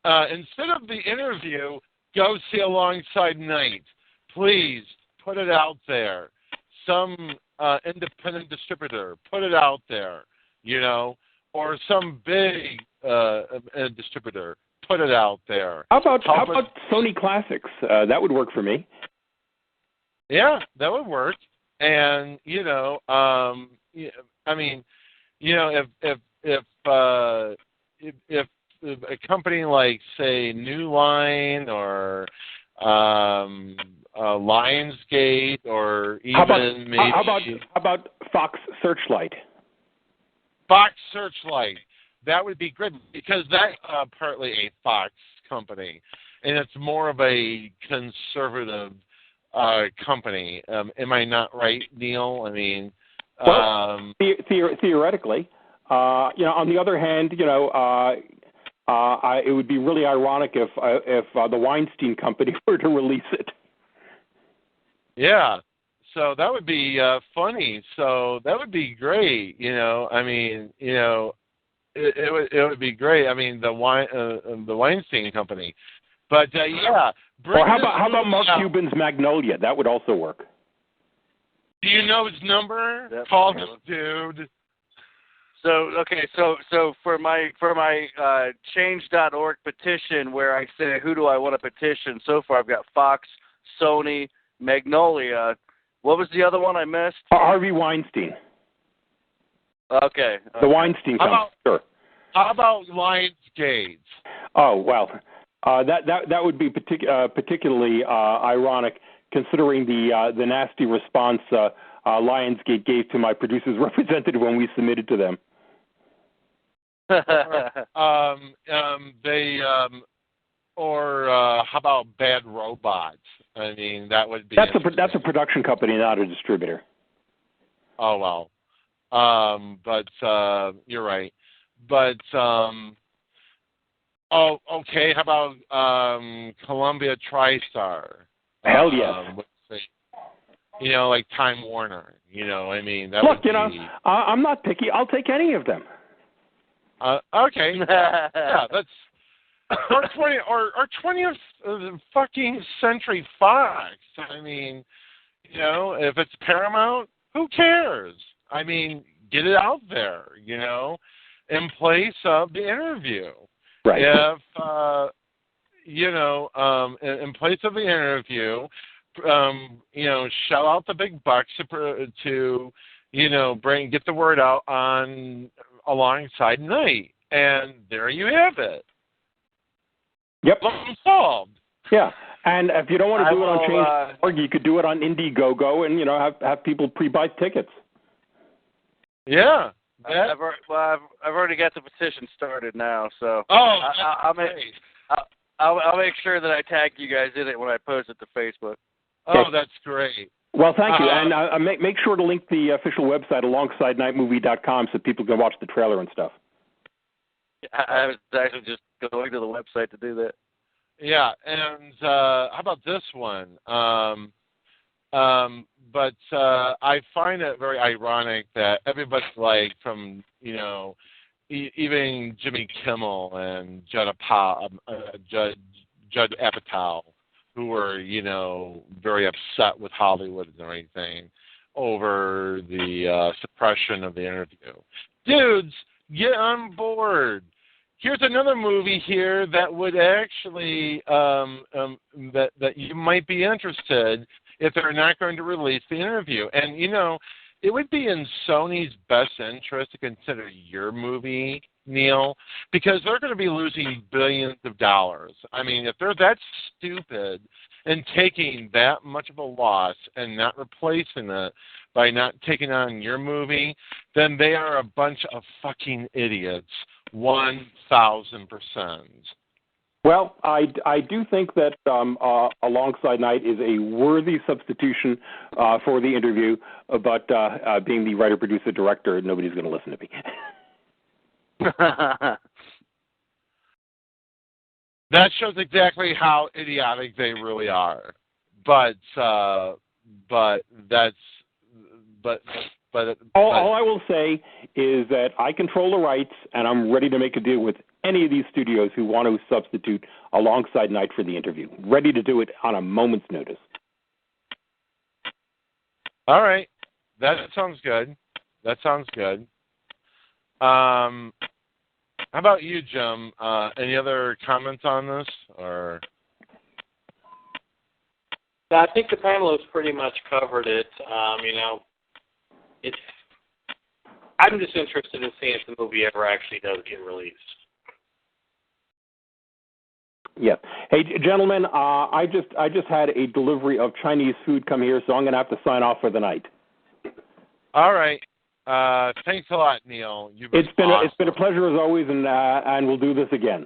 instead of the interview, go see Alongside Night. Please put it out there. Some independent distributor, put it out there, or some big distributor, put it out there. How about Sony Classics? That would work for me. Yeah, that would work. And if a company like, say, New Line or Lionsgate, or even how about Fox Searchlight? Fox Searchlight. That would be great, because that's partly a Fox company, and it's more of a conservative company. Am I not right, Neil? I mean, theoretically, on the other hand, it would be really ironic if the Weinstein Company were to release it. Yeah. So that would be funny. So that would be great. It would be great. I mean, the Weinstein Company. But yeah. Or how about Mark Cuban's Magnolia? That would also work. Do you know his number? Call this dude. So for my change.org petition, where I say who do I want to petition, so far I've got Fox, Sony, Magnolia. What was the other one I missed? Harvey Weinstein. Okay. The Weinstein Company. Sure. How about Lionsgate? Oh well, that would be particularly ironic, considering the nasty response Lionsgate gave to my producer's representative when we submitted to them. Or how about Bad Robots? I mean, that would be. That's a production company, not a distributor. Oh well, but you're right. But okay. How about Columbia TriStar? Hell yes. Like Time Warner. I mean, that look. Would I'm not picky. I'll take any of them. Okay. Yeah, that's. Or 20th fucking Century Fox. I mean, if it's Paramount, who cares? I mean, get it out there, in place of the interview. Right. If in place of the interview, shell out the big bucks to get the word out on alongside Night, and there you have it. Yep. Problem solved. Yeah, and if you don't want to do it on Change.org, you could do it on Indiegogo, and have people pre-buy tickets. Yeah. I've already got the petition started now, so I'll make sure that I tag you guys in it when I post it to Facebook. Oh, that's great. Well, thank you, and make sure to link the official website alongside nightmovie.com so people can watch the trailer and stuff. I was actually just going to the website to do that. Yeah, and how about this one? But I find it very ironic that everybody, from even Jimmy Kimmel and Judd Apatow, who were very upset with Hollywood and everything over the suppression of the interview. Dudes, get on board. Here's another movie here that would actually that you might be interested if they're not going to release the interview. And it would be in Sony's best interest to consider your movie, Neil, because they're going to be losing billions of dollars. I mean, if they're that stupid and taking that much of a loss and not replacing it by not taking on your movie, then they are a bunch of fucking idiots. 1,000%. Well, I do think that Alongside Night is a worthy substitution for the interview, but being the writer, producer, director, nobody's going to listen to me. That shows exactly how idiotic they really are. But all I will say is that I control the rights, and I'm ready to make a deal with any of these studios who want to substitute Alongside Night for the interview. Ready to do it on a moment's notice. All right. That sounds good. How about you, Jim? Any other comments on this? Or I think the panelists pretty much covered it. I'm just interested in seeing if the movie ever actually does get released. Yeah. Hey, gentlemen, I just had a delivery of Chinese food come here, so I'm going to have to sign off for the night. All right. Thanks a lot, Neil. It's been a pleasure as always, and we'll do this again.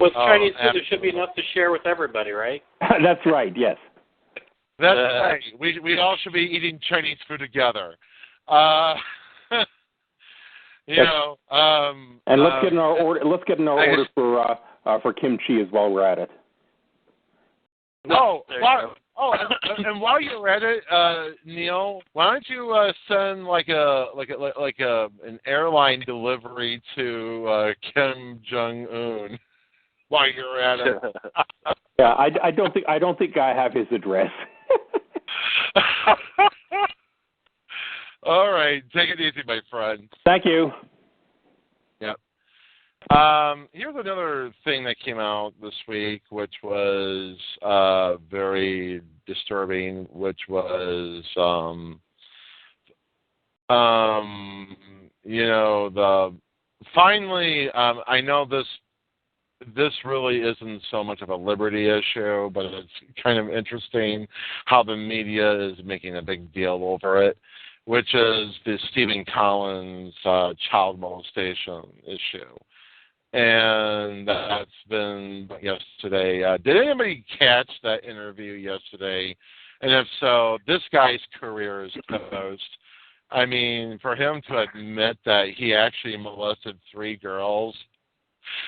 With Chinese food, there should be enough to share with everybody, right? That's right. Yes. That's right. We all should be eating Chinese food together. And let's get in our order. Let's get in our order for kimchi as well. We're at it. And while you're at it, Neil, why don't you send an airline delivery to Kim Jong Un while you're at it? Yeah, I don't think I have his address. All right, take it easy, my friend. Thank you. Yep. Here's another thing that came out this week, which was very disturbing, which was finally, I know this really isn't so much of a liberty issue, but it's kind of interesting how the media is making a big deal over it, which is the Stephen Collins child molestation issue. And that's been yesterday. Did anybody catch that interview yesterday? And if so, this guy's career is toast. I mean, for him to admit that he actually molested 3 girls,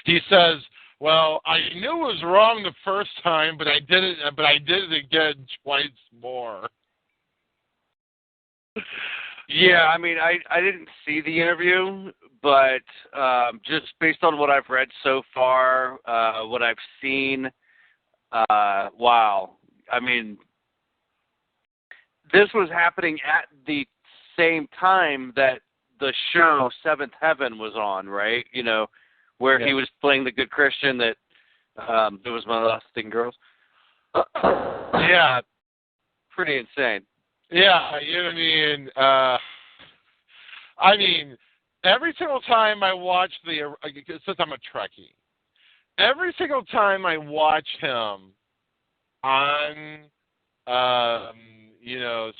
he says, "Well, I knew it was wrong the first time, but I did it again twice more." Yeah, I mean, I didn't see the interview, but just based on what I've read so far, what I've seen, wow. I mean, this was happening at the same time that the show Seventh Heaven was on, right? Where he was playing the good Christian that was molesting girls. Yeah. Pretty insane. Yeah, I mean, every single time I watch since I'm a Trekkie, every single time I watch him on,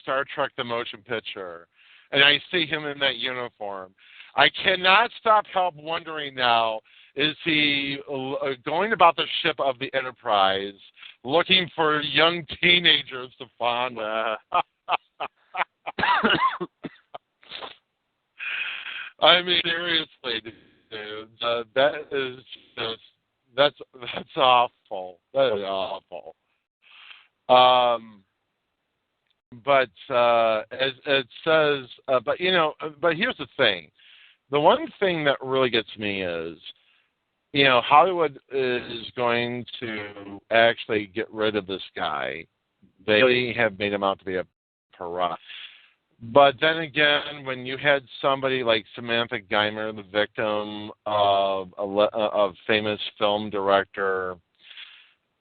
Star Trek the Motion Picture, and I see him in that uniform, I cannot help wondering now, is he going about the ship of the Enterprise looking for young teenagers to fondle? I mean, seriously, dude, that is just, that's awful. That is awful. But as it says, but here's the thing. The one thing that really gets me is, Hollywood is going to actually get rid of this guy. They have made him out to be a pariah. But then again, when you had somebody like Samantha Geimer, the victim of a famous film director,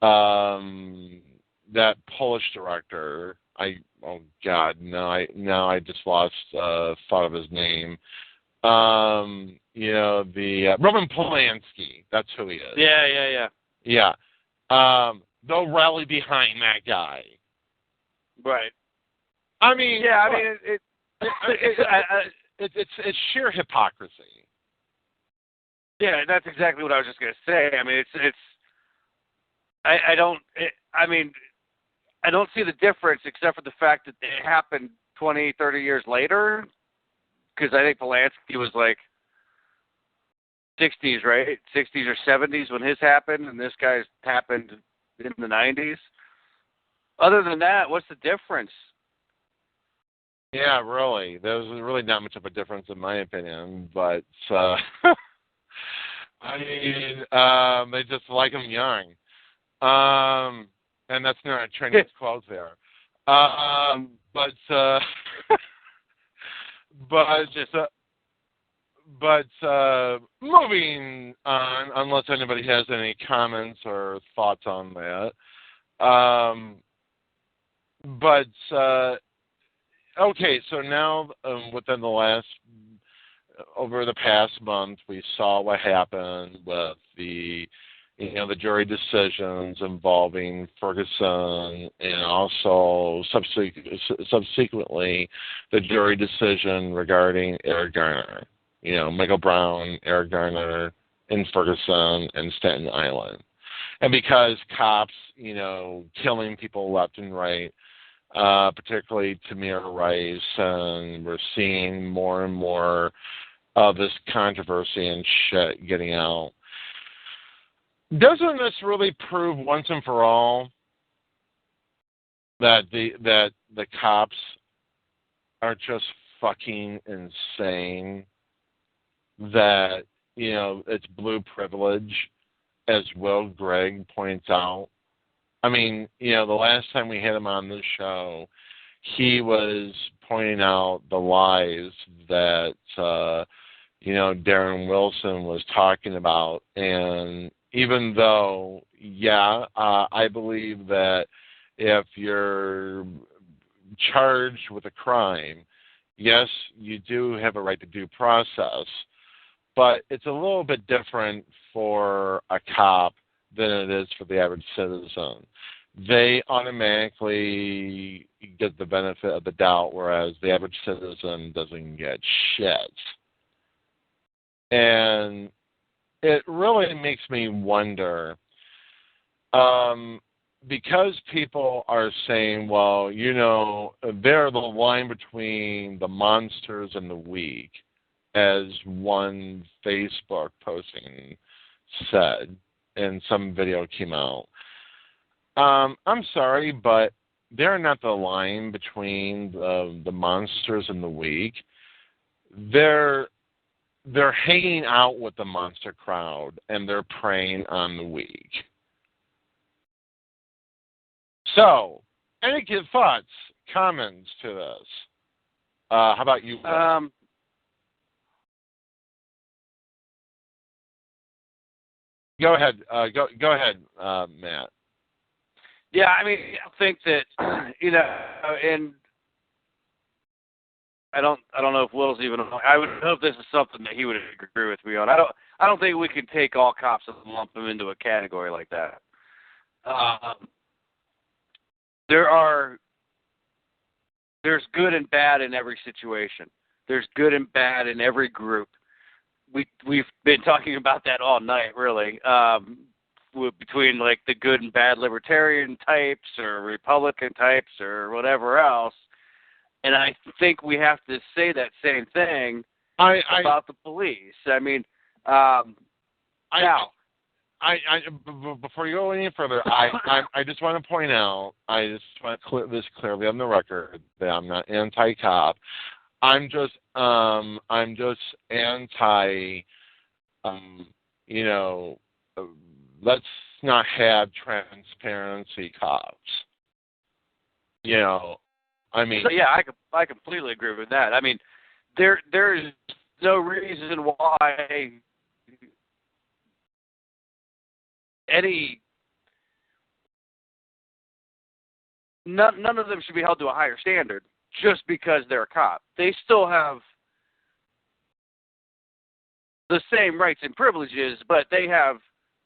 that Polish director, I just lost thought of his name. The Roman Polanski, that's who he is. Yeah. They'll rally behind that guy. Right. I mean, it's sheer hypocrisy. Yeah, that's exactly what I was just going to say. I mean, I don't see the difference except for the fact that it happened 20, 30 years later. Because I think Polanski was like 60s, right? 60s or 70s when his happened, and this guy's happened in the 90s. Other than that, what's the difference? Yeah, really. There's really not much of a difference in my opinion, but I mean, they just like him young. And that's not a Chinese quote there. But moving on, unless anybody has any comments or thoughts on that. Okay, so now within over the past month, we saw what happened with the jury decisions involving Ferguson, and also subsequently the jury decision regarding Eric Garner. Michael Brown, Eric Garner, in Ferguson and Staten Island. And because cops, killing people left and right, particularly Tamir Rice, and we're seeing more and more of this controversy and shit getting out. Doesn't this really prove once and for all that the cops are just fucking insane? That it's blue privilege, as Will Gregg points out. I mean, the last time we had him on this show, he was pointing out the lies that Darren Wilson was talking about. And even though, I believe that if you're charged with a crime, yes, you do have a right to due process, but it's a little bit different for a cop than it is for the average citizen. They automatically get the benefit of the doubt, whereas the average citizen doesn't get shit. And it really makes me wonder, because people are saying, well, you know, they're the line between the monsters and the weak, as one Facebook posting said, and some video came out. I'm sorry, but they're not the line between the monsters and the weak. They're hanging out with the monster crowd, and they're preying on the weak. So, any good thoughts, comments to this? How about you? Go ahead. Go ahead, Matt. Yeah, I mean, I think that, you know, and I don't know if Will's even. I would hope this is something that he would agree with me on. I don't think we can take all cops and lump them into a category like that. There's good and bad in every situation. There's good and bad in every group. We've been talking about that all night, really. Between like the good and bad libertarian types or Republican types or whatever else. And I think we have to say that same thing about the police. I mean, before you go any further, I just want to point out, I just want to clear this clearly on the record that I'm not anti-cop. I'm just anti, you know, let's not have transparency cops. You know, I mean. So, yeah, I completely agree with that. I mean, there is no reason why none of them should be held to a higher standard just because they're a cop. They still have the same rights and privileges, but they have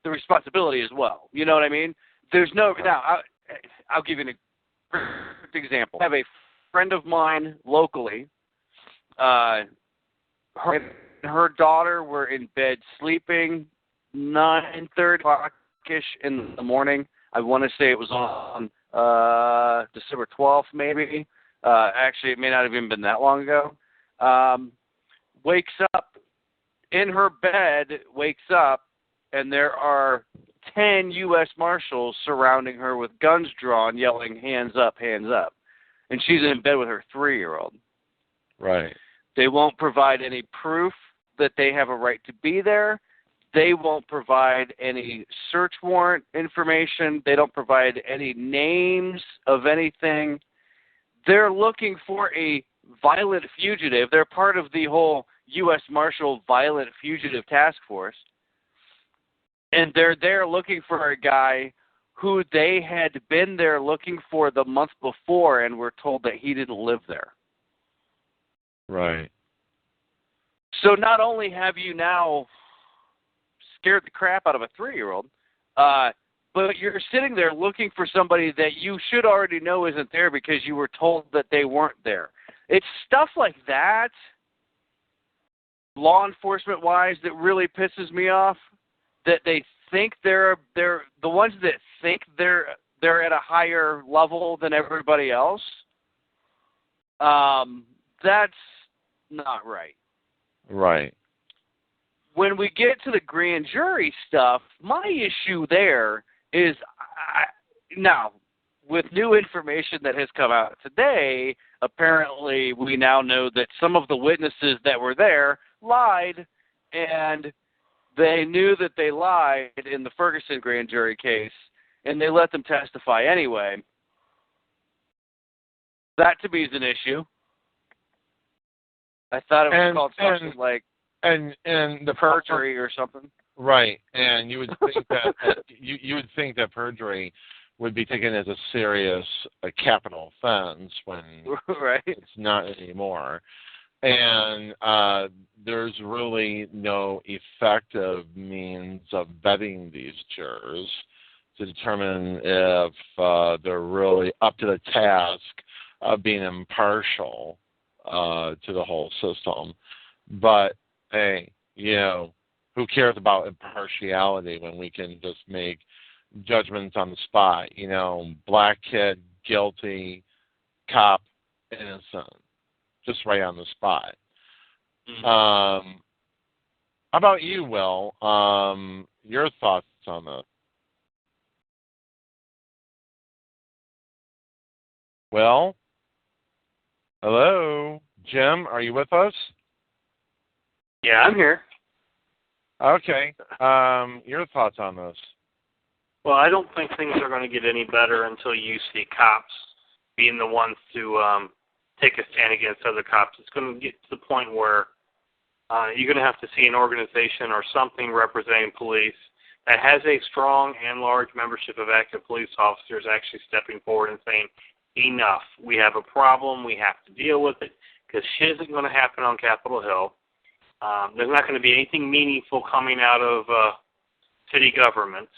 the responsibility as well. You know what I mean? There's no. Now, I'll give you a perfect example. I have a friend of mine locally. Her and her daughter were in bed sleeping 9:30 o'clock-ish in the morning. I want to say it was on December 12th, maybe. Actually, it may not have even been that long ago. Wakes up in her bed, and there are 10 U.S. Marshals surrounding her with guns drawn, yelling, "Hands up, hands up." And she's in bed with her 3-year-old. Right. They won't provide any proof that they have a right to be there. They won't provide any search warrant information. They don't provide any names of anything. They're looking for a violent fugitive. They're part of the whole U.S. Marshal Violent Fugitive Task Force. And they're there looking for a guy who they had been there looking for the month before and were told that he didn't live there. Right. So not only have you now scared the crap out of a 3-year-old, but you're sitting there looking for somebody that you should already know isn't there because you were told that they weren't there. It's stuff like that, law enforcement-wise, that really pisses me off. That they think they're the ones that think they're at a higher level than everybody else. That's not right. Right. When we get to the grand jury stuff, my issue there is now with new information that has come out today. Apparently, we now know that some of the witnesses that were there lied, and they knew that they lied in the Ferguson grand jury case, and they let them testify anyway. That, to me, is an issue. I thought it was called something like the perjury or something. Right, and you would think that you would think that perjury would be taken as a serious capital offense when right. it's not anymore. And there's really no effective means of vetting these jurors to determine if they're really up to the task of being impartial to the whole system. But, hey, who cares about impartiality when we can just make judgments on the spot? Black kid, guilty, cop, innocent, just right on the spot. How about you, Will? Your thoughts on this? Well, hello, Jim, are you with us? Yeah, I'm here. Okay. Your thoughts on this? Well, I don't think things are going to get any better until you see cops being the ones to take a stand against other cops. It's going to get to the point where you're going to have to see an organization or something representing police that has a strong and large membership of active police officers actually stepping forward and saying, enough. We have a problem. We have to deal with it because shit isn't going to happen on Capitol Hill. There's not going to be anything meaningful coming out of city governments.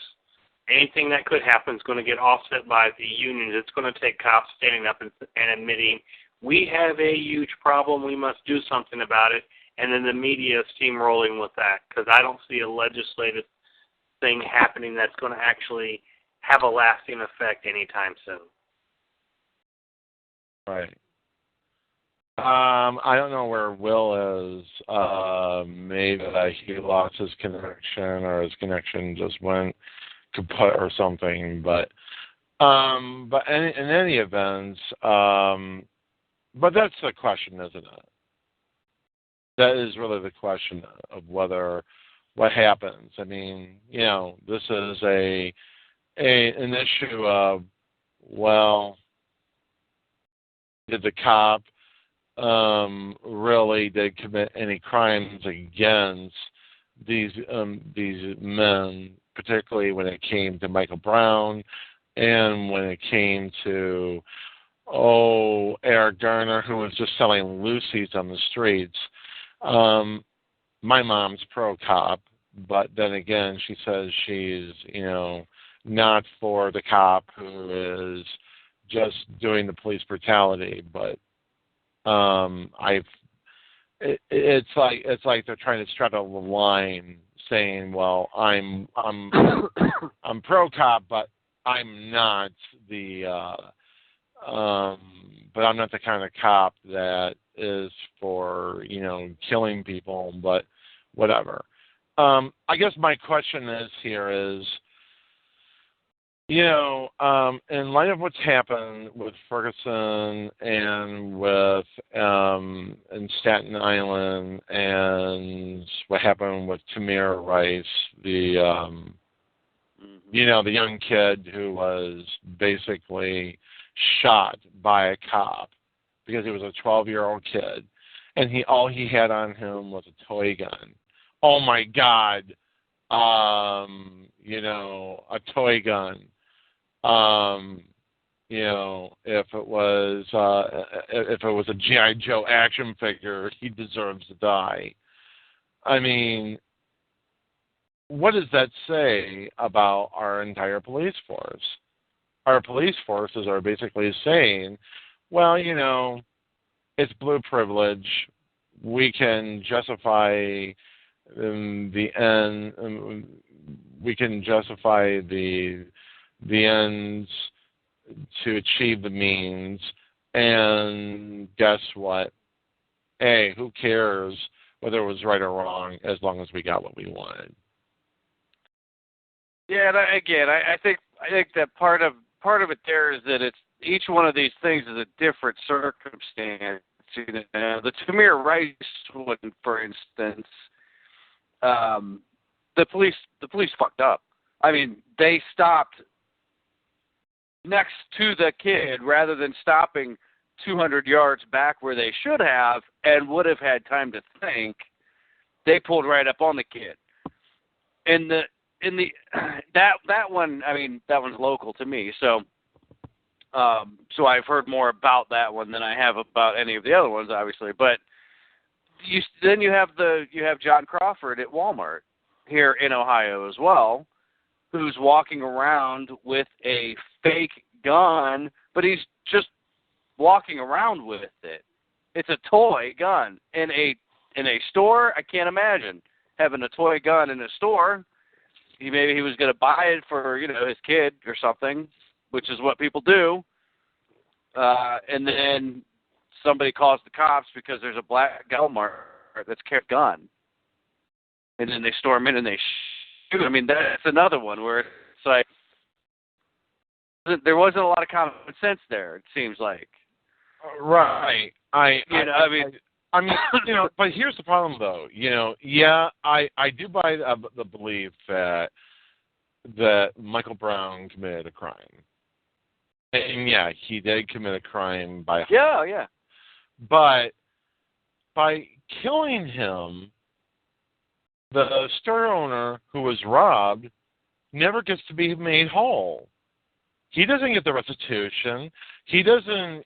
Anything that could happen is going to get offset by the unions. It's going to take cops standing up and admitting, we have a huge problem, we must do something about it, and then the media steamrolling with that, because I don't see a legislative thing happening that's going to actually have a lasting effect anytime soon. Right. I don't know where Will is. Maybe he lost his connection, or his connection just went kaput or something. But in any event, but that's the question, isn't it? That is really the question of what happens. I mean, this is an issue of, well, did the cop really did commit any crimes against these men, particularly when it came to Michael Brown and when it came to Eric Garner, who was just selling Lucy's on the streets. My mom's pro-cop, but then again, she says she's, not for the cop who is just doing the police brutality. But it's like they're trying to straddle the line, saying, well, I'm pro-cop, but I'm not but I'm not the kind of cop that is for, killing people, but whatever. I guess my question is, in light of what's happened with Ferguson and with in Staten Island and what happened with Tamir Rice, the the young kid who was basically shot by a cop because he was a 12-year-old kid, and all he had on him was a toy gun. Oh my God, a toy gun. If it was a G.I. Joe action figure, he deserves to die. I mean, what does that say about our entire police force? Our police forces are basically saying, well, it's blue privilege. We can justify the end. We can justify the ends to achieve the means. And guess what? Hey, who cares whether it was right or wrong as long as we got what we wanted? Yeah, and I think that part of it there is that it's each one of these things is a different circumstance. The Tamir Rice one, for instance, the police fucked up. I mean, they stopped next to the kid rather than stopping 200 yards back where they should have and would have had time to think. They pulled right up on the kid. In in the that one, I mean, that one's local to me, so I've heard more about that one than I have about any of the other ones, obviously. But then you have John Crawford at Walmart here in Ohio as well, who's walking around with a fake gun, but he's just walking around with it. It's a toy gun in a store. I can't imagine having a toy gun in a store. Maybe he was going to buy it for his kid or something, which is what people do. And then somebody calls the cops because there's a black Walmart that's carrying a gun, and then they storm in and they shoot. I mean, that's another one where it's like there wasn't a lot of common sense there. It seems like. Right. I mean, but here's the problem, though. I do buy the belief that Michael Brown committed a crime, and yeah, he did commit a crime by. Yeah. But by killing him, the store owner who was robbed never gets to be made whole. He doesn't get the restitution. He doesn't,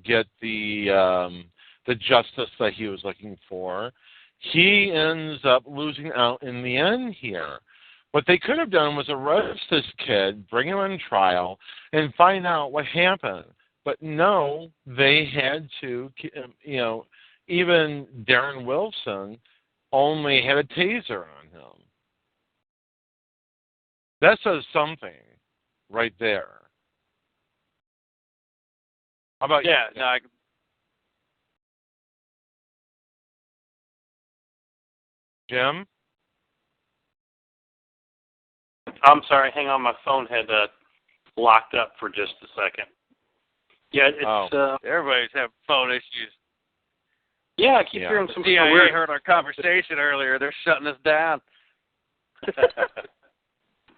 get the justice that he was looking for. He ends up losing out in the end here. What they could have done was arrest this kid, bring him on trial, and find out what happened. But no, they had to, even Darren Wilson only had a taser on him. That says something right there. How about you? No, Jim? I'm sorry, hang on, my phone had locked up for just a second. Yeah, it's everybody's having phone issues. Yeah, I keep hearing some CIA weird. Heard our conversation earlier. They're shutting us down.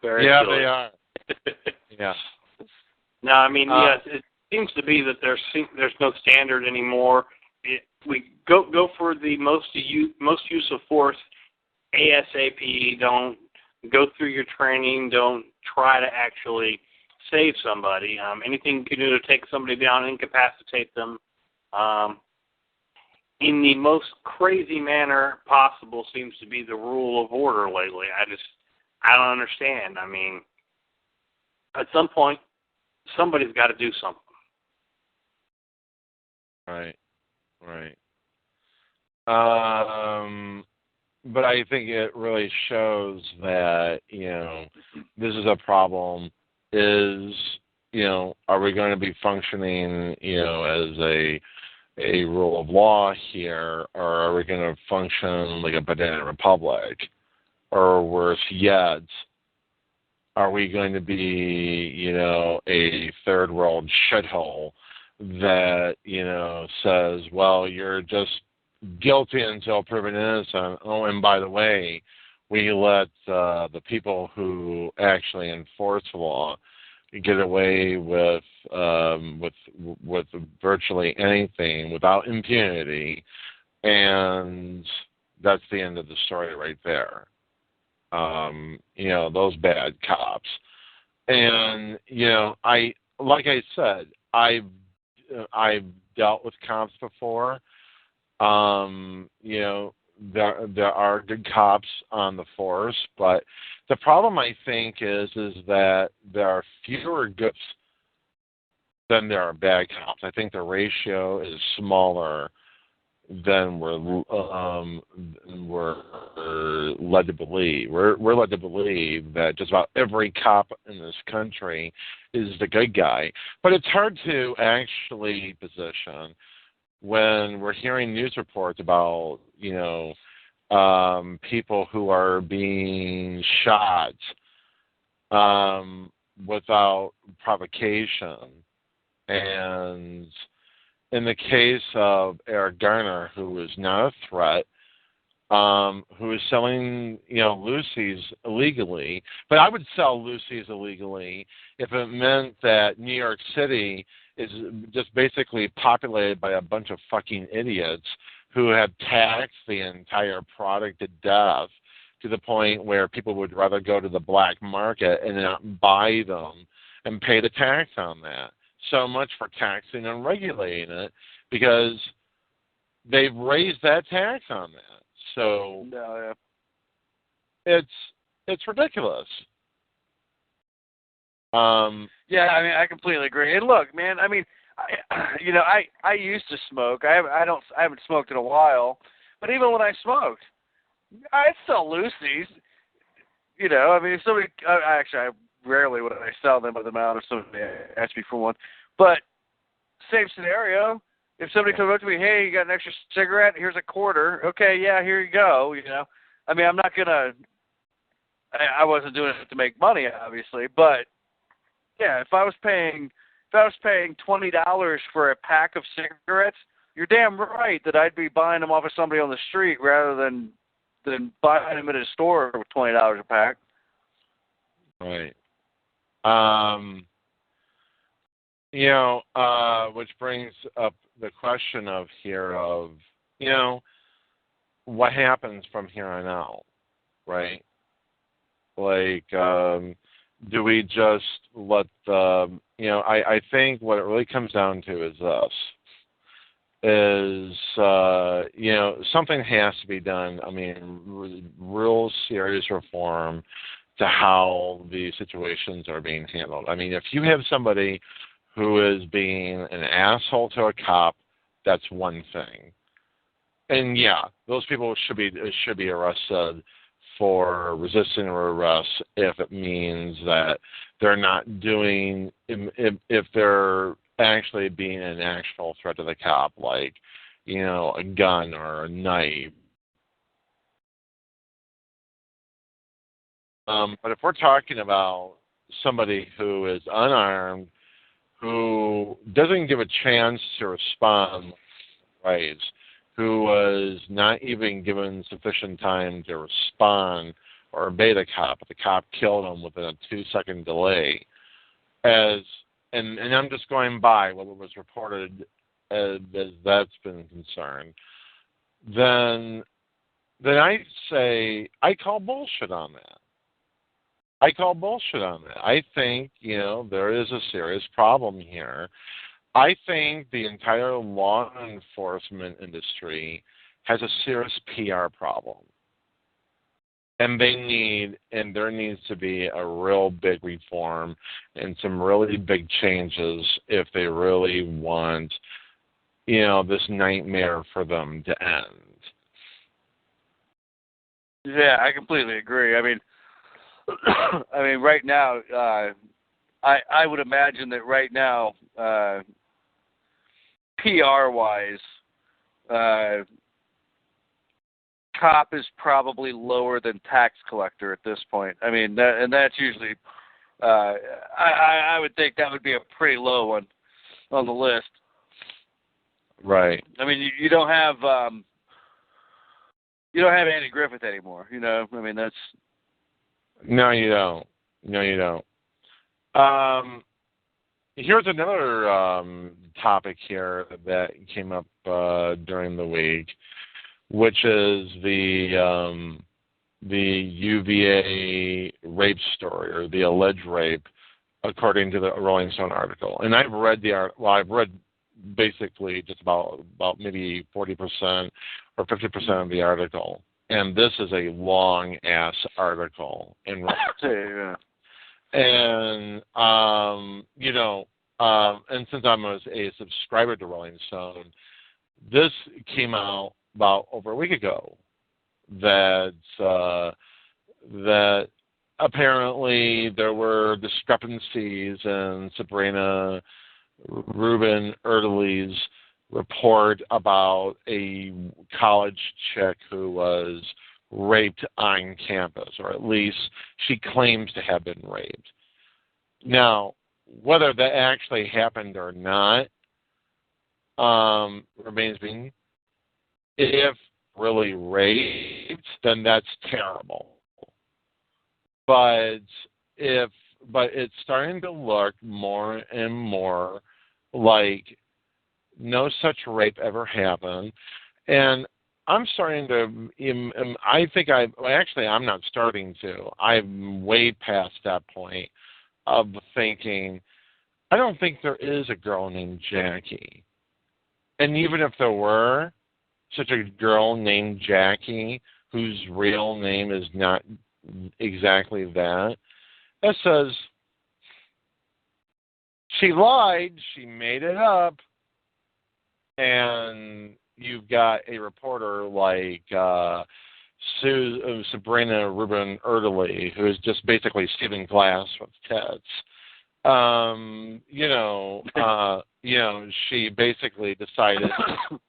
Very yeah, silly. they are. Yeah. No, I mean, yes, it seems to be that there's no standard anymore. We go for the most use of force ASAP. Don't go through your training. Don't try to actually save somebody. Anything you can do to take somebody down, incapacitate them, in the most crazy manner possible seems to be the rule of order lately. I don't understand. I mean, at some point, somebody's got to do something. Right. But I think it really shows that, this is a problem. Are we going to be functioning, as a rule of law here, or are we going to function like a banana republic? Or worse yet, are we going to be, a third world shithole that, says, well, you're just guilty until proven innocent. Oh, and by the way, we let the people who actually enforce the law get away with virtually anything without impunity, and that's the end of the story right there. Those bad cops, and like I said, I've dealt with cops before. There are good cops on the force, but the problem I think is that there are fewer goods than there are bad cops. I think the ratio is smaller than we're led to believe. We're led to believe that just about every cop in this country is the good guy, but it's hard to actually position when we're hearing news reports about, people who are being shot without provocation. And in the case of Eric Garner, who was not a threat, who was selling, Lucy's illegally, but I would sell Lucy's illegally if it meant that New York City is just basically populated by a bunch of fucking idiots who have taxed the entire product to death to the point where people would rather go to the black market and not buy them and pay the tax on that. So much for taxing and regulating it, because they've raised that tax on that. So it's ridiculous. Yeah, I mean, I completely agree. And look, man, I mean, I used to smoke. I haven't smoked in a while, but even when I smoked, I sell loosies. I mean, if somebody, I rarely would I sell them by the amount if somebody asked me for one. But same scenario. If somebody comes up to me, hey, you got an extra cigarette? Here's a quarter. Okay, yeah, here you go. I mean, I'm not gonna. I wasn't doing it to make money, obviously, but yeah, if I was paying $20 for a pack of cigarettes, you're damn right that I'd be buying them off of somebody on the street rather than buying them at a store for $20 a pack. Right. Which brings up the question of what happens from here on out, right? Like, do we just let I think what it really comes down to is something has to be done. I mean, real serious reform to how these situations are being handled. I mean, if you have somebody who is being an asshole to a cop, that's one thing. And yeah, those people should be arrested for resisting arrest if it means that they're not doing, if they're actually being an actual threat to the cop, like, a gun or a knife. But if we're talking about somebody who is unarmed, who doesn't give a chance to respond, right, who was not even given sufficient time to respond or obey the cop, but the cop killed him within a 2-second delay, and I'm just going by what was reported as that's been concerned, then I say I call bullshit on that. I think, there is a serious problem here. I think the entire law enforcement industry has a serious PR problem. And there needs to be a real big reform and some really big changes if they really want, this nightmare for them to end. Yeah, I completely agree. I mean, right now, I would imagine that right now, PR-wise, cop is probably lower than tax collector at this point. I mean, that's usually, I would think that would be a pretty low one on the list. Right. I mean, you don't have Andy Griffith anymore. I mean, that's. No, you don't. Here's another topic here that came up during the week, which is the UVA rape story, or the alleged rape, according to the Rolling Stone article. And I've read I've read basically just about maybe 40% or 50% of the article. And this is a long-ass article. And since I'm a subscriber to Rolling Stone, this came out about over a week ago that apparently there were discrepancies in Sabrina Rubin Erdely's report about a college chick who was raped on campus, or at least she claims to have been raped. Now, whether that actually happened or not remains being. If really raped, then that's terrible. But it's starting to look more and more like no such rape ever happened. And I'm starting to. I'm not starting to. I'm way past that point of thinking. I don't think there is a girl named Jackie, and even if there were such a girl named Jackie, whose real name is not exactly that says she lied, she made it up, and you've got a reporter like Sabrina Rubin Erdely, who is just basically stealing glass with tits. She basically decided to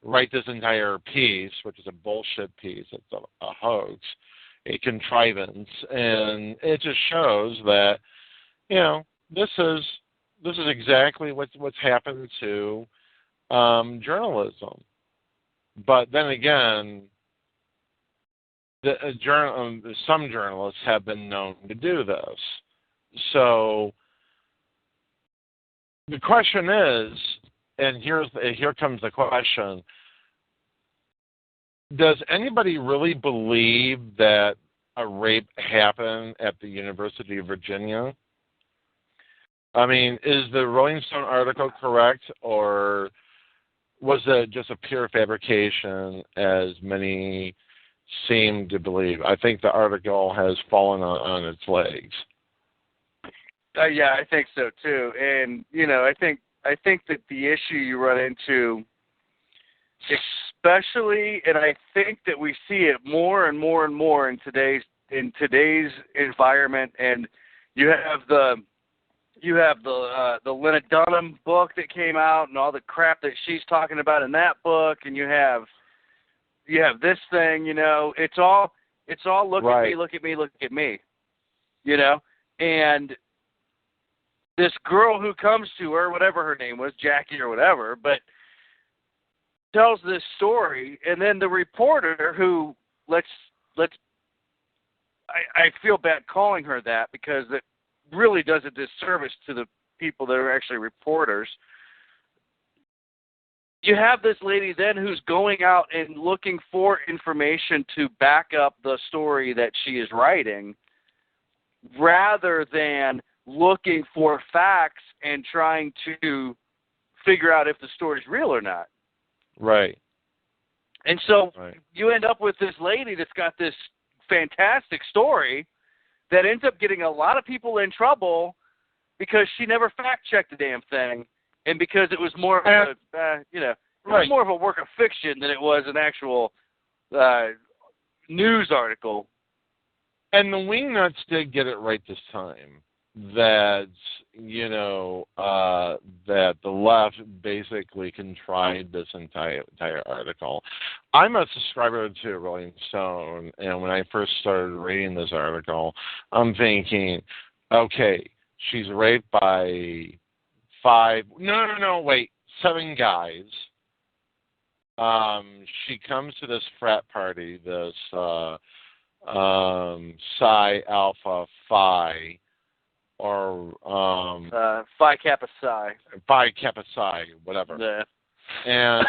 write this entire piece, which is a bullshit piece. It's a hoax, a contrivance, and it just shows that this is exactly what's happened to journalism. But then again, some journalists have been known to do this. So the question is, and here comes the question: does anybody really believe that a rape happened at the University of Virginia? I mean, is the Rolling Stone article correct, or was it just a pure fabrication, as many seem to believe? I think the article has fallen on its legs. Yeah, I think so too. And I think that the issue you run into, especially, and I think that we see it more and more and more in today's environment. And you have the Lena Dunham book that came out and all the crap that she's talking about in that book, and you have this thing. It's all look at me, look at me, look at me. And this girl who comes to her, whatever her name was, Jackie or whatever, but tells this story, and then the reporter who I feel bad calling her that, because it really does a disservice to the people that are actually reporters. You have this lady then who's going out and looking for information to back up the story that she is writing, rather than looking for facts and trying to figure out if the story's real or not. Right. And so you end up with this lady that's got this fantastic story that ends up getting a lot of people in trouble because she never fact-checked the damn thing, and because it was more of it was more of a work of fiction than it was an actual news article. And the Wingnuts did get it right this time. That that the left basically contrived this entire article. I'm a subscriber to Rolling Stone, and when I first started reading this article, I'm thinking, okay, she's raped by 7 guys. She comes to this frat party, this Psi Alpha Phi, or Phi Kappa Psi. Phi Kappa Psi, whatever. Yeah.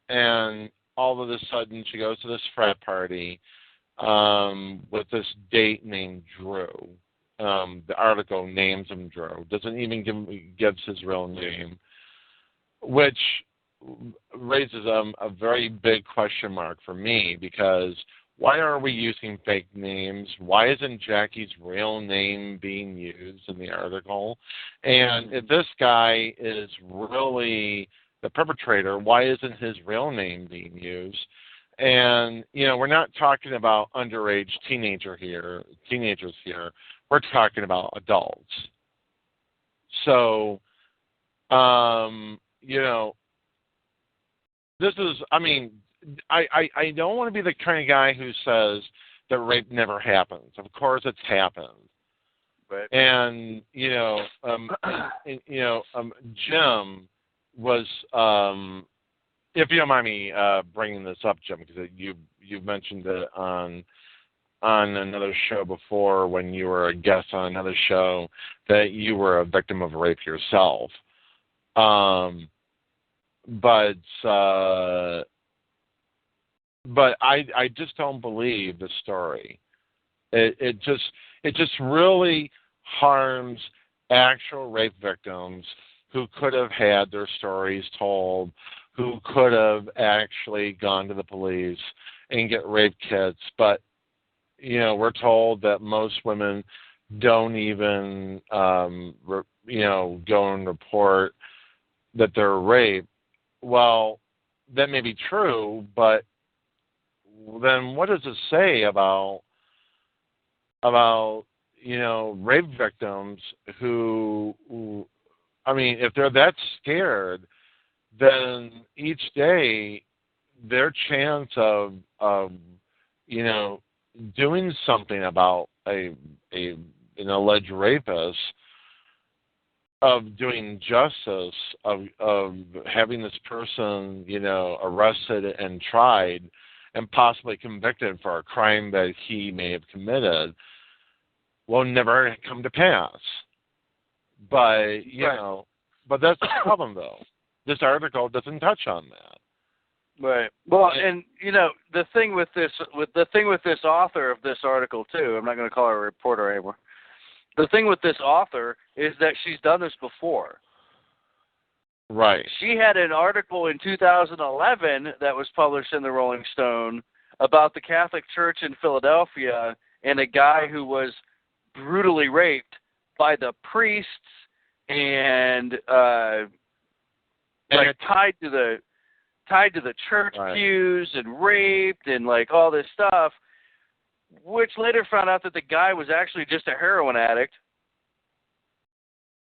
And all of a sudden she goes to this frat party with this date named Drew. The article names him Drew. Doesn't even gives his real name, which raises a very big question mark for me, because why are we using fake names? Why isn't Jackie's real name being used in the article? And if this guy is really the perpetrator, why isn't his real name being used? And, we're not talking about underage teenagers here. We're talking about adults. So, this is, I don't want to be the kind of guy who says that rape never happens. Of course it's happened. Right. And, Jim was, if you don't mind me bringing this up, Jim, because you've mentioned it on another show before, when you were a guest on another show, that you were a victim of rape yourself. But but I just don't believe the story. It just really harms actual rape victims who could have had their stories told, who could have actually gone to the police and get rape kits. But, we're told that most women don't even, go and report that they're raped. Well, that may be true, but then what does it say about rape victims who, if they're that scared, then each day their chance of doing something about an alleged rapist, of doing justice, of having this person, arrested and tried and possibly convicted for a crime that he may have committed, will never come to pass. But, but that's the problem, though. This article doesn't touch on that. Right. Well, and the thing with this author of this article too, I'm not going to call her a reporter anymore. The thing with this author is that she's done this before. Right. She had an article in 2011 that was published in the Rolling Stone about the Catholic Church in Philadelphia and a guy who was brutally raped by the priests and tied to the church pews and raped and all this stuff, which later found out that the guy was actually just a heroin addict.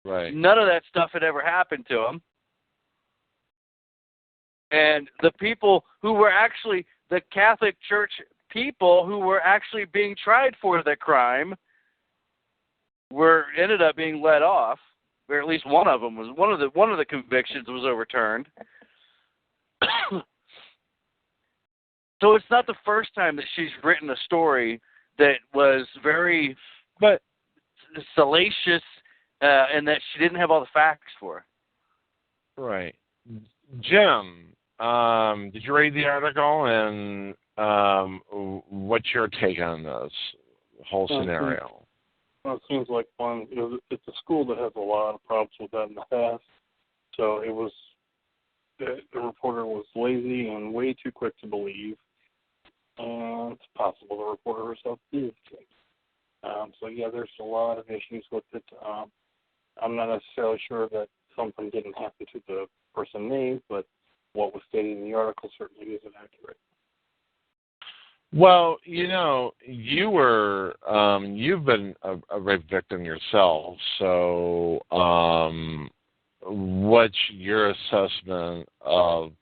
Right. None of that stuff had ever happened to him. And the people who were actually, the Catholic Church people who were actually being tried for the crime ended up being let off, or at least one of them was, one of the convictions was overturned. So it's not the first time that she's written a story that was very salacious and that she didn't have all the facts for. Right. Jim, did you read the article, and what's your take on this whole scenario? Well, it seems like it's a school that has a lot of problems with that in the past. So it was, the reporter was lazy and way too quick to believe. And it's possible the reporter herself did. So yeah, there's a lot of issues with it. I'm not necessarily sure that something didn't happen to the person named, but what was stated in the article certainly isn't accurate. Well, you've been a rape victim yourself, so what's your assessment of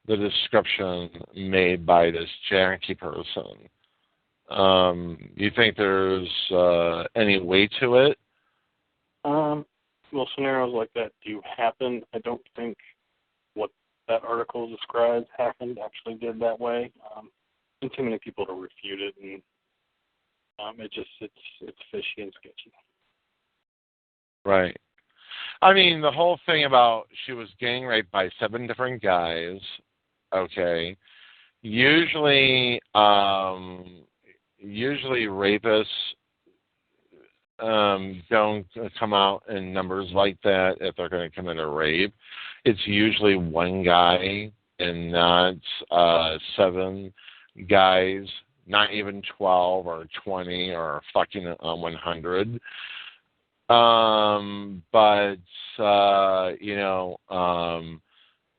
the description made by this Jackie person? You think there's any weight to it? Well, scenarios like that do happen. I don't think what that article describes actually did that way. And too many people to refute it, and it's fishy and sketchy. Right. I mean, the whole thing about she was gang raped by 7 different guys. Okay. Usually rapists don't come out in numbers like that if they're going to commit a rape. It's usually one guy and not 7 guys, not even 12 or 20 or fucking 100. I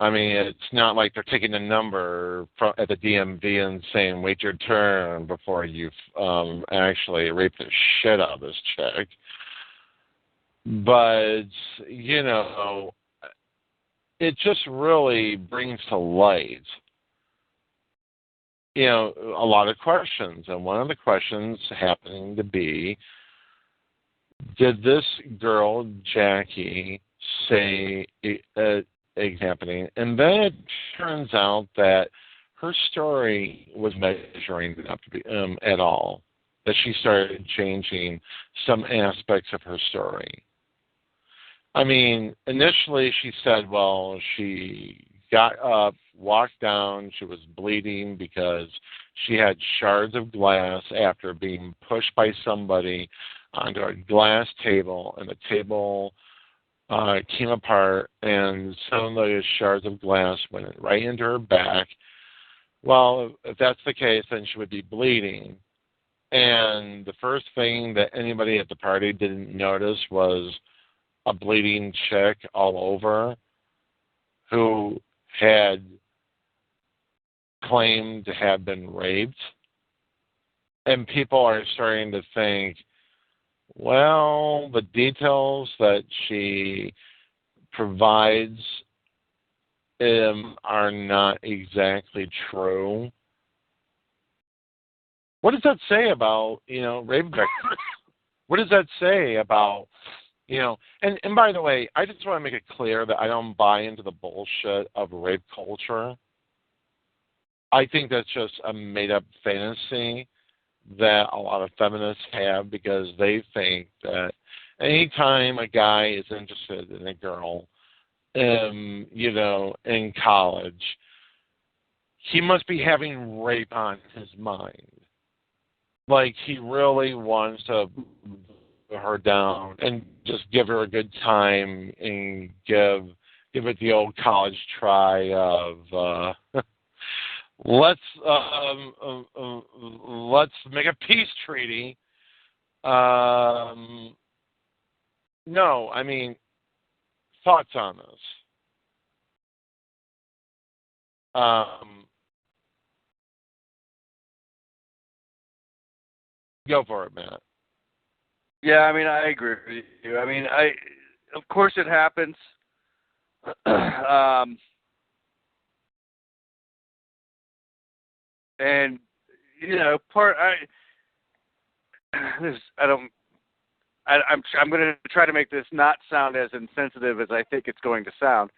mean, it's not like they're taking a number at the DMV and saying, wait your turn before you actually rape the shit out of this chick. But, it just really brings to light, a lot of questions. And one of the questions happening to be, did this girl, Jackie, say happening? And then it turns out that her story was measuring up to be, at all, that she started changing some aspects of her story. I mean, initially she said, well, she got up, walked down. She was bleeding because she had shards of glass after being pushed by somebody onto a glass table, and the table came apart, and some of those shards of glass went right into her back. Well, if that's the case, then she would be bleeding. And the first thing that anybody at the party didn't notice was a bleeding chick all over who had claimed to have been raped. And people are starting to think, well, the details that she provides are not exactly true. What does that say about, rape victims? What does that say about, and by the way, I just want to make it clear that I don't buy into the bullshit of rape culture. I think that's just a made-up fantasy that a lot of feminists have because they think that anytime a guy is interested in a girl, in college, he must be having rape on his mind. Like he really wants to put her down and just give her a good time and give it the old college try of let's make a peace treaty. No, I mean, thoughts on this? Go for it, Matt. Yeah, I mean, I agree with you. I mean, of course it happens. And I'm going to try to make this not sound as insensitive as I think it's going to sound.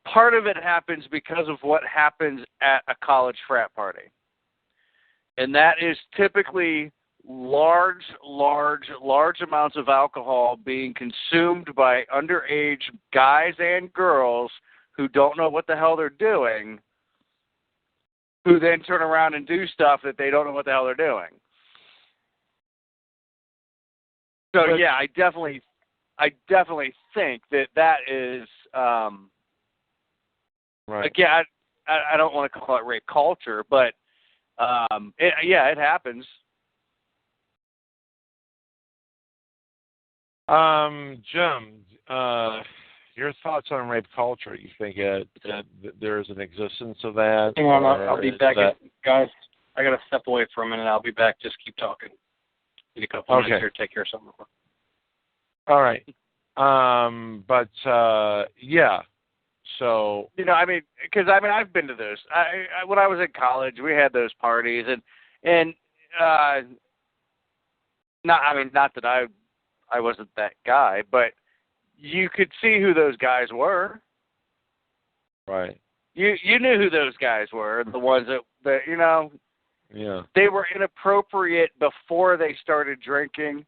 Part of it happens because of what happens at a college frat party. And that is typically large amounts of alcohol being consumed by underage guys and girls who don't know what the hell they're doing, who then turn around and do stuff that they don't know what the hell they're doing. So yeah, I definitely think that is right. Again, I don't want to call it rape culture, but it happens. Jim, your thoughts on rape culture? You think that there is an existence of that? Hang on, I'll be back. Guys, I got to step away for a minute. I'll be back. Just keep talking. Need a couple minutes here. Take care of something. All right. Yeah. So I've been to those. When I was in college, we had those parties, and not that I wasn't that guy, but you could see who those guys were. Right. You knew who those guys were, the ones that Yeah. They were inappropriate before they started drinking,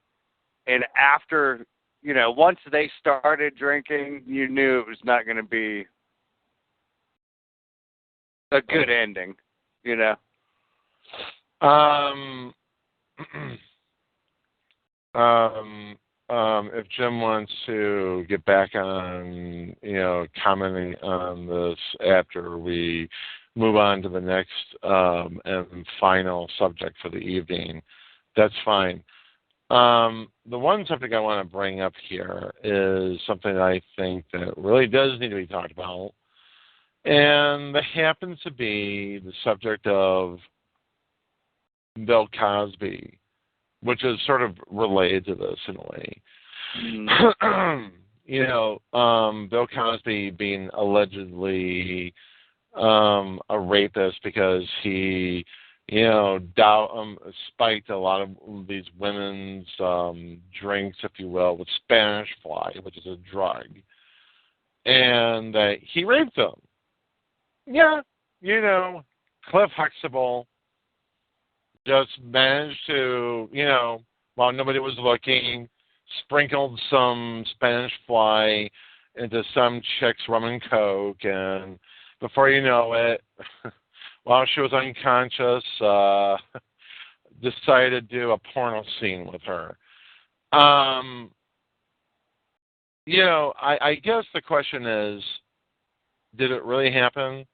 and after, once they started drinking, you knew it was not going to be a good ending, If Jim wants to get back on, commenting on this after we move on to the next and final subject for the evening, that's fine. The one subject I want to bring up here is something that I think that really does need to be talked about, and that happens to be the subject of Bill Cosby, which is sort of related to this in a way. Bill Cosby being allegedly a rapist because he, spiked a lot of these women's drinks, if you will, with Spanish fly, which is a drug, and that he raped them. Yeah, Cliff Huxtable just managed to, while nobody was looking, sprinkled some Spanish fly into some chick's rum and coke and before you know it, while she was unconscious, decided to do a porno scene with her. I guess the question is, did it really happen?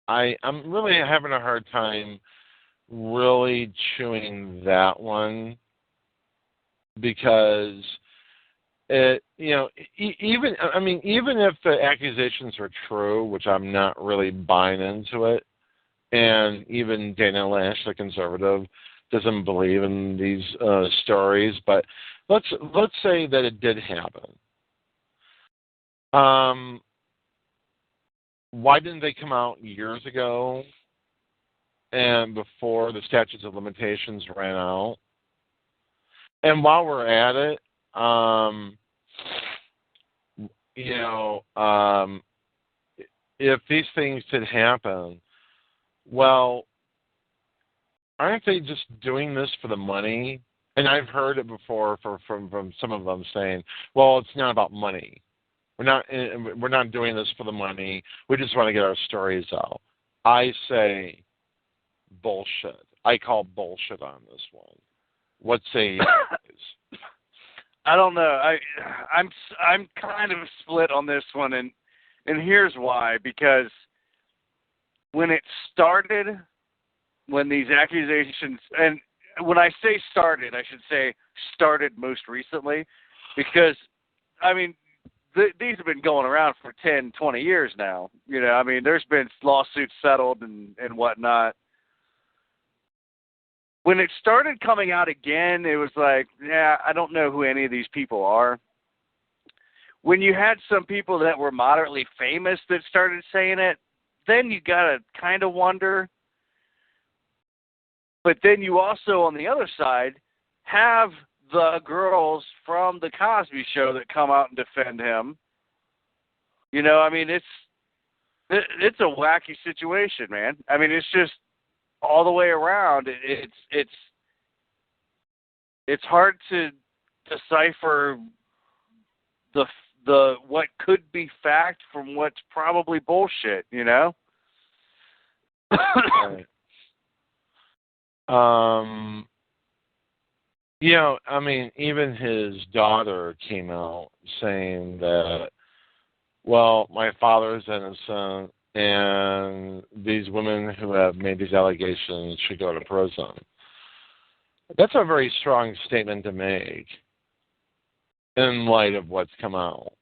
I'm really having a hard time really chewing that one, because even if the accusations are true, which I'm not really buying into it, and even Dana Lash, the conservative, doesn't believe in these stories, but let's say that it did happen. Why didn't they come out years ago and before the statutes of limitations ran out? And while we're at it, if these things did happen, well, aren't they just doing this for the money? And I've heard it before from some of them saying, well, it's not about money. We're not doing this for the money. We just want to get our stories out. I say bullshit. I call bullshit on this one. What say you guys? I don't know. I'm kind of split on this one, and here's why. Because when it started, when these accusations, and when I say started, I should say started most recently, because these have been going around for 10, 20 years now. There's been lawsuits settled and whatnot. When it started coming out again, it was like, I don't know who any of these people are. When you had some people that were moderately famous that started saying it, then you got to kind of wonder. But then you also, on the other side, have the girls from the Cosby Show that come out and defend him. It's a wacky situation, man. It's just all the way around. It's hard to decipher the what could be fact from what's probably bullshit. Right. Even his daughter came out saying that, well, my father is innocent, and these women who have made these allegations should go to prison. That's a very strong statement to make in light of what's come out.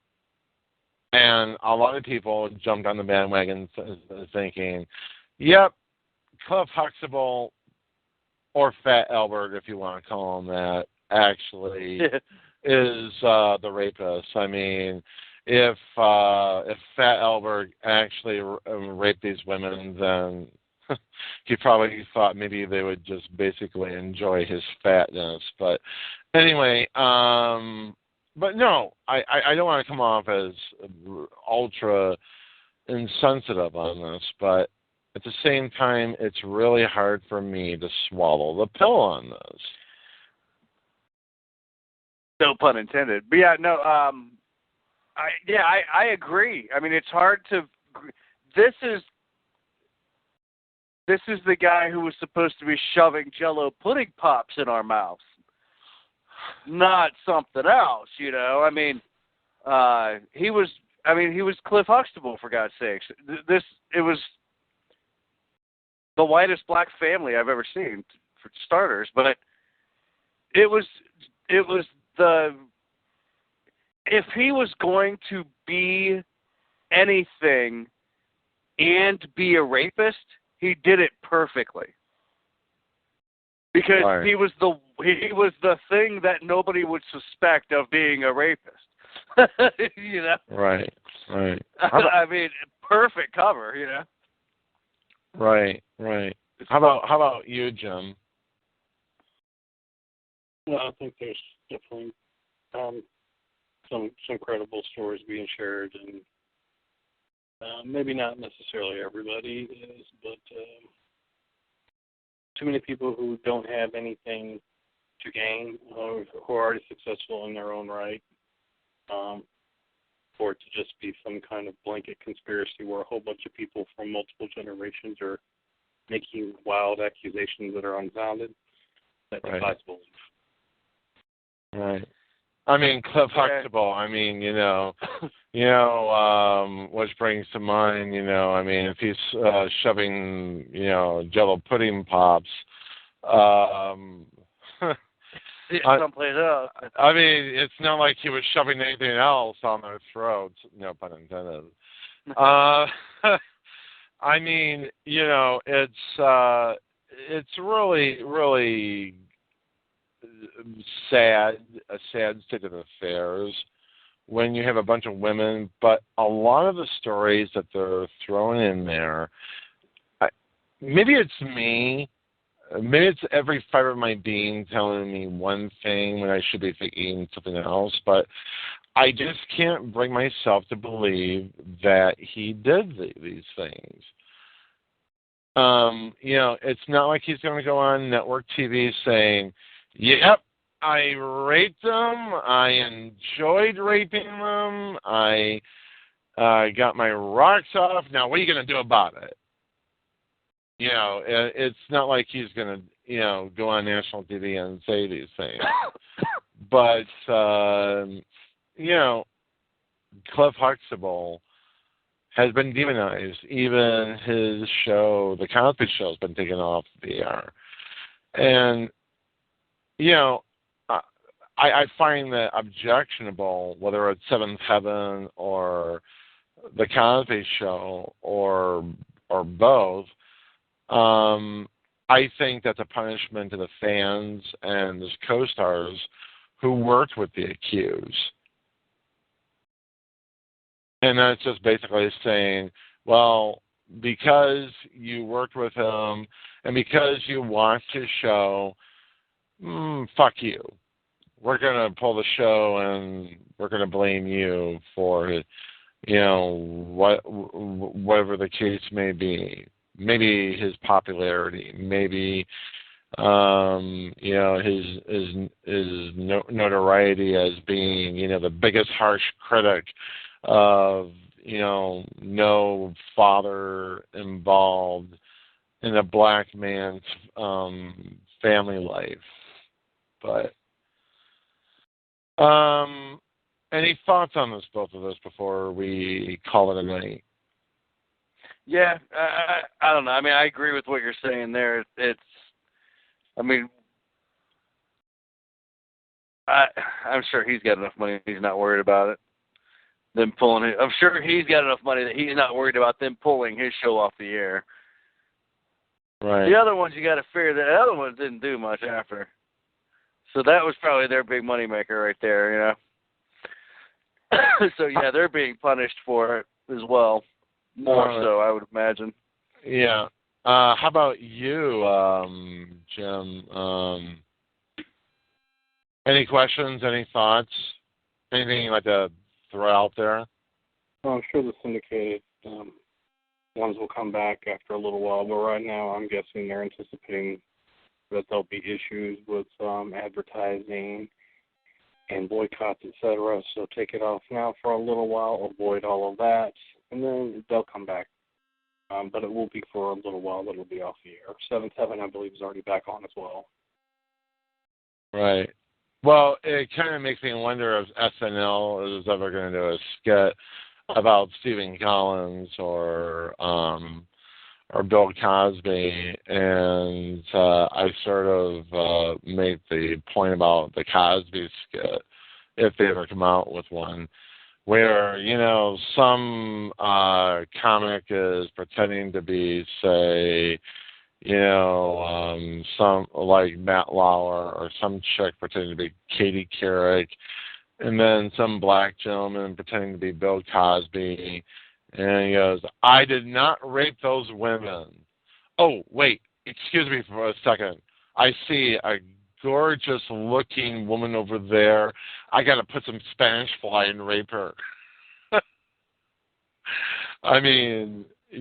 And a lot of people jumped on the bandwagon thinking, yep, Cliff Huxtable, or Fat Albert, if you want to call him that, actually is the rapist. If Fat Albert actually raped these women, then he probably thought maybe they would just basically enjoy his fatness. But anyway, but no, I don't want to come off as ultra insensitive on this, but at the same time, it's really hard for me to swallow the pill on this. No pun intended. But yeah, no, I agree. It's hard to. This is the guy who was supposed to be shoving Jell-O pudding pops in our mouths, not something else. He was. He was Cliff Huxtable, for God's sakes. It was the whitest black family I've ever seen, for starters. But it was the. If he was going to be anything and be a rapist, he did it perfectly. Because right. he was the thing that nobody would suspect of being a rapist. Right. Perfect cover, Right. How about you, Jim? Well, I think there's definitely some credible stories being shared, and maybe not necessarily everybody is, but too many people who don't have anything to gain, or who are already successful in their own right, for it to just be some kind of blanket conspiracy where a whole bunch of people from multiple generations are making wild accusations that are unfounded. That defies belief. Right. I mean, Cliff Huxtable. I mean, which brings to mind, I mean, if he's shoving, Jello pudding pops, someplace else. I mean, it's not like he was shoving anything else on their throats. No pun intended. I mean, it's really, really sad, a sad state of affairs when you have a bunch of women, but a lot of the stories that they're throwing in there, maybe it's me, maybe it's every fiber of my being telling me one thing when I should be thinking something else, but I just can't bring myself to believe that he did these things. It's not like he's going to go on network TV saying, yep, I raped them, I enjoyed raping them, I got my rocks off, now what are you going to do about it? It's not like he's going to, go on national TV and say these things. But, Cliff Huxtable has been demonized. Even his show, The Caucus Show, has been taken off the air. And, I find that objectionable, whether it's Seventh Heaven or The Cosby Show or both. I think that's a punishment to the fans and his co-stars who worked with the accused. And that's just basically saying, well, because you worked with him and because you watched his show, fuck you. We're going to pull the show and we're going to blame you for, whatever the case may be. Maybe his popularity, maybe, his notoriety as being, the biggest harsh critic of, no father involved in a black man's family life. But any thoughts on this, both of us, before we call it a night? Yeah, I don't know. I mean, I agree with what you're saying there. I'm sure he's got enough money. He's not worried about it. Them pulling it. I'm sure he's got enough money that he's not worried about them pulling his show off the air. Right. The other ones, you got to figure that the other ones didn't do much after. So that was probably their big moneymaker right there, So, yeah, they're being punished for it as well. More so, I would imagine. Yeah. How about you, Jim? Any questions, any thoughts? Anything you'd like to throw out there? Well, I'm sure the syndicated ones will come back after a little while, but right now I'm guessing they're anticipating that there'll be issues with advertising and boycotts, etc. So take it off now for a little while, avoid all of that, and then they'll come back. But it will be for a little while that it'll be off the air. Seventh Heaven, I believe, is already back on as well. Right. Well, it kind of makes me wonder if SNL is ever going to do a skit about Stephen Collins or Bill Cosby, and I sort of make the point about the Cosby skit, if they ever come out with one, where, some comic is pretending to be, say, some like Matt Lauer, or some chick pretending to be Katie Couric, and then some black gentleman pretending to be Bill Cosby, and he goes, I did not rape those women. Oh, wait, excuse me for a second. I see a gorgeous looking woman over there. I got to put some Spanish fly and rape her. I mean, I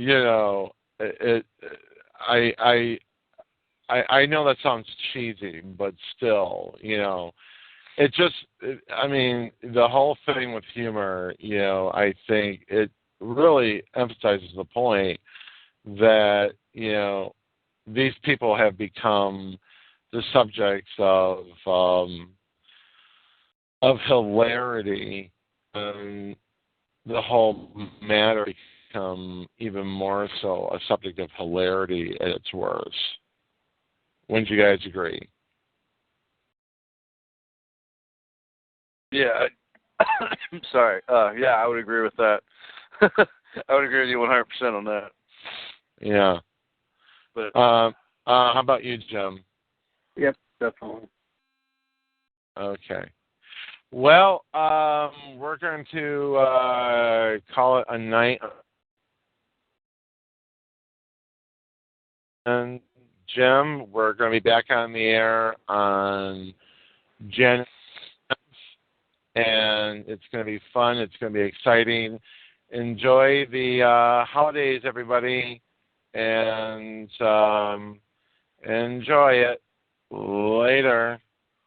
know that sounds cheesy, but still, I mean, the whole thing with humor, I think it really emphasizes the point that, these people have become the subjects of hilarity, and the whole matter become even more so a subject of hilarity at its worst. Wouldn't you guys agree? Yeah. I'm sorry. Yeah, I would agree with that. I would agree with you 100% on that. Yeah. But how about you, Jim? Yep, definitely. Okay. Well, we're going to call it a night. And Jim, we're going to be back on the air on January 10th, and it's going to be fun. It's going to be exciting. Enjoy the holidays, everybody, and enjoy it. Later.